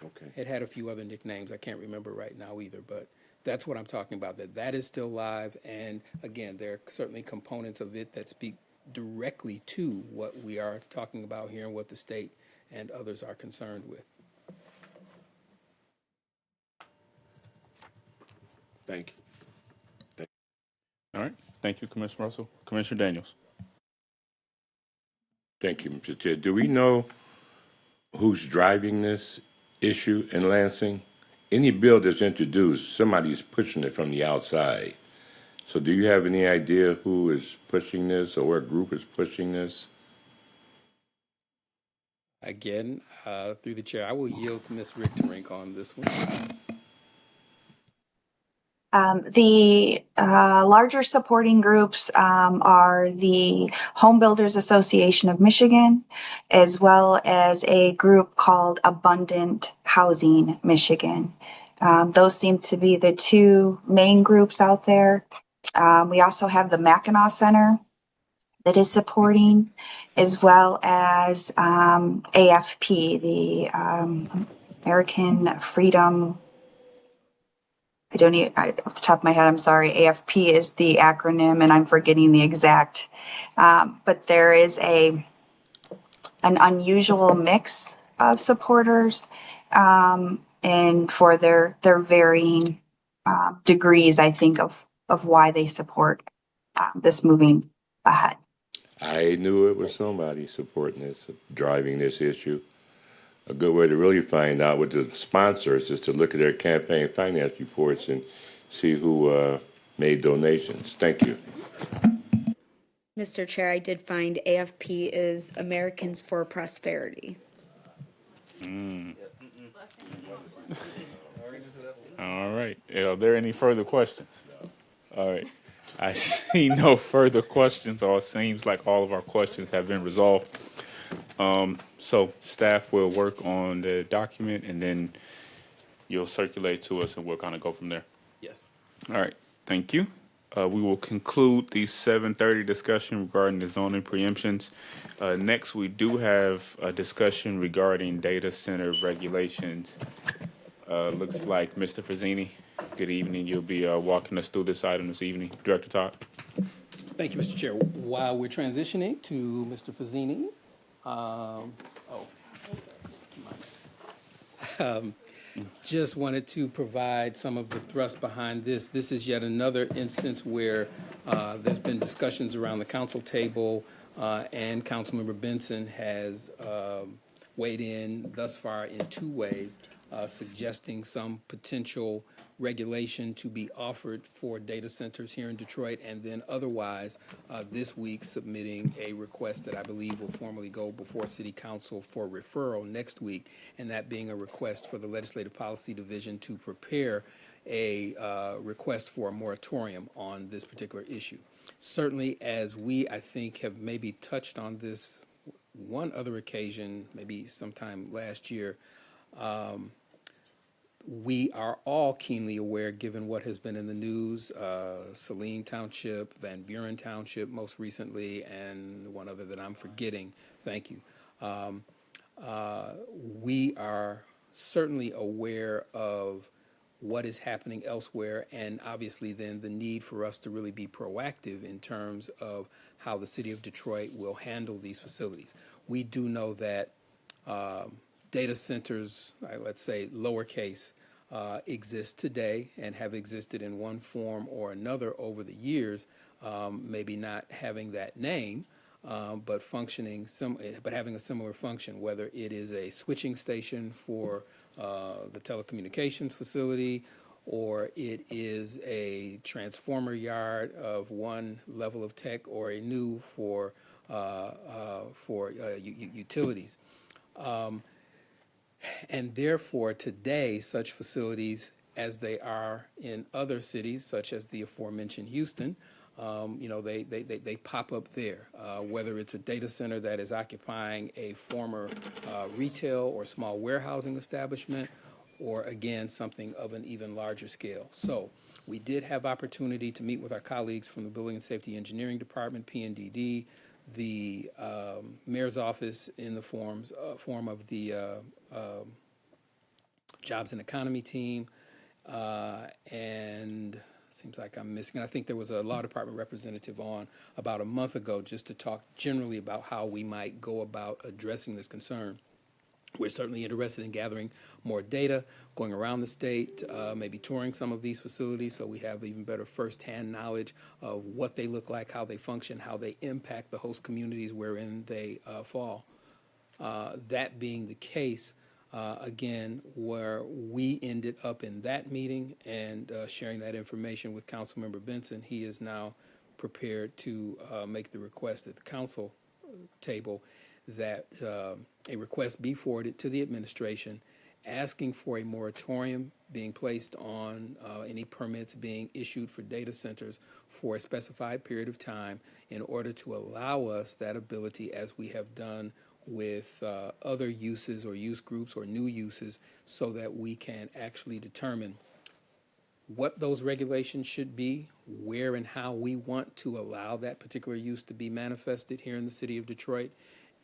Okay. It had a few other nicknames I can't remember right now either, but that's what I'm talking about, that is still live, and again, there are certainly components of it that speak directly to what we are talking about here and what the state and others are concerned with. Thank you. All right. Thank you, Commissioner Russell. Commissioner Daniels. Thank you, Mr. Chair. Do we know who's driving this issue in Lansing? Any bill that's introduced, somebody's pushing it from the outside. So do you have any idea who is pushing this or what group is pushing this? Again, through the chair, I will yield to Ms. Richterink on this one. The larger supporting groups are the Home Builders Association of Michigan, as well as a group called Abundant Housing Michigan. Those seem to be the two main groups out there. We also have the Mackinac Center that is supporting, as well as AFP, the American Freedom. Off the top of my head, I'm sorry, AFP is the acronym and I'm forgetting the exact. But there is an unusual mix of supporters and for their varying degrees, I think, of why they support this moving ahead. I knew it was somebody supporting this, driving this issue. A good way to really find out with the sponsors is to look at their campaign finance reports and see who made donations. Thank you. Mr. Chair, I did find AFP is Americans for Prosperity. All right. Are there any further questions? All right. I see no further questions, or it seems like all of our questions have been resolved. So staff will work on the document, and then you'll circulate to us, and we'll kind of go from there. Yes. All right. Thank you. We will conclude the 7:30 discussion regarding the zoning preemptions. Next, we do have a discussion regarding data center regulations. Looks like Mr. Fazzini, good evening. You'll be walking us through this item this evening. Director Todd. Thank you, Mr. Chair. While we're transitioning to Mr. Fazzini, just wanted to provide some of the thrust behind this. This is yet another instance where there's been discussions around the council table, and Councilmember Benson has weighed in thus far in two ways, suggesting some potential regulation to be offered for data centers here in Detroit, and then otherwise this week submitting a request that I believe will formally go before City Council for referral next week, and that being a request for the Legislative Policy Division to prepare a request for a moratorium on this particular issue. Certainly, as we, I think, have maybe touched on this one other occasion, maybe sometime last year, we are all keenly aware, given what has been in the news, Saline Township, Van Buren Township most recently, and one other that I'm forgetting. Thank you. We are certainly aware of what is happening elsewhere, and obviously then the need for us to really be proactive in terms of how the city of Detroit will handle these facilities. We do know that data centers, let's say lowercase, exist today and have existed in one form or another over the years, maybe not having that name, but but having a similar function, whether it is a switching station for the telecommunications facility, or it is a transformer yard of one level of tech, or a new for utilities. And therefore, today, such facilities, as they are in other cities, such as the aforementioned Houston, they pop up there, whether it's a data center that is occupying a former retail or small warehousing establishment, or again, something of an even larger scale. So we did have opportunity to meet with our colleagues from the Building and Safety Engineering Department, PNDD, the mayor's office in the form of the Jobs and Economy team, and seems like I'm missing. And I think there was a law department representative on about a month ago just to talk generally about how we might go about addressing this concern. We're certainly interested in gathering more data, going around the state, maybe touring some of these facilities so we have even better firsthand knowledge of what they look like, how they function, how they impact the host communities wherein they fall. That being the case, again, where we ended up in that meeting and sharing that information with Councilmember Benson, he is now prepared to make the request at the council table that a request be forwarded to the administration asking for a moratorium being placed on any permits being issued for data centers for a specified period of time in order to allow us that ability, as we have done with other uses or use groups or new uses, so that we can actually determine what those regulations should be, where and how we want to allow that particular use to be manifested here in the city of Detroit,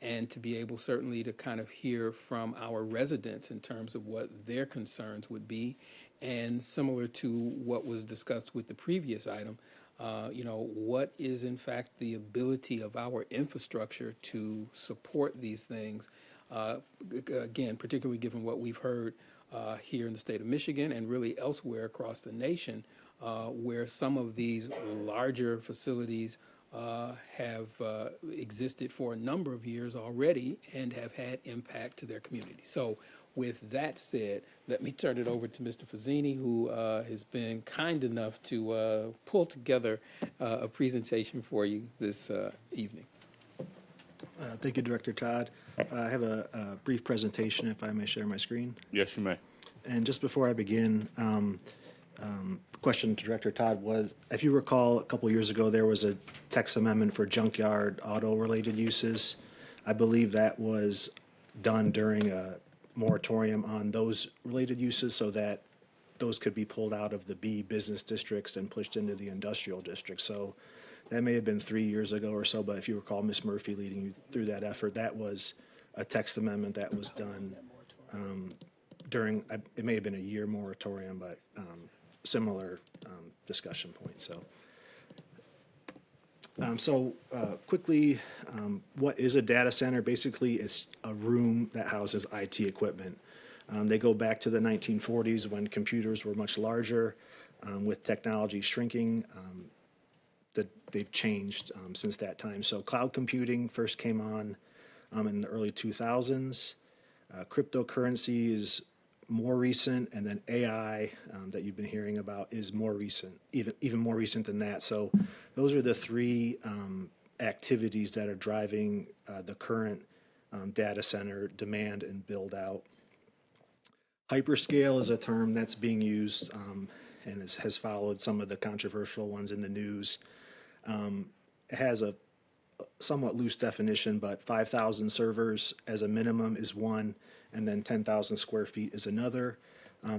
and to be able certainly to kind of hear from our residents in terms of what their concerns would be. And similar to what was discussed with the previous item, what is in fact the ability of our infrastructure to support these things, again, particularly given what we've heard here in the state of Michigan and really elsewhere across the nation, where some of these larger facilities have existed for a number of years already and have had impact to their community. So with that said, let me turn it over to Mr. Fazzini, who has been kind enough to pull together a presentation for you this evening. Thank you, Director Todd. I have a brief presentation, if I may share my screen. Yes, you may. And just before I begin, question to Director Todd was, if you recall, a couple years ago, there was a text amendment for junkyard auto-related uses. I believe that was done during a moratorium on those related uses so that those could be pulled out of the B business districts and pushed into the industrial districts. So that may have been 3 years ago or so, but if you recall Ms. Murphy leading you through that effort, that was a text amendment that was done during, it may have been a year moratorium, but similar discussion point. So quickly, what is a data center? Basically, it's a room that houses IT equipment. They go back to the 1940s when computers were much larger. With technology shrinking, that they've changed since that time. So cloud computing first came on in the early 2000s. Cryptocurrency is more recent, and then AI that you've been hearing about is more recent, even more recent than that. So those are the three activities that are driving the current data center demand and build out. Hyperscale is a term that's being used and has followed some of the controversial ones in the news. It has a somewhat loose definition, but 5,000 servers as a minimum is one, and then 10,000 square feet is another,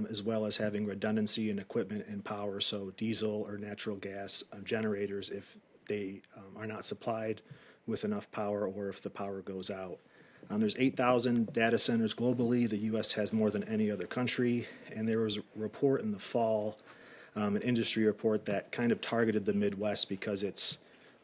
as well as having redundancy in equipment and power, so diesel or natural gas generators if they are not supplied with enough power or if the power goes out. There's 8,000 data centers globally. The U.S. has more than any other country, and there was a report in the fall, an industry report that kind of targeted the Midwest because it's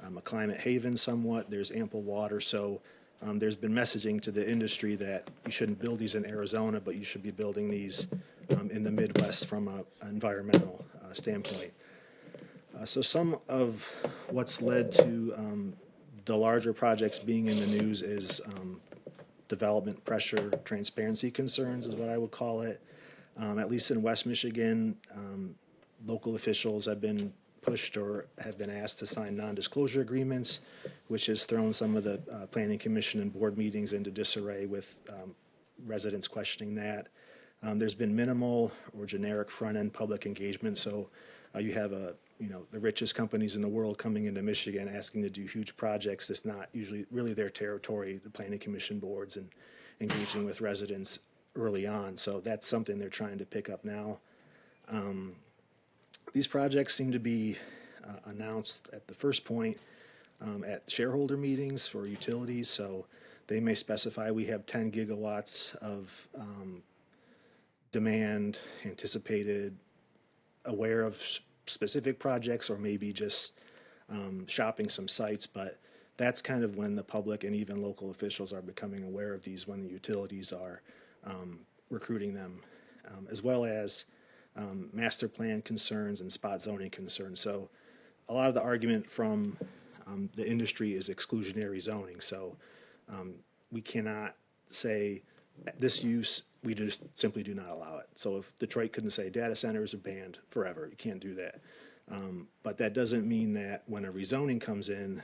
a climate haven somewhat. There's ample water, so there's been messaging to the industry that you shouldn't build these in Arizona, but you should be building these in the Midwest from an environmental standpoint. So some of what's led to the larger projects being in the news is development pressure, transparency concerns is what I would call it. At least in West Michigan, local officials have been pushed or have been asked to sign non-disclosure agreements, which has thrown some of the planning commission and board meetings into disarray with residents questioning that. There's been minimal or generic front-end public engagement. So you have the richest companies in the world coming into Michigan asking to do huge projects. That's not usually really their territory, the planning commission boards, and engaging with residents early on. So that's something they're trying to pick up now. These projects seem to be announced at the first point at shareholder meetings for utilities. So they may specify we have 10 gigawatts of demand anticipated, aware of specific projects, or maybe just shopping some sites. But that's kind of when the public and even local officials are becoming aware of these, when the utilities are recruiting them, as well as master plan concerns and spot zoning concerns. So a lot of the argument from the industry is exclusionary zoning. So we cannot say this use, we just simply do not allow it. So if Detroit couldn't say data centers are banned forever, you can't do that. But that doesn't mean that when a rezoning comes in,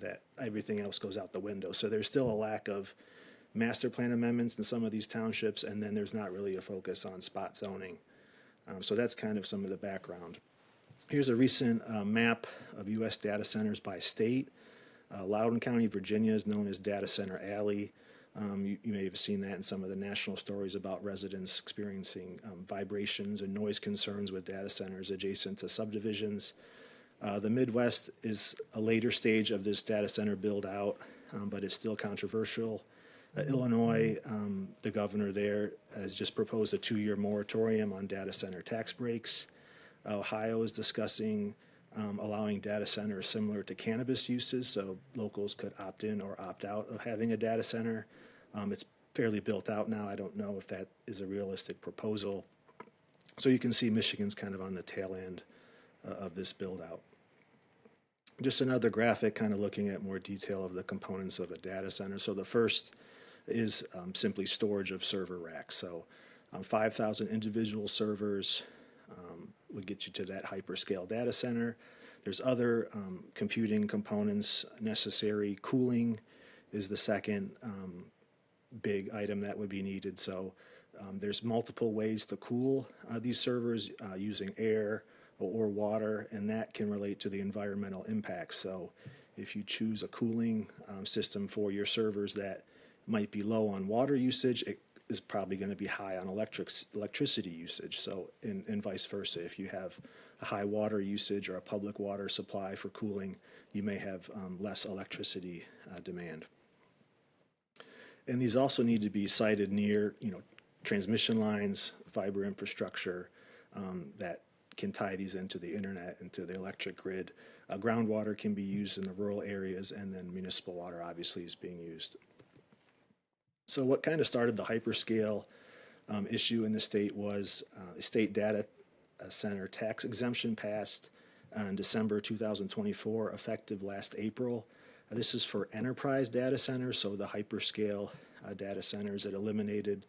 that everything else goes out the window. So there's still a lack of master plan amendments in some of these townships, and then there's not really a focus on spot zoning. So that's kind of some of the background. Here's a recent map of U.S. data centers by state. Loudoun County, Virginia is known as Data Center Alley. You may have seen that in some of the national stories about residents experiencing vibrations and noise concerns with data centers adjacent to subdivisions. The Midwest is a later stage of this data center build out, but it's still controversial. Illinois, the governor there has just proposed a 2-year moratorium on data center tax breaks. Ohio is discussing allowing data centers similar to cannabis uses, so locals could opt in or opt out of having a data center. It's fairly built out now. I don't know if that is a realistic proposal. So you can see Michigan's kind of on the tail end of this build out. Just another graphic kind of looking at more detail of the components of a data center. So the first is simply storage of server racks. So 5,000 individual servers would get you to that hyperscale data center. There's other computing components necessary. Cooling is the second big item that would be needed. So there's multiple ways to cool these servers using air or water, and that can relate to the environmental impacts. So if you choose a cooling system for your servers that might be low on water usage, it is probably going to be high on electricity usage. So and vice versa. If you have a high water usage or a public water supply for cooling, you may have less electricity demand. And these also need to be sited near, transmission lines, fiber infrastructure that can tie these into the internet, into the electric grid. Groundwater can be used in the rural areas, and then municipal water obviously is being used. So what kind of started the hyperscale issue in the state was a state data center tax exemption passed in December 2024, effective last April. This is for enterprise data centers, so the hyperscale data centers that eliminated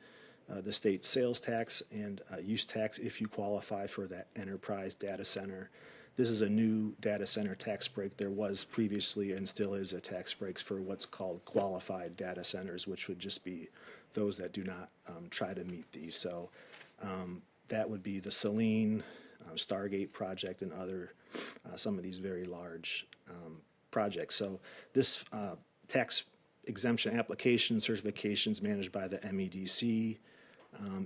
the state sales tax and use tax if you qualify for that enterprise data center. This is a new data center tax break. There was previously and still is a tax break for what's called qualified data centers, which would just be those that do not try to meet these. So that would be the Saline, Stargate project, and other some of these very large projects. So this tax exemption application certifications managed by the MEDC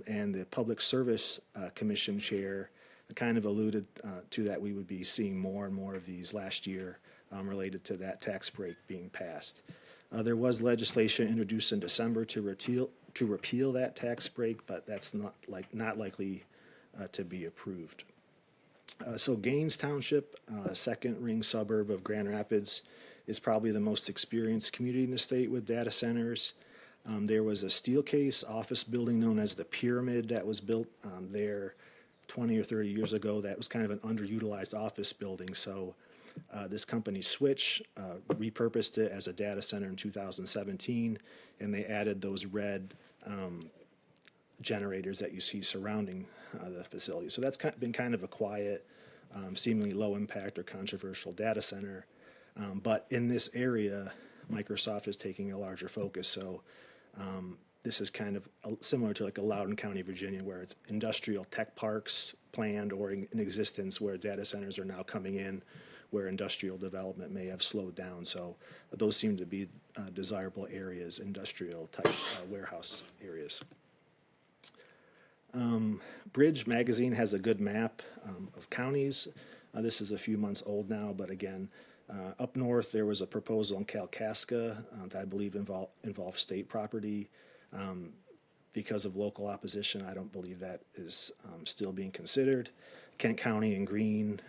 and the Public Service Commission chair kind of alluded to that we would be seeing more and more of these last year related to that tax break being passed. There was legislation introduced in December to repeal that tax break, but that's not likely to be approved. So Gaines Township, a second ring suburb of Grand Rapids, is probably the most experienced community in the state with data centers. There was a Steelcase office building known as the Pyramid that was built there 20 or 30 years ago. That was kind of an underutilized office building. So this company Switch repurposed it as a data center in 2017, and they added those red generators that you see surrounding the facility. So that's been kind of a quiet, seemingly low impact or controversial data center. But in this area, Microsoft is taking a larger focus. So this is kind of similar to like a Loudoun County, Virginia, where it's industrial tech parks planned or in existence where data centers are now coming in, where industrial development may have slowed down. So those seem to be desirable areas, industrial type warehouse areas. Bridge Magazine has a good map of counties. This is a few months old now, but again, up north there was a proposal in Kalkaska that I believe involved state property. Because of local opposition, I don't believe that is still being considered. Kent County and Greene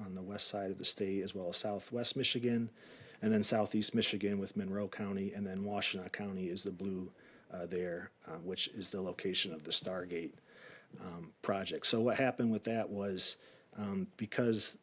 on the west side of the state, as well as southwest Michigan. and then Southeast Michigan with Monroe County, and then Washtenaw County is the blue there, which is the location of the Stargate project. So what happened with that was because,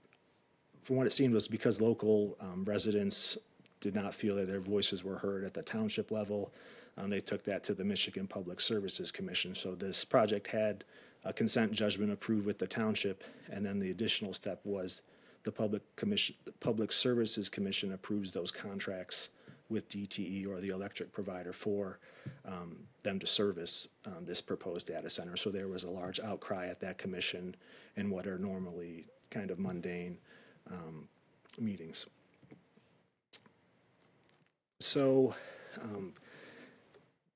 from what it seemed, was because local residents did not feel that their voices were heard at the township level. They took that to the Michigan Public Services Commission. So this project had a consent judgment approved with the township, and then the additional step was the Public Services Commission approves those contracts with DTE or the electric provider for them to service this proposed data center. So there was a large outcry at that commission in what are normally kind of mundane meetings. So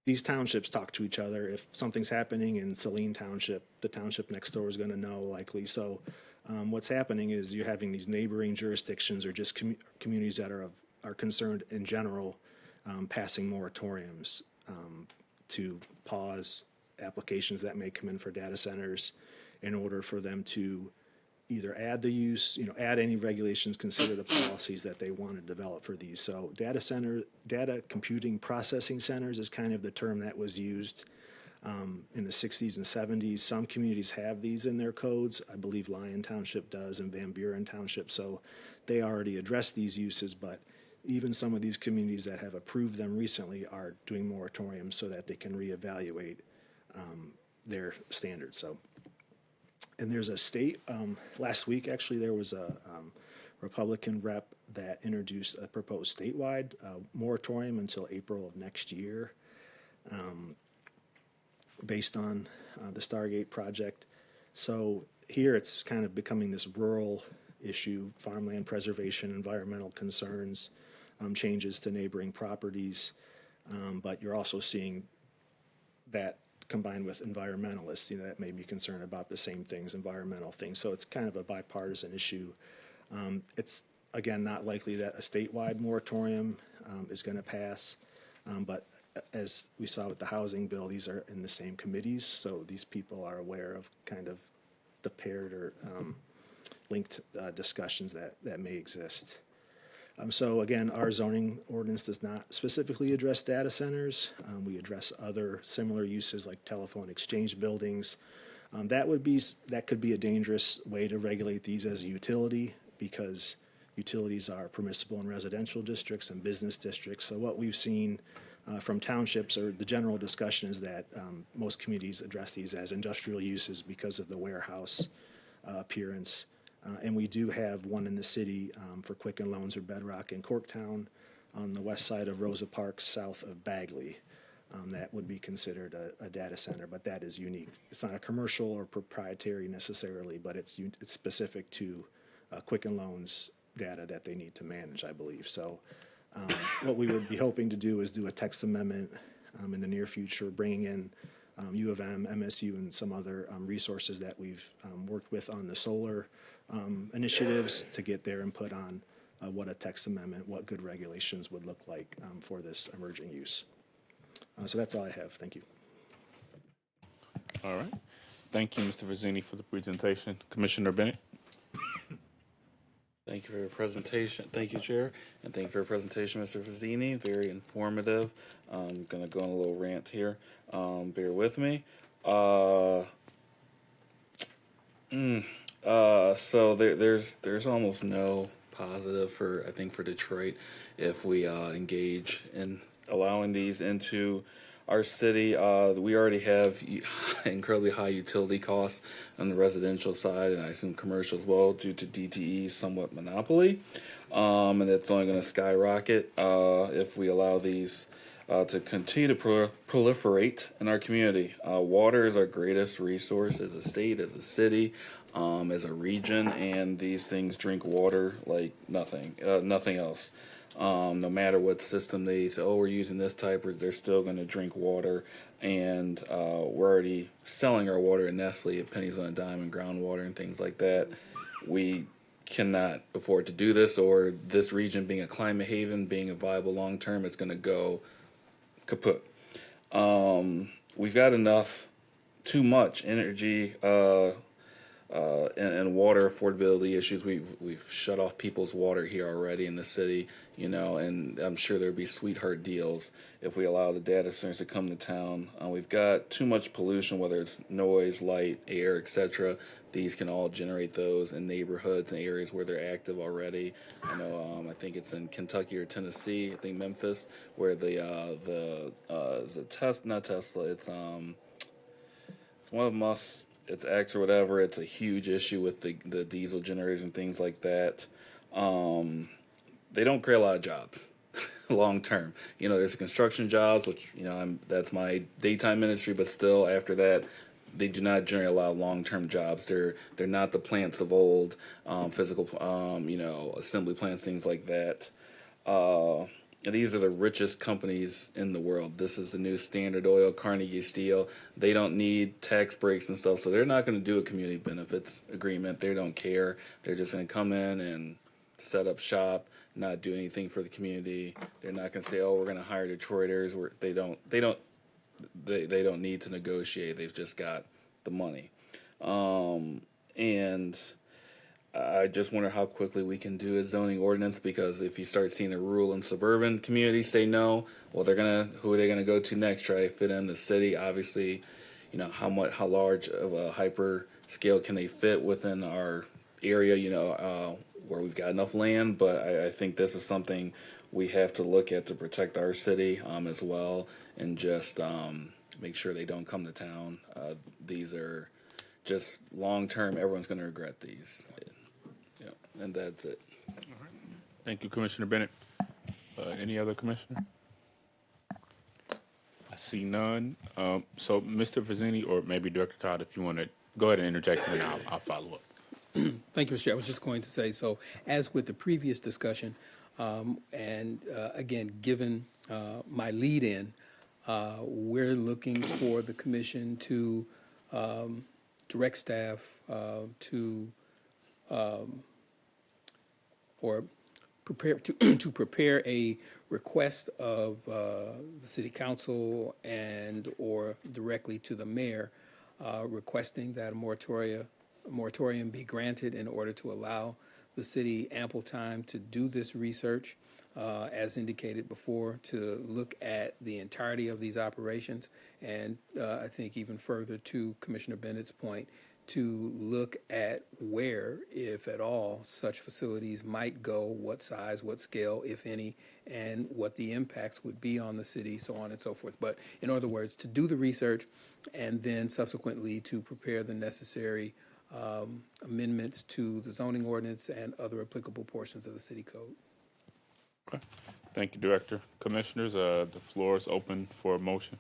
these townships talk to each other. If something's happening in Saline Township, the township next door is going to know likely. So what's happening is you're having these neighboring jurisdictions or just communities that are concerned in general passing moratoriums to pause applications that may come in for data centers in order for them to either add the use, add any regulations, consider the policies that they want to develop for these. So data computing processing centers is kind of the term that was used in the 60s and 70s. Some communities have these in their codes. I believe Lyon Township does and Van Buren Township. So they already address these uses, but even some of these communities that have approved them recently are doing moratoriums so that they can reevaluate their standards. So, and there's a state, last week actually, there was a Republican rep that introduced a proposed statewide moratorium until April of next year based on the Stargate project. So here it's kind of becoming this rural issue, farmland preservation, environmental concerns, changes to neighboring properties, but you're also seeing that combined with environmentalists, that may be concerned about the same things, environmental things. So it's kind of a bipartisan issue. It's, again, not likely that a statewide moratorium is going to pass, but as we saw with the housing bill, these are in the same committees, so these people are aware of kind of the paired or linked discussions that may exist. So again, our zoning ordinance does not specifically address data centers. We address other similar uses like telephone exchange buildings. That could be a dangerous way to regulate these as a utility because utilities are permissible in residential districts and business districts. So what we've seen from townships, or the general discussion, is that most communities address these as industrial uses because of the warehouse appearance. And we do have one in the city for Quicken Loans or Bedrock in Corktown on the west side of Rosa Parks, south of Bagley. That would be considered a data center, but that is unique. It's not a commercial or proprietary necessarily, but it's specific to Quicken Loans data that they need to manage, I believe. So what we would be hoping to do is do a text amendment in the near future, bringing in U of M, MSU, and some other resources that we've worked with on the solar initiatives to get their input on what a text amendment, what good regulations would look like for this emerging use. So that's all I have. Thank you. All right. Thank you, Mr. Vizzini, for the presentation. Commissioner Bennett. Thank you for your presentation. Thank you, Chair. And thank you for your presentation, Mr. Vizzini. Very informative. I'm going to go on a little rant here. Bear with me. So there's almost no positive for Detroit if we engage in allowing these into our city. We already have incredibly high utility costs on the residential side, and I assume commercial as well, due to DTE's somewhat monopoly. And that's only going to skyrocket if we allow these to continue to proliferate in our community. Water is our greatest resource as a state, as a city, as a region, and these things drink water like nothing else. No matter what system they say, we're using this type, or they're still going to drink water. And we're already selling our water at Nestle at pennies on a dime and groundwater and things like that. We cannot afford to do this, or this region being a climate haven, being a viable long term, it's going to go kaput. We've got too much energy and water affordability issues. We've shut off people's water here already in the city, and I'm sure there'd be sweetheart deals if we allow the data centers to come to town. We've got too much pollution, whether it's noise, light, air, etc. These can all generate those in neighborhoods and areas where they're active already. I think it's in Kentucky or Tennessee. I think Memphis, where is it not Tesla. It's one of them. It's X or whatever. It's a huge issue with the diesel generators and things like that. They don't create a lot of jobs long term. There's construction jobs, which that's my daytime ministry, but still after that, they do not generate a lot of long term jobs. They're not the plants of old, physical, assembly plants, things like that. And these are the richest companies in the world. This is the new Standard Oil, Carnegie Steel. They don't need tax breaks and stuff, so they're not going to do a community benefits agreement. They don't care. They're just going to come in and set up shop, not do anything for the community. They're not going to say, "Oh, we're going to hire Detroiters." They don't need to negotiate. They've just got the money, and I just wonder how quickly we can do a zoning ordinance, because if you start seeing the rural and suburban communities say no, well, who are they gonna go to next? Try to fit in the city? Obviously, how large of a hyper scale can they fit within our area? Where we've got enough land. But I think this is something we have to look at to protect our city as well, and just make sure they don't come to town. These are just long term. Everyone's going to regret these. Yeah, and that's it. Thank you, Commissioner Bennett. Any other commissioner? I see none. So, Mr. Vizzini, or maybe Director Todd, if you want to go ahead and interject, and then I'll follow up. Thank you, Mr. Chair. I was just going to say, so as with the previous discussion, again, given my lead in, we're looking for the commission to direct staff or prepare to prepare a request of the city council and or directly to the mayor, requesting that a moratorium be granted in order to allow the city ample time to do this research, as indicated before, to look at the entirety of these operations, and I think even further to Commissioner Bennett's point, to look at where, if at all, such facilities might go, what size, what scale, if any, and what the impacts would be on the city, so on and so forth. But in other words, to do the research and then subsequently to prepare the necessary amendments to the zoning ordinance and other applicable portions of the city code. Okay. Thank you, Director. Commissioners, the floor is open for a motion.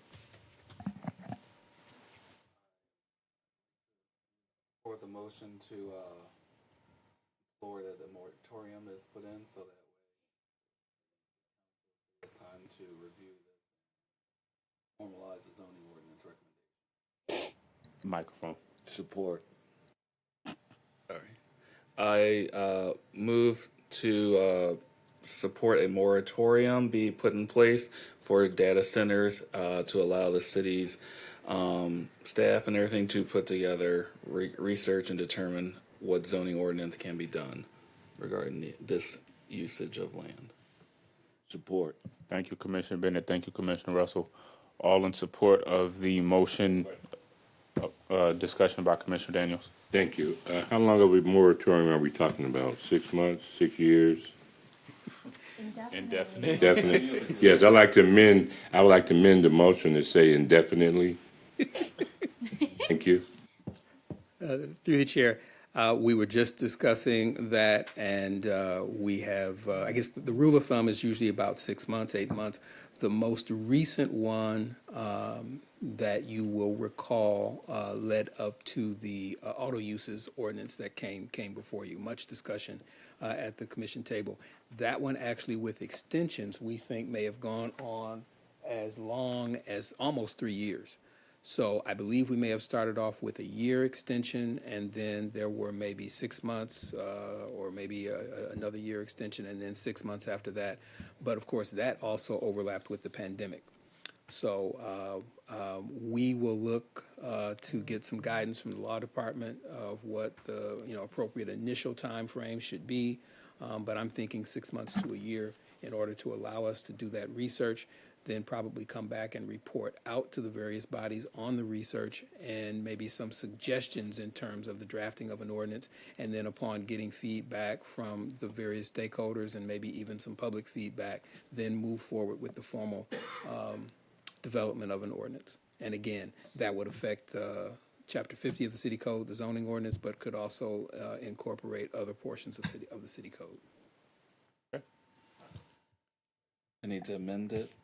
For the motion to floor that the moratorium is put in, so that way it's time to review this, formalize the zoning ordinance recommendation. Microphone. Support. Sorry. I move to support a moratorium be put in place for data centers to allow the city's staff and everything to put together research and determine what zoning ordinance can be done regarding this usage of land. Support. Thank you, Commissioner Bennett. Thank you, Commissioner Russell. All in support of the motion. Discussion by Commissioner Daniels. Thank you. How long of a moratorium are we talking about? 6 months, 6 years? Indefinite. Indefinite. Yes, I would like to amend the motion to say indefinitely. Thank you. Through the chair, we were just discussing that, and we have, I guess the rule of thumb is usually about 6 months, 8 months. The most recent one that you will recall led up to the auto uses ordinance that came before you. Much discussion at the commission table. That one actually with extensions we think may have gone on as long as almost 3 years. So I believe we may have started off with a year extension, and then there were maybe 6 months or maybe another year extension, and then 6 months after that. But of course, that also overlapped with the pandemic. So we will look to get some guidance from the law department of what the appropriate initial time frame should be. But I'm thinking 6 months to a year in order to allow us to do that research, then probably come back and report out to the various bodies on the research and maybe some suggestions in terms of the drafting of an ordinance. And then upon getting feedback from the various stakeholders and maybe even some public feedback, then move forward with the formal development of an ordinance. And again, that would affect Chapter 50 of the City Code, the zoning ordinance, but could also incorporate other portions of the City Code. I need to amend it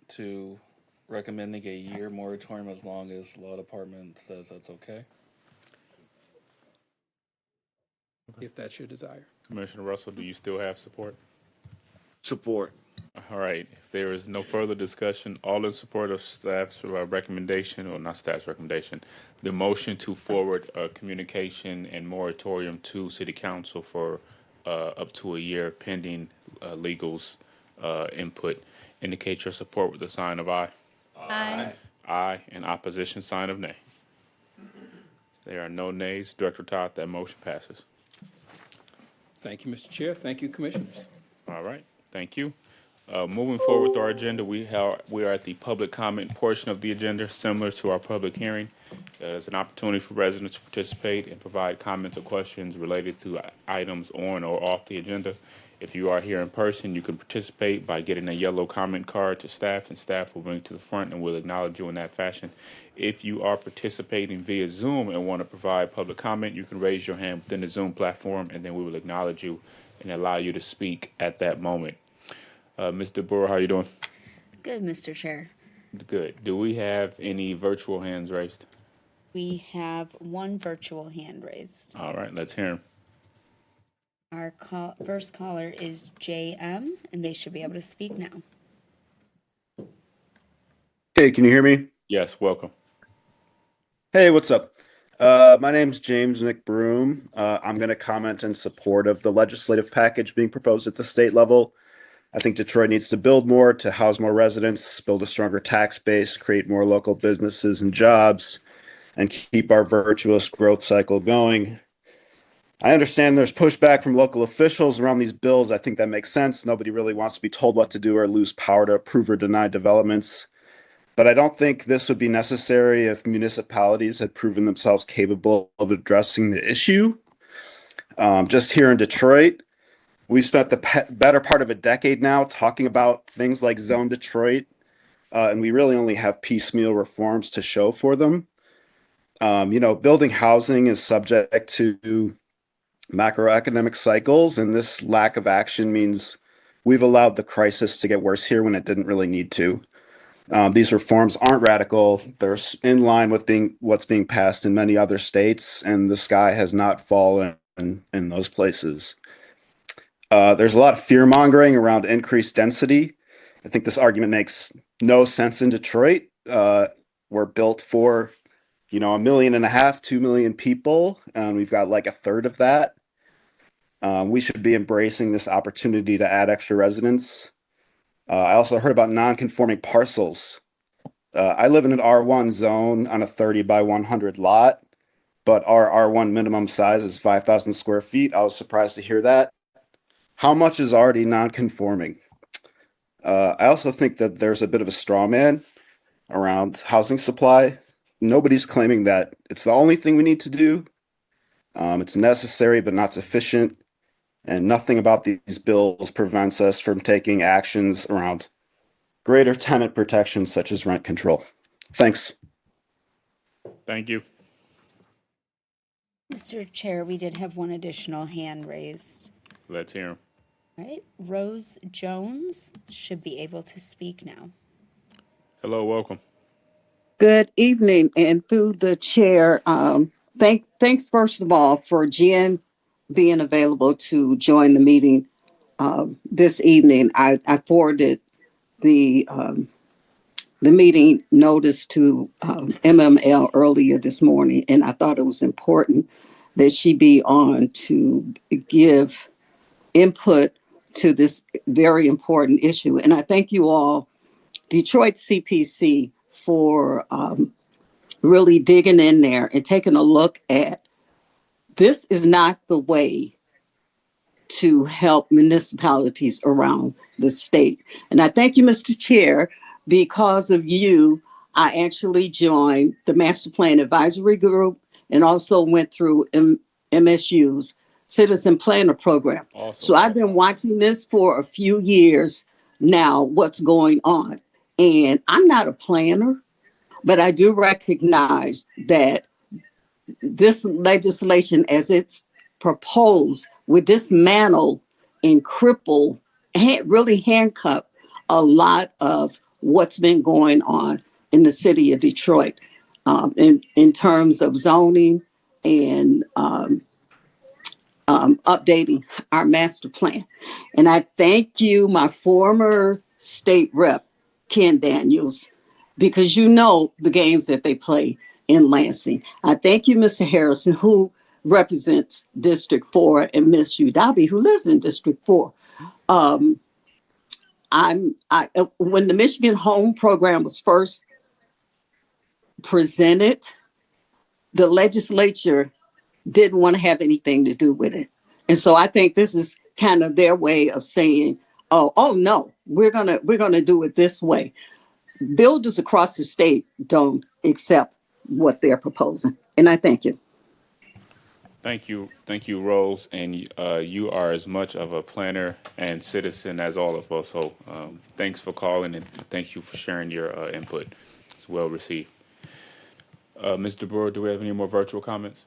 to recommending a year moratorium as long as the law department says that's okay. If that's your desire. Commissioner Russell, do you still have support? Support. All right. If there is no further discussion, all in support of staff's recommendation, or not staff's recommendation, the motion to forward communication and moratorium to City Council for up to a year pending legal's input, indicate your support with the sign of aye. Aye. Aye. And opposition, sign of nay. There are no nays. Director Todd, that motion passes. Thank you, Mr. Chair. Thank you, Commissioners. All right. Thank you. Moving forward with our agenda, we are at the public comment portion of the agenda, similar to our public hearing. It's an opportunity for residents to participate and provide comments or questions related to items on or off the agenda. If you are here in person, you can participate by getting a yellow comment card to staff, and staff will bring it to the front and we'll acknowledge you in that fashion. If you are participating via Zoom and want to provide public comment, you can raise your hand within the Zoom platform, and then we will acknowledge you and allow you to speak at that moment. Ms. DeBoer, how are you doing? Good, Mr. Chair. Good. Do we have any virtual hands raised? We have one virtual hand raised. All right, let's hear them. Our first caller is JM, and they should be able to speak now. Hey, can you hear me? Yes, welcome. Hey, what's up? My name's James McBroom. I'm going to comment in support of the legislative package being proposed at the state level. I think Detroit needs to build more to house more residents, build a stronger tax base, create more local businesses and jobs, and keep our virtuous growth cycle going. I understand there's pushback from local officials around these bills. I think that makes sense. Nobody really wants to be told what to do or lose power to approve or deny developments. But I don't think this would be necessary if municipalities had proven themselves capable of addressing the issue. Just here in Detroit, we've spent the better part of a decade now talking about things like Zone Detroit, and we really only have piecemeal reforms to show for them. Building housing is subject to macroeconomic cycles, and this lack of action means we've allowed the crisis to get worse here when it didn't really need to. These reforms aren't radical. They're in line with what's being passed in many other states, and the sky has not fallen in those places. There's a lot of fear-mongering around increased density. I think this argument makes no sense in Detroit. We're built for 1.5 million, 2 million people, and we've got like a third of that. We should be embracing this opportunity to add extra residents. I also heard about non-conforming parcels. I live in an R1 zone on a 30 by 100 lot, but our R1 minimum size is 5,000 square feet. I was surprised to hear that. How much is already non-conforming? I also think that there's a bit of a straw man around housing supply. Nobody's claiming that it's the only thing we need to do. It's necessary, but not sufficient. And nothing about these bills prevents us from taking actions around greater tenant protections, such as rent control. Thanks. Thank you. Mr. Chair, we did have one additional hand raised. Let's hear him. All right, Rose Jones should be able to speak now. Hello, welcome. Good evening, and through the chair, thanks first of all for Jen being available to join the meeting this evening. I forwarded the meeting notice to MML earlier this morning, and I thought it was important that she be on to give input to this very important issue. And I thank you all Detroit CPC for really digging in there and taking a look at this is not the way to help municipalities around the state. And I thank you, Mr. Chair. Because of you, I actually joined the Master Plan Advisory Group and also went through MSU's Citizen Planner Program. Awesome. So I've been watching this for a few years now, what's going on. And I'm not a planner, but I do recognize that this legislation, as it's proposed, would dismantle and cripple, really handcuff a lot of what's been going on in the city of Detroit in terms of zoning and updating our master plan. And I thank you, my former state rep, Ken Daniels, because you know the games that they play in Lansing. I thank you, Mr. Harrison, who represents District 4, and Ms. Udabi, who lives in District 4. When the Michigan Home Program was first presented, the legislature didn't want to have anything to do with it. And so I think this is kind of their way of saying, oh no, we're gonna do it this way. Builders across the state don't accept what they're proposing. And I thank you. Thank you, Rose. And you are as much of a planner and citizen as all of us. So thanks for calling and thank you for sharing your input. It's well received. Mr. Brewer, do we have any more virtual comments?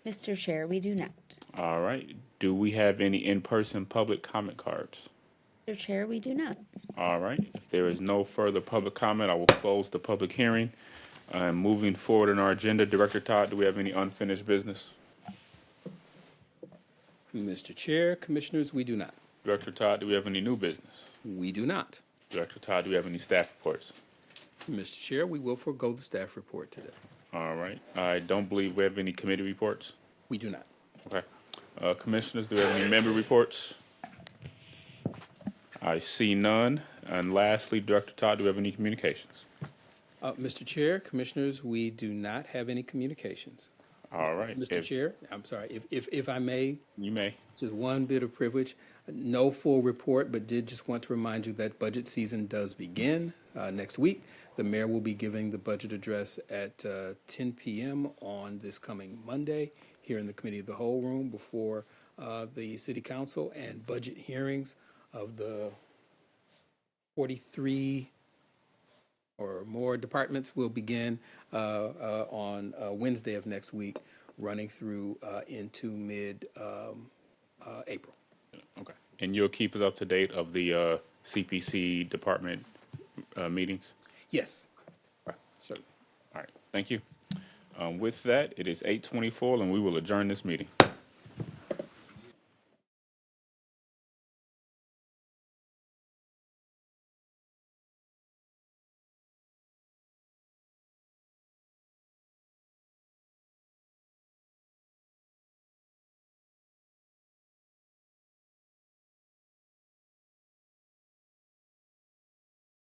Mr. Chair, we do not. All right. Do we have any in-person public comment cards? Mr. Chair, we do not. All right. If there is no further public comment, I will close the public hearing. Moving forward in our agenda, Director Todd, do we have any unfinished business? Mr. Chair, Commissioners, we do not. Director Todd, do we have any new business? We do not. Director Todd, do we have any staff reports? Mr. Chair, we will forego the staff report today. All right. I don't believe we have any committee reports. We do not. Okay. Commissioners, do we have any member reports? I see none. And lastly, Director Todd, do we have any communications? Mr. Chair, Commissioners, we do not have any communications. All right. Mr. Chair, I'm sorry, if I may. You may. Just one bit of privilege. No full report, but did just want to remind you that budget season does begin next week. The mayor will be giving the budget address at 10 p.m. on this coming Monday here in the Committee of the Whole room before the City Council, and budget hearings of the 43 or more departments will begin on Wednesday of next week, running through into mid-April. Okay. And you'll keep us up to date of the CPC department meetings? Yes. Right. So, all right. Thank you. With that, it is 8:24, and we will adjourn this meeting.